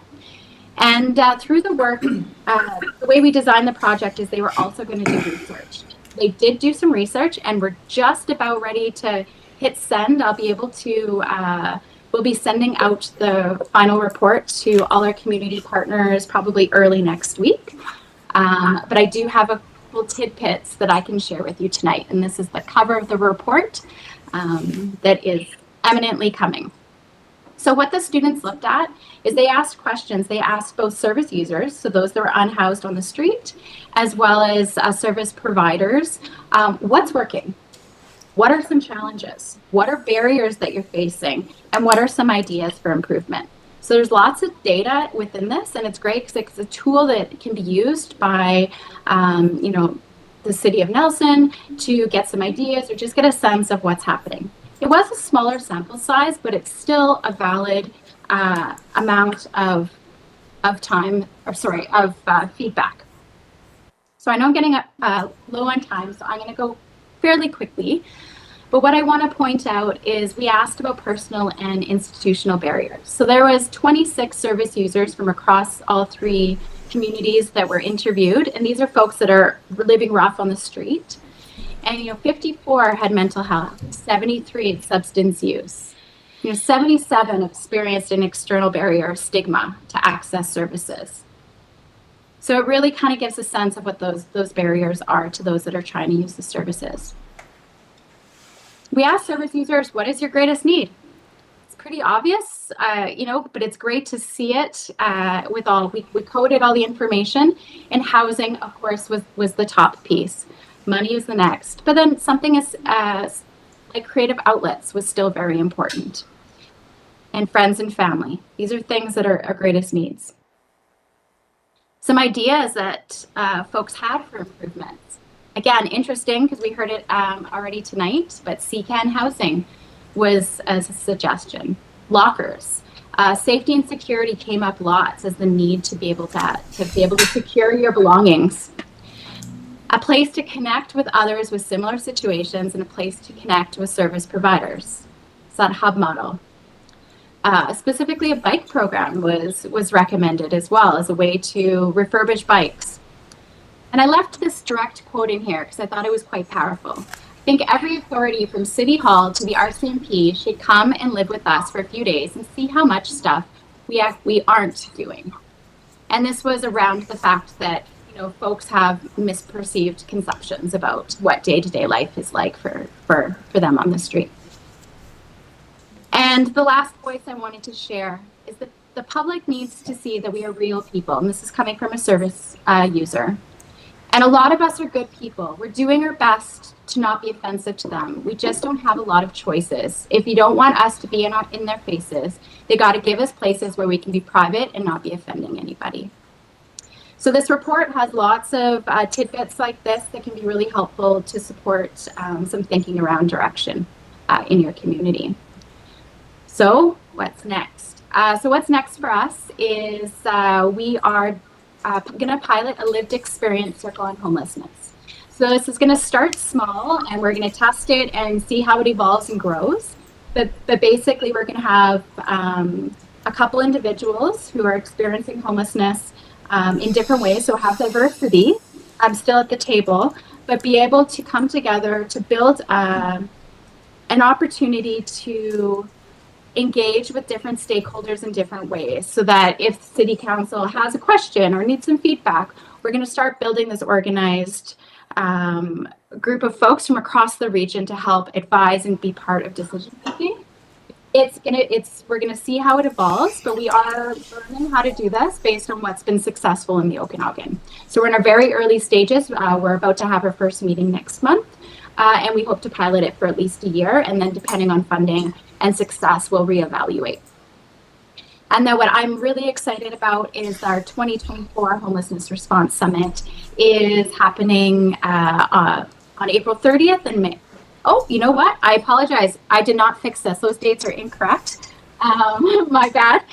And through the work, the way we designed the project is they were also going to do research. They did do some research, and we're just about ready to hit send. I'll be able to, we'll be sending out the final report to all our community partners probably early next week. But I do have a couple tidbits that I can share with you tonight. And this is the cover of the report that is eminently coming. So what the students looked at is they asked questions. They asked both service users, so those that were unhoused on the street, as well as service providers, what's working? What are some challenges? What are barriers that you're facing? And what are some ideas for improvement? So there's lots of data within this, and it's great because it's a tool that can be used by, the city of Nelson to get some ideas or just get a sense of what's happening. It was a smaller sample size, but it's still a valid amount of feedback. So I know I'm getting low on time, so I'm going to go fairly quickly. But what I want to point out is we asked about personal and institutional barriers. So there was 26 service users from across all 3 communities that were interviewed, and these are folks that are living rough on the street. And 54 had mental health, 73 had substance use, 77 experienced an external barrier or stigma to access services. So it really kind of gives a sense of what those barriers are to those that are trying to use the services. We asked service users, what is your greatest need? It's pretty obvious, but it's great to see it we coded all the information, and housing, of course, was the top piece. Money is the next, but then something as like creative outlets was still very important. And friends and family. These are things that are our greatest needs. Some ideas that folks had for improvements. Again, interesting because we heard it already tonight, but CCAN housing was as a suggestion. Lockers. Safety and security came up lots as the need to be able to secure your belongings. a place to connect with others with similar situations, and a place to connect with service providers. It's that hub model. Specifically, a bike program was recommended as well as a way to refurbish bikes. And I left this direct quote in here because I thought it was quite powerful. I think every authority from City Hall to the RCMP should come and live with us for a few days and see how much stuff we aren't doing. And this was around the fact that folks have misperceived conceptions about what day-to-day life is like for them on the street. And the last voice I wanted to share is that the public needs to see that we are real people. And this is coming from a service user. And a lot of us are good people. We're doing our best to not be offensive to them. We just don't have a lot of choices. If you don't want us to be in their faces, they got to give us places where we can be private and not be offending anybody. So this report has lots of tidbits like this that can be really helpful to support some thinking around direction in your community. So what's next? So what's next for us is we are going to pilot a lived experience circle on homelessness. So this is going to start small, and we're going to test it and see how it evolves and grows. But basically, we're going to have a couple individuals who are experiencing homelessness in different ways. So have diversity still at the table, but be able to come together to build an opportunity to engage with different stakeholders in different ways, so that if City Council has a question or needs some feedback, we're going to start building this organized group of folks from across the region to help advise and be part of decision making. We're gonna see how it evolves, but we are learning how to do this based on what's been successful in the Okanagan. So we're in our very early stages. We're about to have our first meeting next month, and we hope to pilot it for at least a year, and then depending on funding and success, we'll reevaluate. And then what I'm really excited about is our 2024 Homelessness Response Summit is happening on April 30th and May. Oh, you know what? I apologize. I did not fix this. Those dates are incorrect. My bad.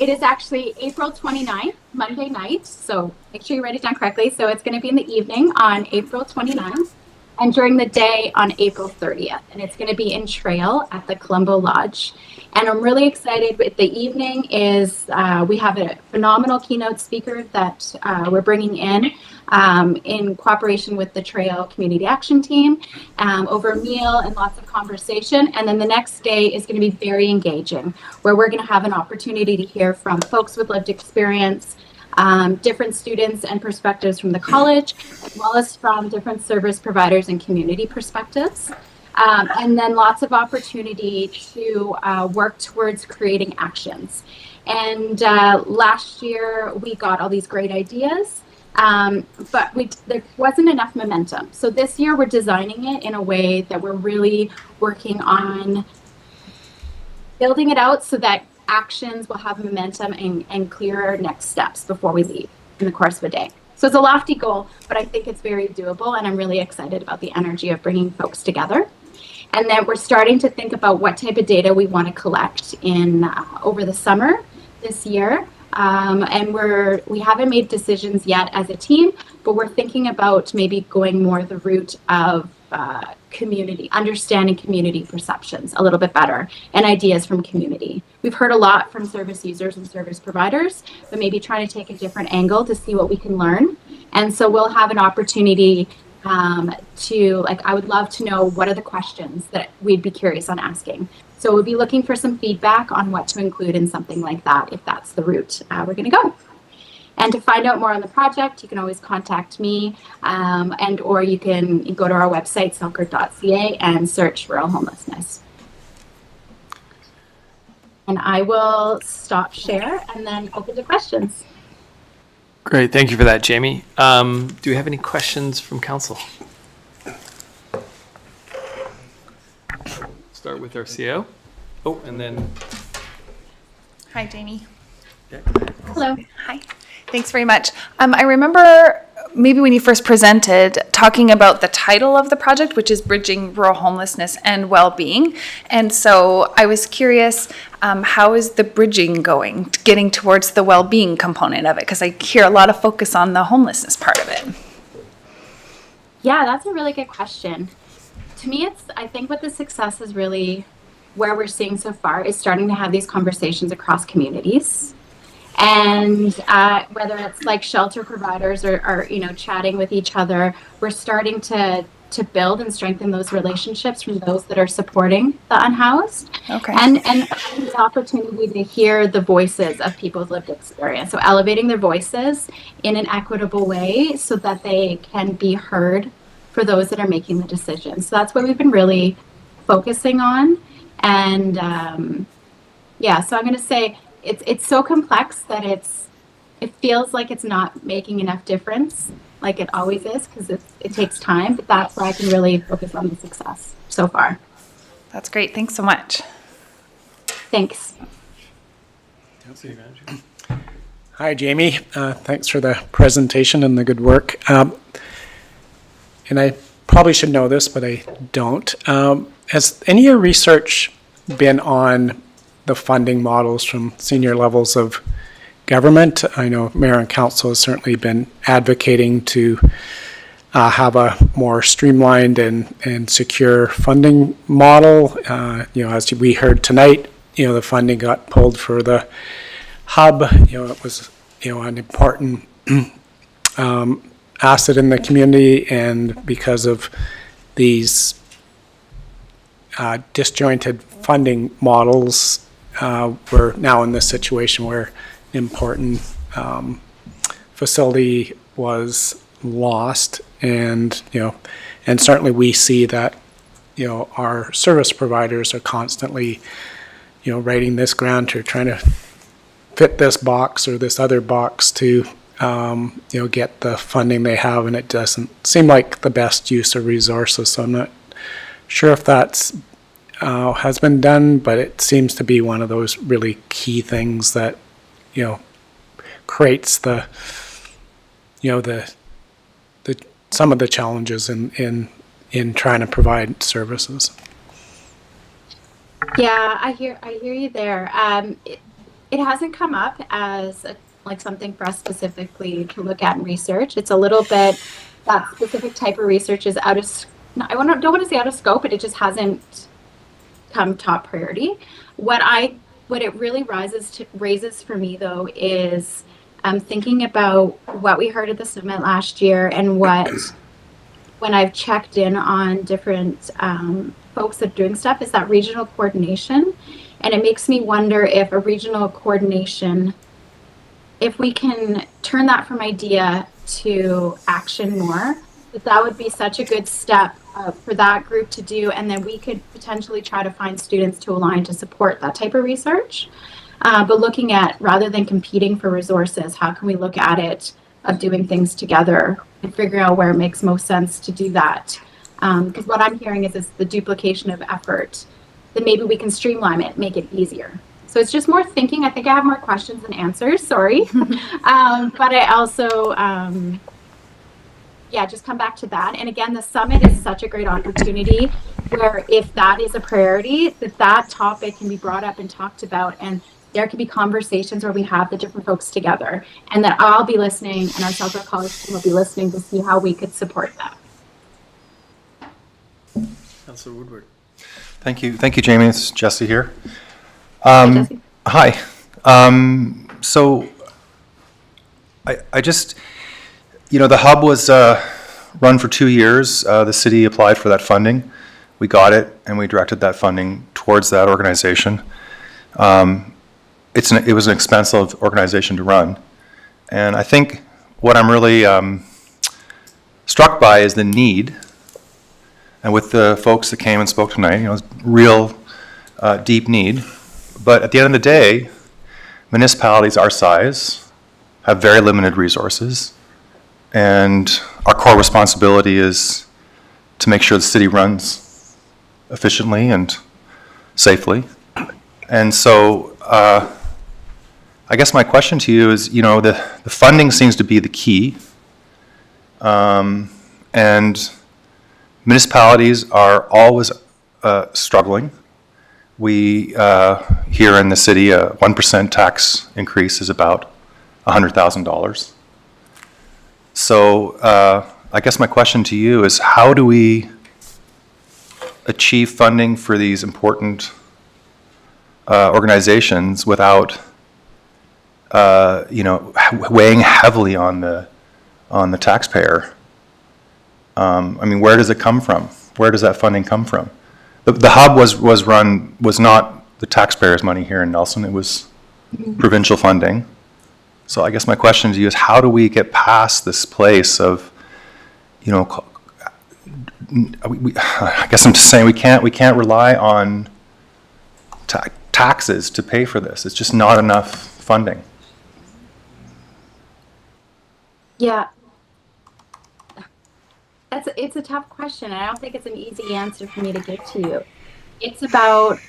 It is actually April 29th, Monday night. So make sure you write it down correctly. So it's going to be in the evening on April 29th and during the day on April 30th. And it's going to be in Trail at the Colombo Lodge. And I'm really excited. The evening is, we have a phenomenal keynote speaker that we're bringing in cooperation with the Trail Community Action Team, over a meal and lots of conversation. And then the next day is going to be very engaging, where we're going to have an opportunity to hear from folks with lived experience, different students and perspectives from the college, as well as from different service providers and community perspectives. And then lots of opportunity to work towards creating actions. And last year we got all these great ideas, but there wasn't enough momentum. So this year we're designing it in a way that we're really working on building it out so that actions will have momentum and clearer next steps before we leave in the course of a day. So it's a lofty goal, but I think it's very doable, and I'm really excited about the energy of bringing folks together. And then we're starting to think about what type of data we want to collect in over the summer this year. And we haven't made decisions yet as a team, but we're thinking about maybe going more the route of understanding community perceptions a little bit better and ideas from community. We've heard a lot from service users and service providers, but maybe trying to take a different angle to see what we can learn. And so we'll have an opportunity I would love to know what are the questions that we'd be curious on asking. So we'll be looking for some feedback on what to include in something like that, if that's the route we're going to go. And to find out more on the project, you can always contact me, or you can go to our website, selkirk.ca, and search rural homelessness. And I will stop share and then open to questions. Great, thank you for that, Jamie. Do we have any questions from council? Start with our CO. Oh, and then. Hi, Jamie. Yeah. Hello. Hi. Thanks very much. I remember maybe when you first presented talking about the title of the project, which is Bridging Rural Homelessness and Wellbeing. And so I was curious, how is the bridging going, getting towards the well-being component of it? Because I hear a lot of focus on the homelessness part of it. Yeah, that's a really good question. To me, I think what the success is really where we're seeing so far is starting to have these conversations across communities. And whether it's like shelter providers or chatting with each other, we're starting to build and strengthen those relationships from those that are supporting the unhoused. Okay. And the opportunity to hear the voices of people's lived experience. So elevating their voices in an equitable way so that they can be heard for those that are making the decisions. So that's what we've been really focusing on. And so I'm going to say it's so complex that it feels like it's not making enough difference, like it always is, because it takes time. But that's where I can really focus on the success so far. That's great. Thanks so much. Thanks. Hi, Jamie. Thanks for the presentation and the good work. And I probably should know this, but I don't. Has any of your research been on the funding models from senior levels of government? I know Mayor and Council has certainly been advocating to have a more streamlined and secure funding model. As we heard tonight, the funding got pulled for the hub. It was an important asset in the community, and because of these disjointed funding models, we're now in this situation where an important facility was lost, and certainly we see that our service providers are constantly writing this grant or trying to fit this box or this other box to get the funding they have, and it doesn't seem like the best use of resources. So I'm not sure if that's has been done, but it seems to be one of those really key things that creates the some of the challenges in trying to provide services. Yeah, I hear you there. It hasn't come up as something for us specifically to look at and research. It's a little bit, that specific type of research is out of, don't want to say out of scope, but it just hasn't come top priority. What it really raises for me though is thinking about what we heard at the summit last year and when I've checked in on different folks that are doing stuff, is that regional coordination. And it makes me wonder if a regional coordination, if we can turn that from idea to action more, that would be such a good step for that group to do. And then we could potentially try to find students to align to support that type of research. But looking at, rather than competing for resources, how can we look at it of doing things together and figuring out where it makes most sense to do that? Because what I'm hearing is the duplication of effort, that maybe we can streamline it, make it easier. So it's just more thinking. I think I have more questions than answers, sorry. But I also, just come back to that. And again, the summit is such a great opportunity where if that is a priority, that topic can be brought up and talked about, and there can be conversations where we have the different folks together, and that I'll be listening and our Selkirk College team will be listening to see how we could support that. Councilor Woodward. Thank you, Jamie. It's Jesse here. Jesse. Hi. So I just, the hub was run for 2 years. The city applied for that funding. We got it, and we directed that funding towards that organization. It was an expensive organization to run. And I think what I'm really struck by is the need. And with the folks that came and spoke tonight, it's real deep need. But at the end of the day, municipalities our size have very limited resources. And our core responsibility is to make sure the city runs efficiently and safely. And so I guess my question to you is, the funding seems to be the key. And municipalities are always struggling. We, here in the city, a 1% tax increase is about $100,000. So I guess my question to you is, how do we achieve funding for these important organizations without, weighing heavily on the taxpayer? I mean, where does it come from? Where does that funding come from? The hub was not the taxpayers' money here in Nelson. It was provincial funding. So I guess my question to you is, how do we get past this place of, I guess I'm just saying we can't rely on taxes to pay for this. It's just not enough funding. Yeah. It's a tough question. I don't think it's an easy answer for me to give to you. It's about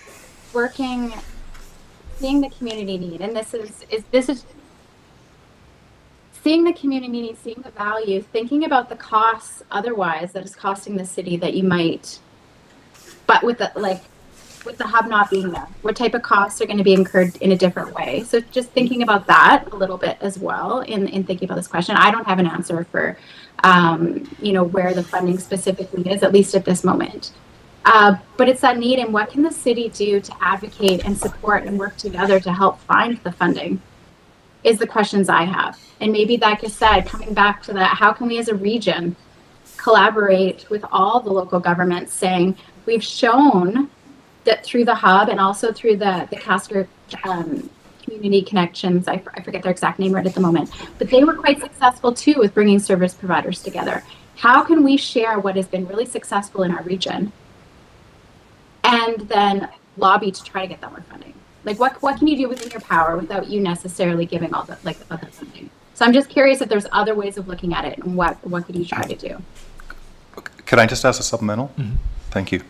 seeing the community need, and this is seeing the community need, seeing the value, thinking about the costs otherwise that is costing the city that you might, but with the hub not being there, what type of costs are going to be incurred in a different way. So just thinking about that a little bit as well in thinking about this question. I don't have an answer for, where the funding specifically is, at least at this moment. But it's that need, and what can the city do to advocate and support and work together to help find the funding is the questions I have. And maybe, like I said, coming back to that, how can we as a region collaborate with all the local governments, saying we've shown that through the hub and also through the Casker community connections, I forget their exact name right at the moment, but they were quite successful too with bringing service providers together. How can we share what has been really successful in our region and then lobby to try to get that more funding? Like what can you do within your power without you necessarily giving all the other funding? So I'm just curious if there's other ways of looking at it, and what could you try to do? Could I just ask a supplemental? Mm-hmm. Thank you.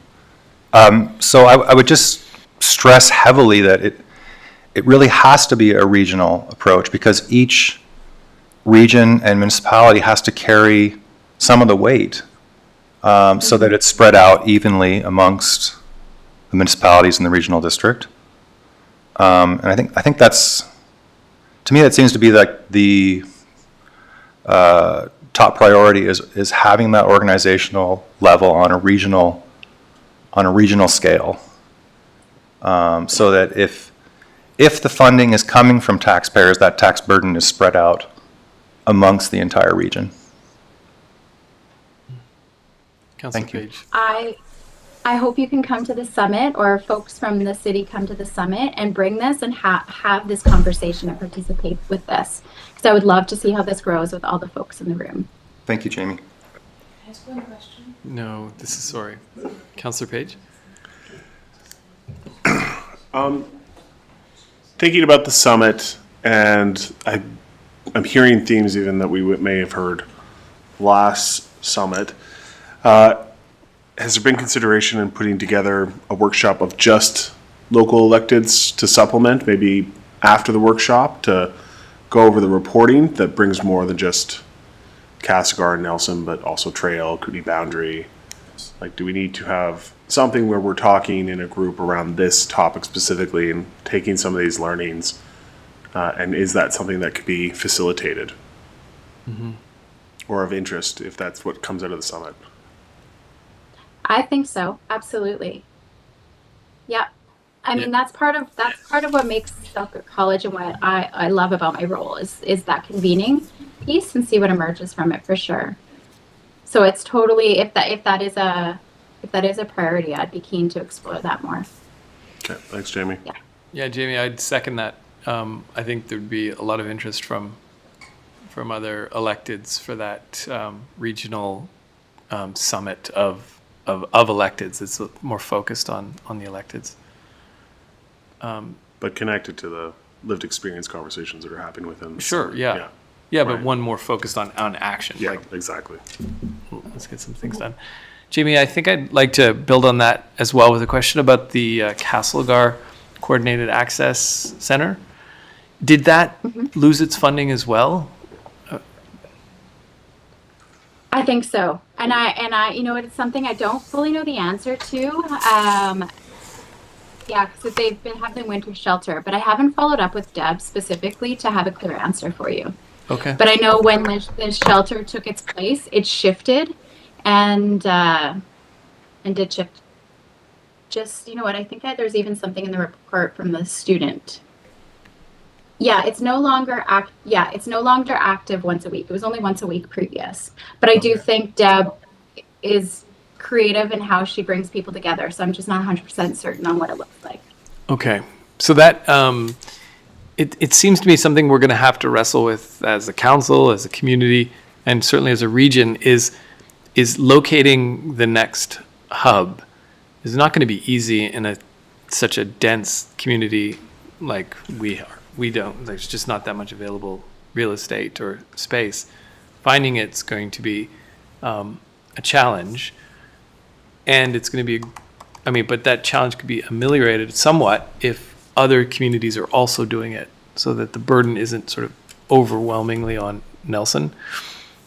So I would just stress heavily that it really has to be a regional approach, because each region and municipality has to carry some of the weight, so that it's spread out evenly amongst the municipalities in the regional district. And I think that's, to me, that seems to be like the top priority is having that organizational level on a regional scale, so that if the funding is coming from taxpayers, that tax burden is spread out amongst the entire region. Councilor Thank you. Page. I hope you can come to the summit, or folks from the city come to the summit and bring this and have this conversation and participate with this, because I would love to see how this grows with all the folks in the room. Thank you, Jamie. Can I ask one question? No, sorry. Councilor Page? Thinking about the summit, and I'm hearing themes even that we may have heard last summit. Has there been consideration in putting together a workshop of just local electeds to supplement, maybe after the workshop, to go over the reporting that brings more than just Castlegar and Nelson, but also Trail, Kootenay Boundary? Like, do we need to have something where we're talking in a group around this topic specifically and taking some of these learnings? And is that something that could be facilitated? Mm-hmm. Or of interest, if that's what comes out of the summit? I think so, absolutely. Yeah, I mean, that's part of what makes Selkirk College and what I love about my role is that convening piece, and see what emerges from it, for sure. So it's totally, if that is a priority, I'd be keen to explore that more. Okay, thanks, Jamie. Yeah. Yeah, Jamie, I'd second that. I think there'd be a lot of interest from other electeds for that regional summit of electeds. It's more focused on the electeds. But connected to the lived experience conversations that are happening within the Sure, summit. yeah. Yeah, Yeah, but right. one more focused on action. Yeah, like, exactly. let's get some things done. Jamie, I think I'd like to build on that as well with a question about the Castlegar Coordinated Access Center. Did that lose its funding as well? I think so, and I, it's something I don't fully know the answer to. Yeah, because they've been having winter shelter, but I haven't followed up with Deb specifically to have a clear answer for you. Okay. But I know when the shelter took its place, it shifted and did shift. Just, you know what, I think that there's even something in the report from the student. Yeah, it's no longer it's no longer active once a week. It was only once a week previous. But I do think Deb is creative in how she brings people together. So I'm just not 100% certain on what it looks like. Okay. So that, it seems to me something we're going to have to wrestle with as a council, as a community, and certainly as a region is locating the next hub is not going to be easy in such a dense community like we are. There's just not that much available real estate or space. Finding it's going to be a challenge, and it's going to be, but that challenge could be ameliorated somewhat if other communities are also doing it, so that the burden isn't sort of overwhelmingly on Nelson.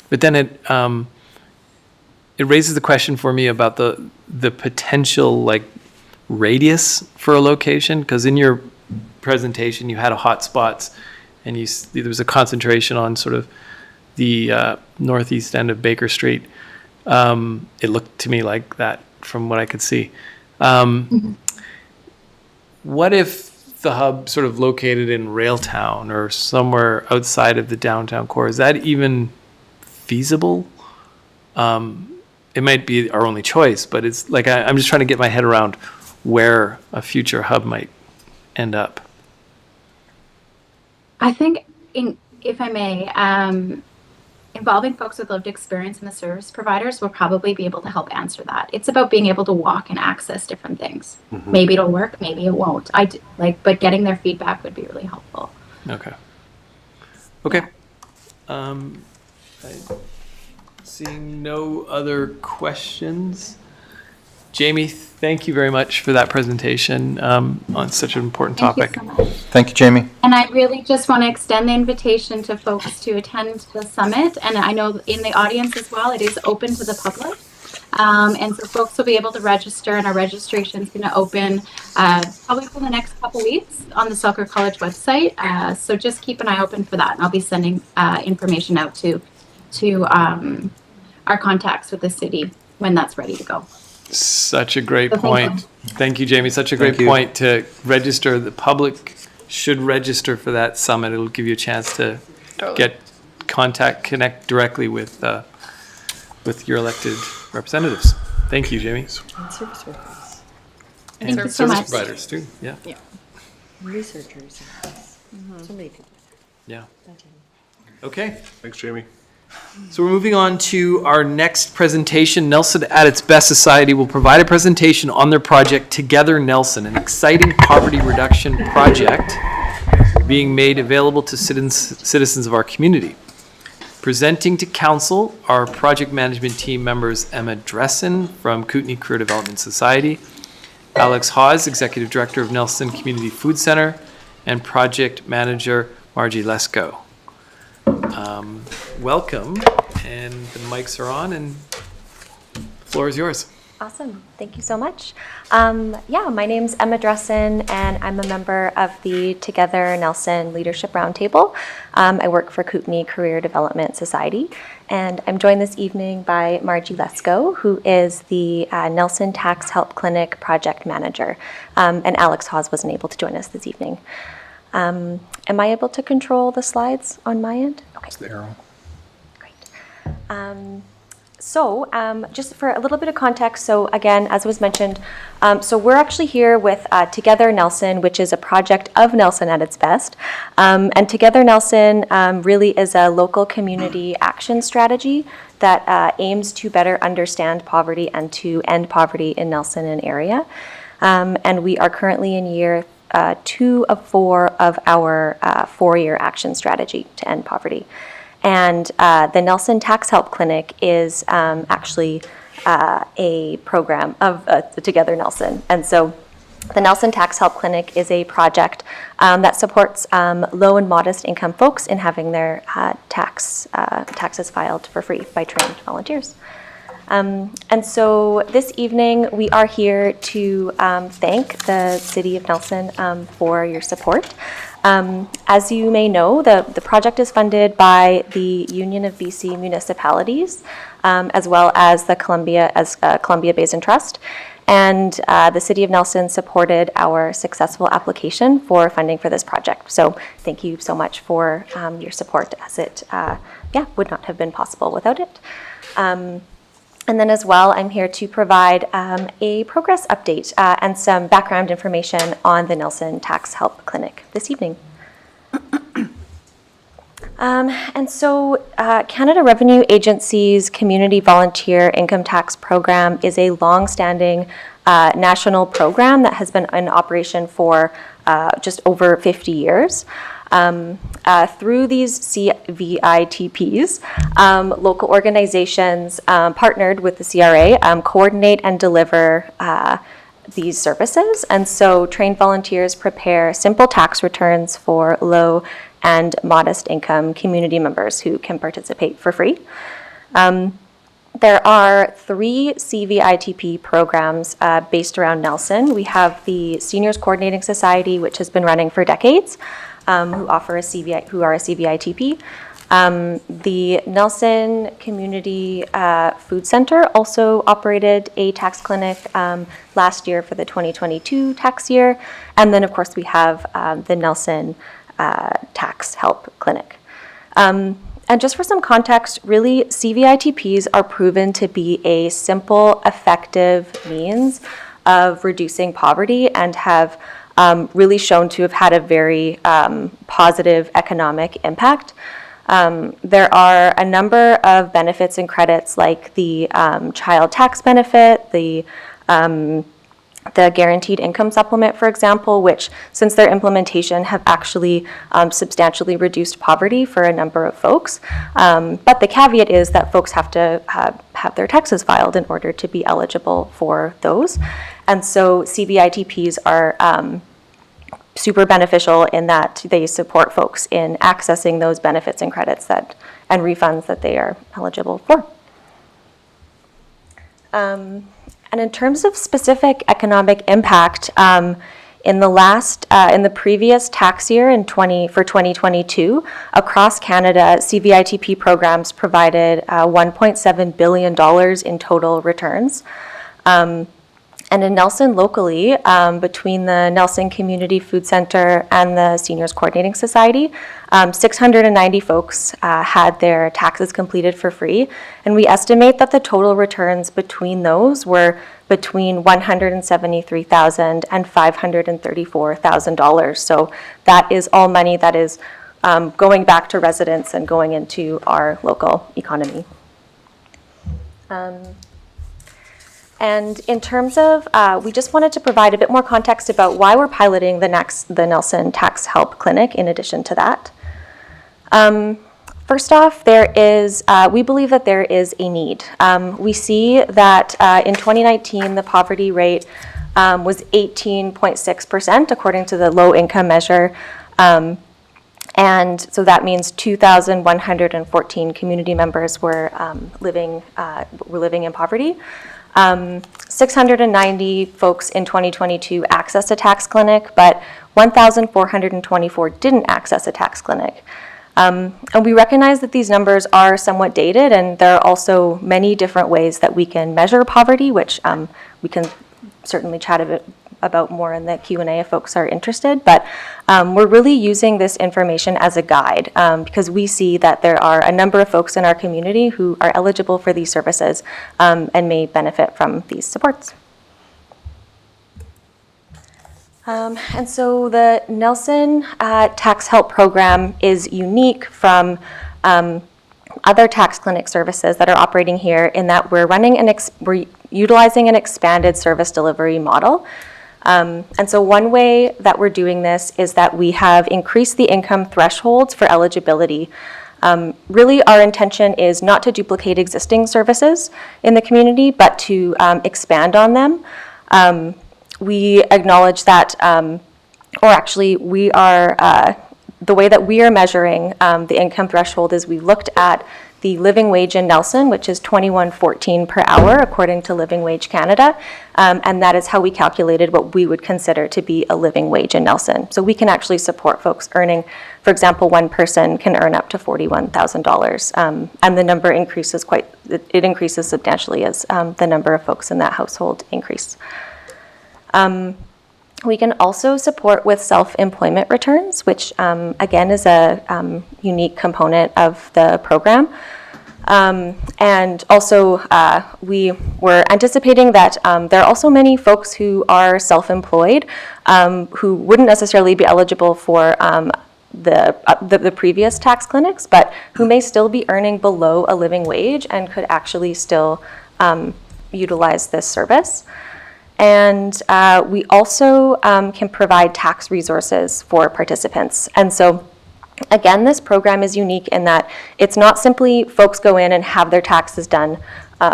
But then it raises the question for me about the potential radius for a location, because in your presentation you had a hotspots and there was a concentration on sort of the northeast end of Baker Street. It looked to me like that from what I could see. What if the hub sort of located in Railtown or somewhere outside of the downtown core? Is that even feasible? It might be our only choice, but it's like I'm just trying to get my head around where a future hub might end up. I think, if I may, involving folks with lived experience in the service providers will probably be able to help answer that. It's about being able to walk and access different things. Mm-hmm. Maybe it'll work, maybe it won't. But getting their feedback would be really helpful. Okay. Seeing no other questions. Jamie, thank you very much for that presentation on such an important topic. Thank you so much. Thank you, Jamie. And I really just want to extend the invitation to folks to attend the summit. And I know in the audience as well, it is open to the public. And so folks will be able to register, and our registration is going to open probably for the next couple weeks on the Selkirk College website. So just keep an eye open for that. And I'll be sending information out to our contacts with the city when that's ready to go. Such a great point. Thank you, Jamie. Such a great point to register. The public should register for that summit. It'll give you a chance to connect directly with your elected representatives. Thank you, Jamie. And service workers. Thank you so service much. providers too. Yeah. Researchers. So many people. Yeah. Okay. Thanks, Jamie. So we're moving on to our next presentation. Nelson at its Best Society will provide a presentation on their project Together Nelson, an exciting poverty reduction project being made available to citizens of our community. Presenting to council are project management team members Emma Dressen from Kootenay Career Development Society, Alex Hawes, Executive Director of Nelson Community Food Center, and project manager Margie Lesko. Welcome, and the mics are on, and the floor is yours. Awesome. Thank you so much. My name's Emma Dressen, and I'm a member of the Together Nelson Leadership Roundtable. I work for Kootenay Career Development Society, and I'm joined this evening by Margie Lesko, who is the Nelson Tax Help Clinic Project Manager, and Alex Hawes wasn't able to join us this evening. Am I able to control the slides on my end? Okay. It's the arrow. Just for a little bit of context, so again, as was mentioned, so we're actually here with Together Nelson, which is a project of Nelson at its best. And Together Nelson really is a local community action strategy that aims to better understand poverty and to end poverty in Nelson and area. And we are currently in year 2 of 4 of our 4-year action strategy to end poverty. And the Nelson Tax Help Clinic is actually a program of the Together Nelson. And so the Nelson Tax Help Clinic is a project that supports low and modest income folks in having their taxes filed for free by trained volunteers. And so this evening we are here to thank the City of Nelson for your support. As you may know, the project is funded by the Union of BC Municipalities, as well as the Columbia Basin Trust. And the City of Nelson supported our successful application for funding for this project. So thank you so much for your support, as it would not have been possible without it. And then as well, I'm here to provide a progress update and some background information on the Nelson Tax Help Clinic this evening. And so Canada Revenue Agency's Community Volunteer Income Tax Program is a long-standing national program that has been in operation for just over 50 years. Through these CVITPs, local organizations partnered with the CRA coordinate and deliver these services. And so trained volunteers prepare simple tax returns for low and modest income community members who can participate for free. There are 3 CVITP programs based around Nelson. We have the Seniors Coordinating Society, which has been running for decades, who are a CVITP. The Nelson Community Food Center also operated a tax clinic last year for the 2022 tax year. And then, of course, we have the Nelson Tax Help Clinic. And just for some context, really, CVITPs are proven to be a simple, effective means of reducing poverty and have really shown to have had a very positive economic impact. There are a number of benefits and credits like the child tax benefit, the guaranteed income supplement, for example, which since their implementation have actually substantially reduced poverty for a number of folks. But the caveat is that folks have to have their taxes filed in order to be eligible for those. And so CVITPs are super beneficial in that they support folks in accessing those benefits and credits and refunds that they are eligible for. And in terms of specific economic impact, in the previous tax year for 2022, across Canada, CVITP programs provided $1.7 billion in total returns. And in Nelson locally, between the Nelson Community Food Center and the Seniors Coordinating Society, 690 folks had their taxes completed for free. And we estimate that the total returns between those were between $173,000 and $534,000. So that is all money that is going back to residents and going into our local economy. And in terms of, we just wanted to provide a bit more context about why we're piloting the Nelson Tax Help Clinic in addition to that. First off, we believe that there is a need. We see that in 2019, the poverty rate was 18.6% according to the low income measure. And so that means 2,114 community members were living in poverty. 690 folks in 2022 accessed a tax clinic, but 1,424 didn't access a tax clinic. And we recognize that these numbers are somewhat dated, and there are also many different ways that we can measure poverty, which we can certainly chat a bit about more in the Q&A if folks are interested. But we're really using this information as a guide because we see that there are a number of folks in our community who are eligible for these services and may benefit from these supports. And so the Nelson Tax Help Program is unique from other tax clinic services that are operating here in that we're utilizing an expanded service delivery model. And so one way that we're doing this is that we have increased the income thresholds for eligibility. Really, our intention is not to duplicate existing services in the community, but to expand on them. We acknowledge that, the way that we are measuring the income threshold is we looked at the living wage in Nelson, which is $21.14 per hour according to Living Wage Canada, and that is how we calculated what we would consider to be a living wage in Nelson. So we can actually support folks earning, for example, one person can earn up to $41,000, and the number increases it increases substantially as the number of folks in that household increase. We can also support with self-employment returns, which again is a unique component of the program. And also we were anticipating that there are also many folks who are self-employed who wouldn't necessarily be eligible for the previous tax clinics, but who may still be earning below a living wage and could actually still utilize this service. And we also can provide tax resources for participants. And so, again, this program is unique in that it's not simply folks go in and have their taxes done,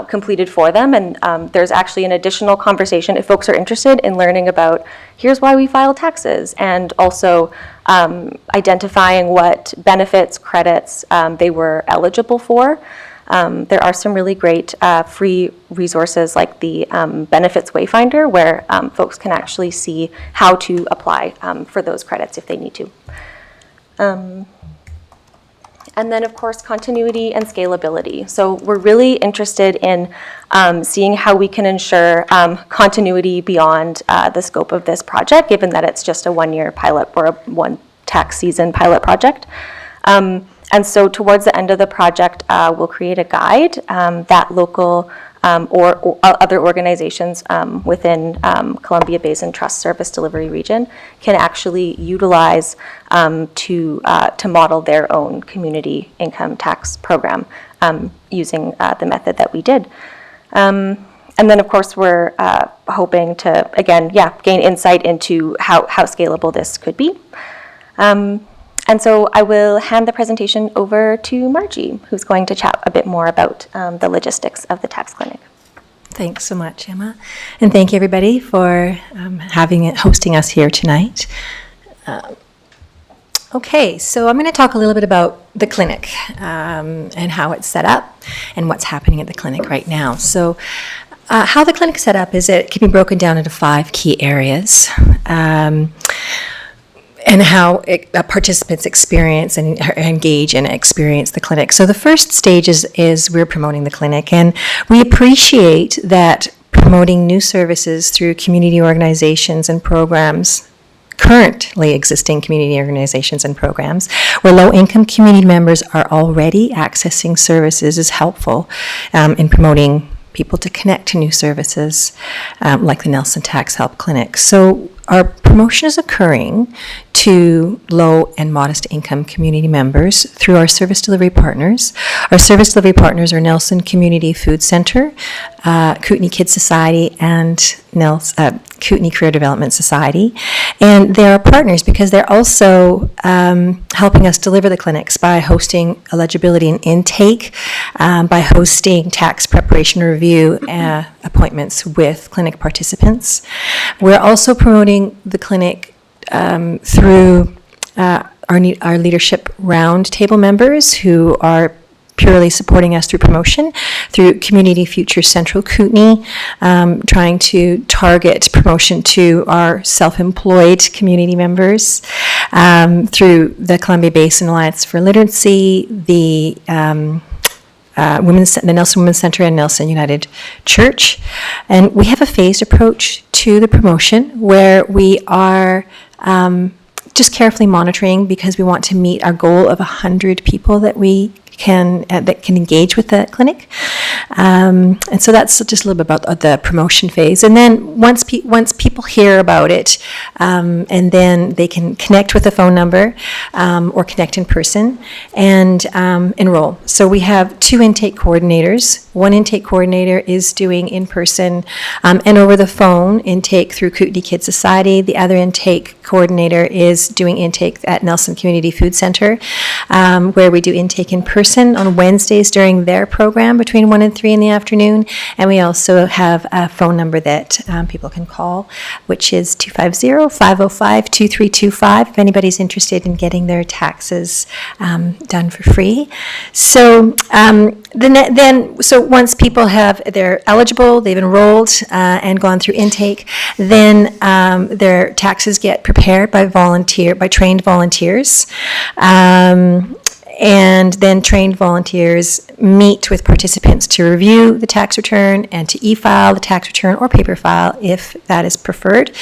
completed for them. And there's actually an additional conversation if folks are interested in learning about here's why we file taxes, and also identifying what benefits, credits they were eligible for. There are some really great free resources like the Benefits Wayfinder, where folks can actually see how to apply for those credits if they need to. And then, of course, continuity and scalability. So we're really interested in seeing how we can ensure continuity beyond the scope of this project, given that it's just a one-year pilot or a one tax season pilot project. And so towards the end of the project, we'll create a guide that local or other organizations within Columbia Basin Trust Service Delivery Region can actually utilize to model their own community income tax program using the method that we did. And then, of course, we're hoping to, again, gain insight into how scalable this could be. And so I will hand the presentation over to Margie, who's going to chat a bit more about the logistics of the tax clinic. Thanks so much, Emma. And thank you, everybody, for hosting us here tonight. Okay, so I'm going to talk a little bit about the clinic and how it's set up and what's happening at the clinic right now. So how the clinic's set up is it can be broken down into 5 key areas. And how participants experience and engage and experience the clinic. So the first stage is we're promoting the clinic, and we appreciate that promoting new services through community organizations and programs, currently existing community organizations and programs, where low-income community members are already accessing services is helpful in promoting people to connect to new services like the Nelson Tax Help Clinic. So our promotion is occurring to low and modest income community members through our service delivery partners. Our service delivery partners are Nelson Community Food Center, Kootenai Kids Society, and Kootenai Career Development Society. And they're our partners because they're also helping us deliver the clinics by hosting eligibility and intake, by hosting tax preparation review appointments with clinic participants. We're also promoting the clinic through our leadership roundtable members who are purely supporting us through promotion, through Community Future Central Kootenai, trying to target promotion to our self-employed community members, through the Columbia Basin Alliance for Literacy, the Nelson Women's Center and Nelson United Church. And we have a phased approach to the promotion where we are just carefully monitoring because we want to meet our goal of 100 people that we can engage with the clinic. And so that's just a little bit about the promotion phase. And then once people hear about it, and then they can connect with a phone number or connect in person and enroll. So we have 2 intake coordinators. One intake coordinator is doing in-person and over the phone intake through Kootenai Kids Society. The other intake coordinator is doing intake at Nelson Community Food Center, where we do intake in person person on Wednesdays during their program between 1 and 3 in the afternoon. And we also have a phone number that people can call, which is 250-505-2325 if anybody's interested in getting their taxes done for free. So so once people they're eligible, they've enrolled and gone through intake, then their taxes get prepared by trained volunteers. And then trained volunteers meet with participants to review the tax return and to e-file the tax return or paper file if that is preferred,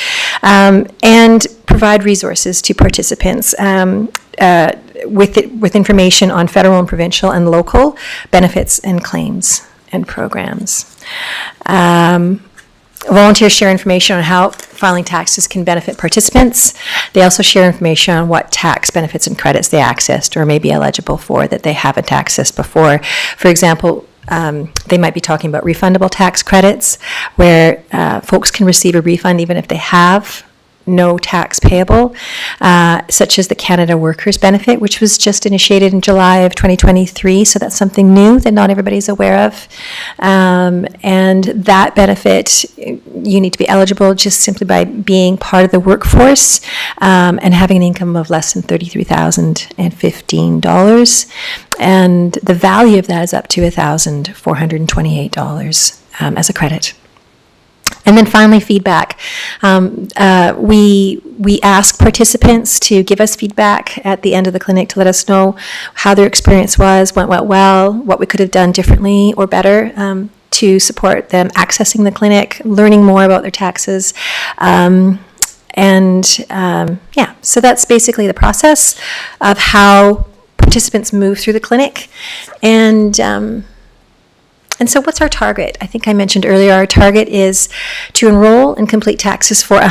and provide resources to participants with information on federal and provincial and local benefits and claims and programs. Volunteers share information on how filing taxes can benefit participants. They also share information on what tax benefits and credits they accessed or may be eligible for that they haven't accessed before. For example, they might be talking about refundable tax credits, where folks can receive a refund even if they have no tax payable, such as the Canada Workers Benefit, which was just initiated in July of 2023. So that's something new that not everybody's aware of. And that benefit, you need to be eligible just simply by being part of the workforce and having an income of less than $33,015. And the value of that is up to $1,428 as a credit. And then finally, feedback. We ask participants to give us feedback at the end of the clinic to let us know how their experience went well, what we could have done differently or better to support them accessing the clinic, learning more about their taxes. So that's basically the process of how participants move through the clinic. And so what's our target? I think I mentioned earlier, our target is to enroll and complete taxes for a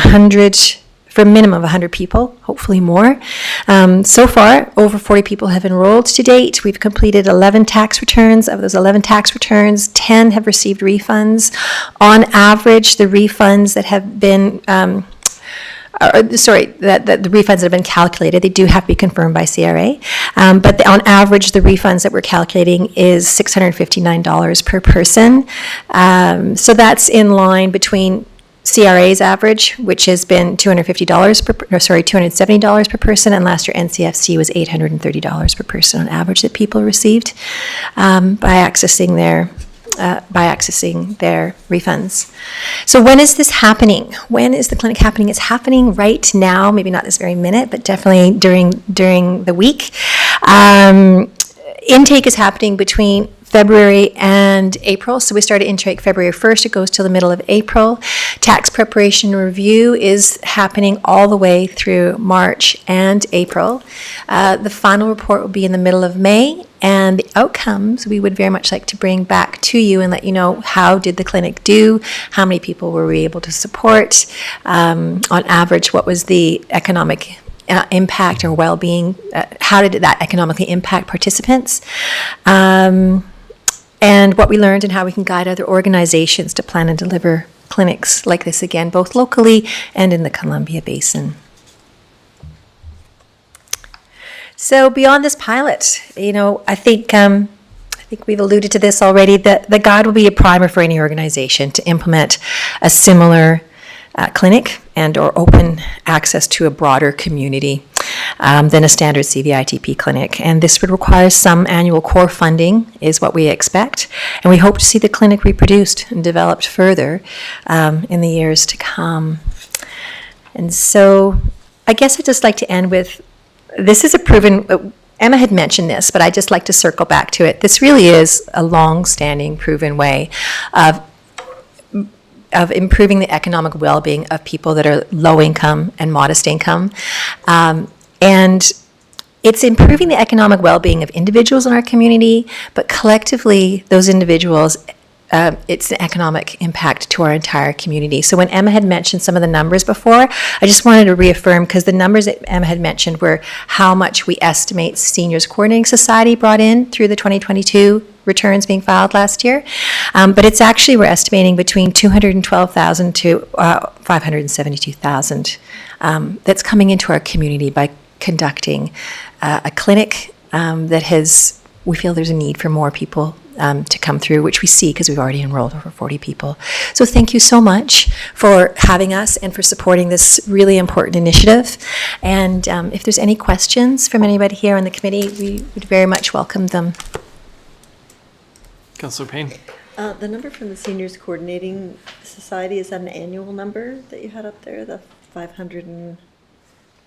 minimum of 100 people, hopefully more. So far, over 40 people have enrolled to date. We've completed 11 tax returns. Of those 11 tax returns, 10 have received refunds. On average, the refunds that have been the refunds that have been calculated, they do have to be confirmed by CRA, but on average, the refunds that we're calculating is $659 per person. So that's in line between CRA's average, which has been $270 per person, and last year NCFC was $830 per person on average that people received by accessing their refunds. So when is this happening? When is the clinic happening? It's happening right now, maybe not this very minute, but definitely during the week. Intake is happening between February and April. So we started intake February 1st. It goes till the middle of April. Tax preparation review is happening all the way through March and April. The final report will be in the middle of May. And the outcomes we would very much like to bring back to you and let you know how did the clinic do, how many people were we able to support, on average what was the economic impact or well-being, how did that economically impact participants, and what we learned and how we can guide other organizations to plan and deliver clinics like this again, both locally and in the Columbia Basin. So beyond this pilot, I think we've alluded to this already, that the guide will be a primer for any organization to implement a similar clinic and or open access to a broader community than a standard CVITP clinic. And this would require some annual core funding is what we expect. And we hope to see the clinic reproduced and developed further in the years to come. And so I guess I'd just like to end with, this is a proven, Emma had mentioned this, but I'd just like to circle back to it. This really is a long-standing proven way of improving the economic well-being of people that are low income and modest income. And it's improving the economic well-being of individuals in our community, but collectively, those individuals, it's an economic impact to our entire community. So when Emma had mentioned some of the numbers before, I just wanted to reaffirm, because the numbers that Emma had mentioned were how much we estimate Seniors Coordinating Society brought in through the 2022 returns being filed last year. But it's actually, we're estimating between $212,000 to $572,000 that's coming into our community by conducting a clinic that has we feel there's a need for more people to come through, which we see because we've already enrolled over 40 people. So thank you so much for having us and for supporting this really important initiative. And if there's any questions from anybody here on the committee, we would very much welcome them. Councillor Payne? The number from the Seniors Coordinating Society, is that an annual number that you had up there? The 500 and,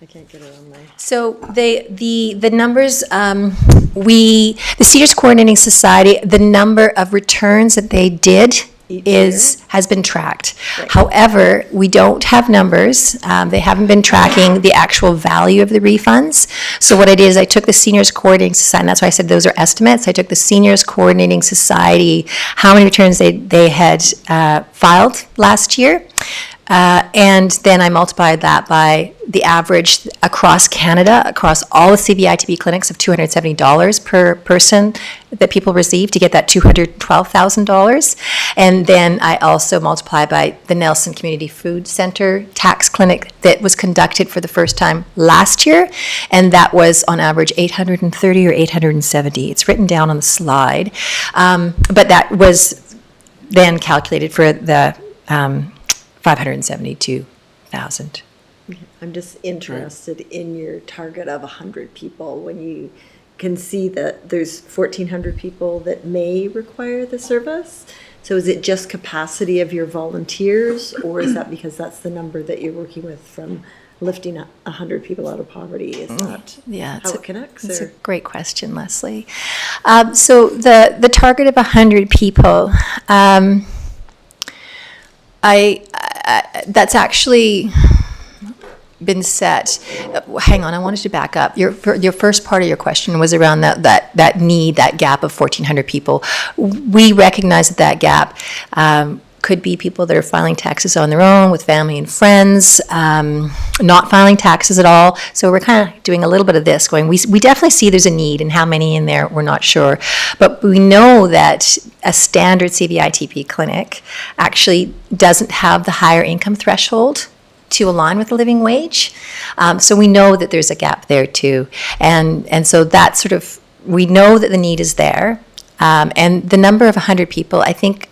I can't get it on my. So the numbers, the Seniors Coordinating Society, the number of returns that they did has been tracked. Right. However, we don't have numbers. They haven't been tracking the actual value of the refunds. So what I did is I took the Seniors Coordinating Society, and that's why I said those are estimates. I took the Seniors Coordinating Society, how many returns they had filed last year. And then I multiplied that by the average across Canada, across all the CVITB clinics of $270 per person that people receive to get that $212,000. And then I also multiply by the Nelson Community Food Center tax clinic that was conducted for the first time last year. And that was on average 830 or 870. It's written down on the slide. But that was then calculated for the 572,000. I'm just interested in your target of 100 people when you can see that there's 1,400 people that may require the service. So is it just capacity of your volunteers, or is that because that's the number that you're working with from lifting 100 people out of poverty? Is that how it connects? It's a great question, Leslie. So the target of 100 people, that's actually been set. Hang on, I wanted to back up. Your first part of your question was around that need, that gap of 1,400 people. We recognize that gap could be people that are filing taxes on their own with family and friends, not filing taxes at all. So we're kind of doing a little bit of this, going, we definitely see there's a need, and how many in there, we're not sure. But we know that a standard CVITP clinic actually doesn't have the higher income threshold to align with the living wage. So we know that there's a gap there too. And so that sort of, we know that the need is there. And the number of 100 people, I think,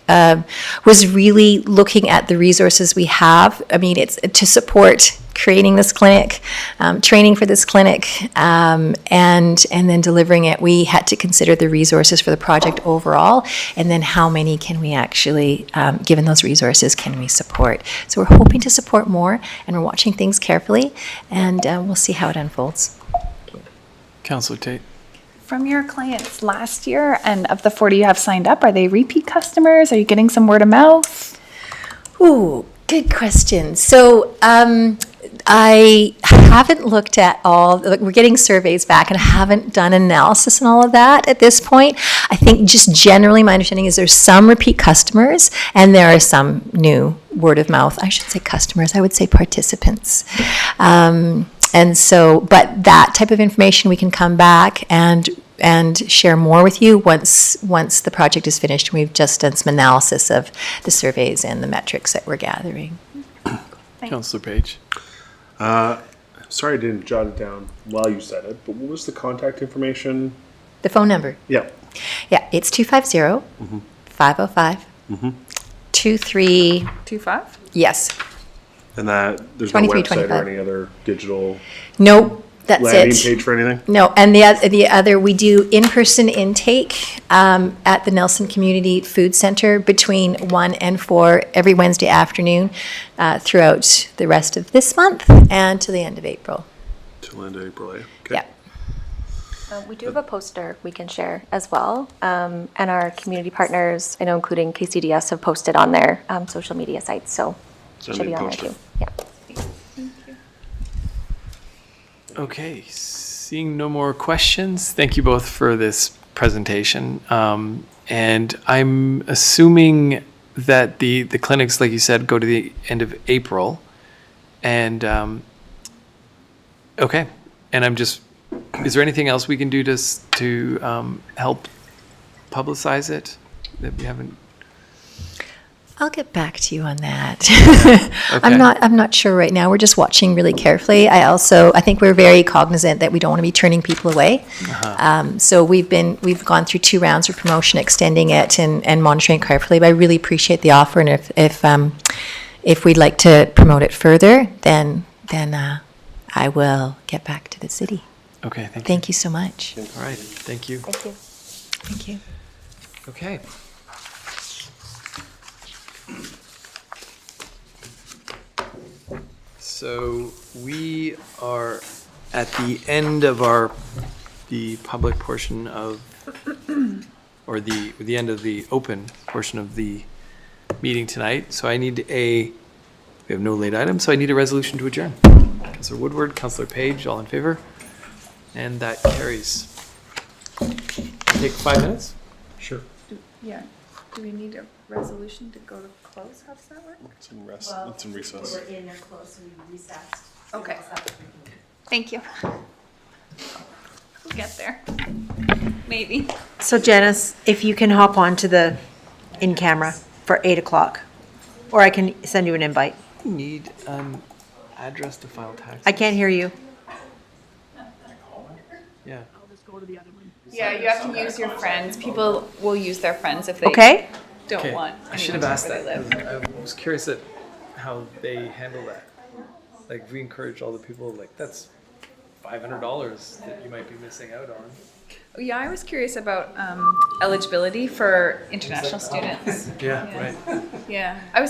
was really looking at the resources we have. I mean, it's to support creating this clinic, training for this clinic, and then delivering it. We had to consider the resources for the project overall, and then how many can we actually, given those resources, can we support. So we're hoping to support more, and we're watching things carefully, and we'll see how it unfolds. Councillor Tate. From your clients last year, and of the 40 you have signed up, are they repeat customers? Are you getting some word of mouth? Ooh, good question. So I haven't looked at all, we're getting surveys back, and I haven't done analysis and all of that at this point. I think just generally my understanding is there's some repeat customers, and there are some new word of mouth. I should say customers, I would say participants. And so, but that type of information we can come back and share more with you once the project is finished. We've just done some analysis of the surveys and the metrics that we're gathering. Councillor Page. Sorry I didn't jot it down while you said it, but what was the contact information? The phone number? Yeah. Yeah, it's 250-505-2325. Yes. And that there's no website 2325. or any other digital Nope, that's landing it. page for anything? No, and the other, we do in-person intake at the Nelson Community Food Center between 1 and 4 every Wednesday afternoon throughout the rest of this month and to the end of April. Till the end of April, eh? Okay. Yeah. We do have a poster we can share as well. And our community partners, I know including KCDS, have posted on their social media sites. So it should be on there too. Yeah. Okay, seeing no more questions, thank you both for this presentation. And I'm assuming that the clinics, like you said, go to the end of April. And, okay, and I'm just, is there anything else we can do to help publicize it that we haven't? I'll get back to you on that. Okay. I'm not sure right now. We're just watching really carefully. I think we're very cognizant that we don't want to be turning people away. So we've gone through 2 rounds of promotion, extending it and monitoring it carefully. But I really appreciate the offer, and if we'd like to promote it further, then I will get back to the city. Okay, thank you. Thank you so much. All right, thank you. Thank you. Thank you. Okay. So we are at the end of the public portion of, or the end of the open portion of the meeting tonight. So we have no late items, so I need a resolution to adjourn. Councillor Woodward, Councillor Page, all in favor? And that carries. Take 5 minutes? Sure. Yeah. Do we need a resolution to go to close? How does that work? It's in recess. We're in there close, so we recessed. Okay. Thank you. We'll get there. Maybe. So Janice, if you can hop on to the in-camera for 8 o'clock, or I can send you an invite. Need address to file taxes. I can't hear you. Yeah. Yeah, you have to use your friends. People will use their friends if they Okay. don't Okay, want. I should have anyone asked where that. they live. I was curious at how they handle that. Like, we encourage all the people, like, that's $500 that you might be missing out on. Yeah, I was curious about eligibility for international students. Yeah, right. Yeah, I was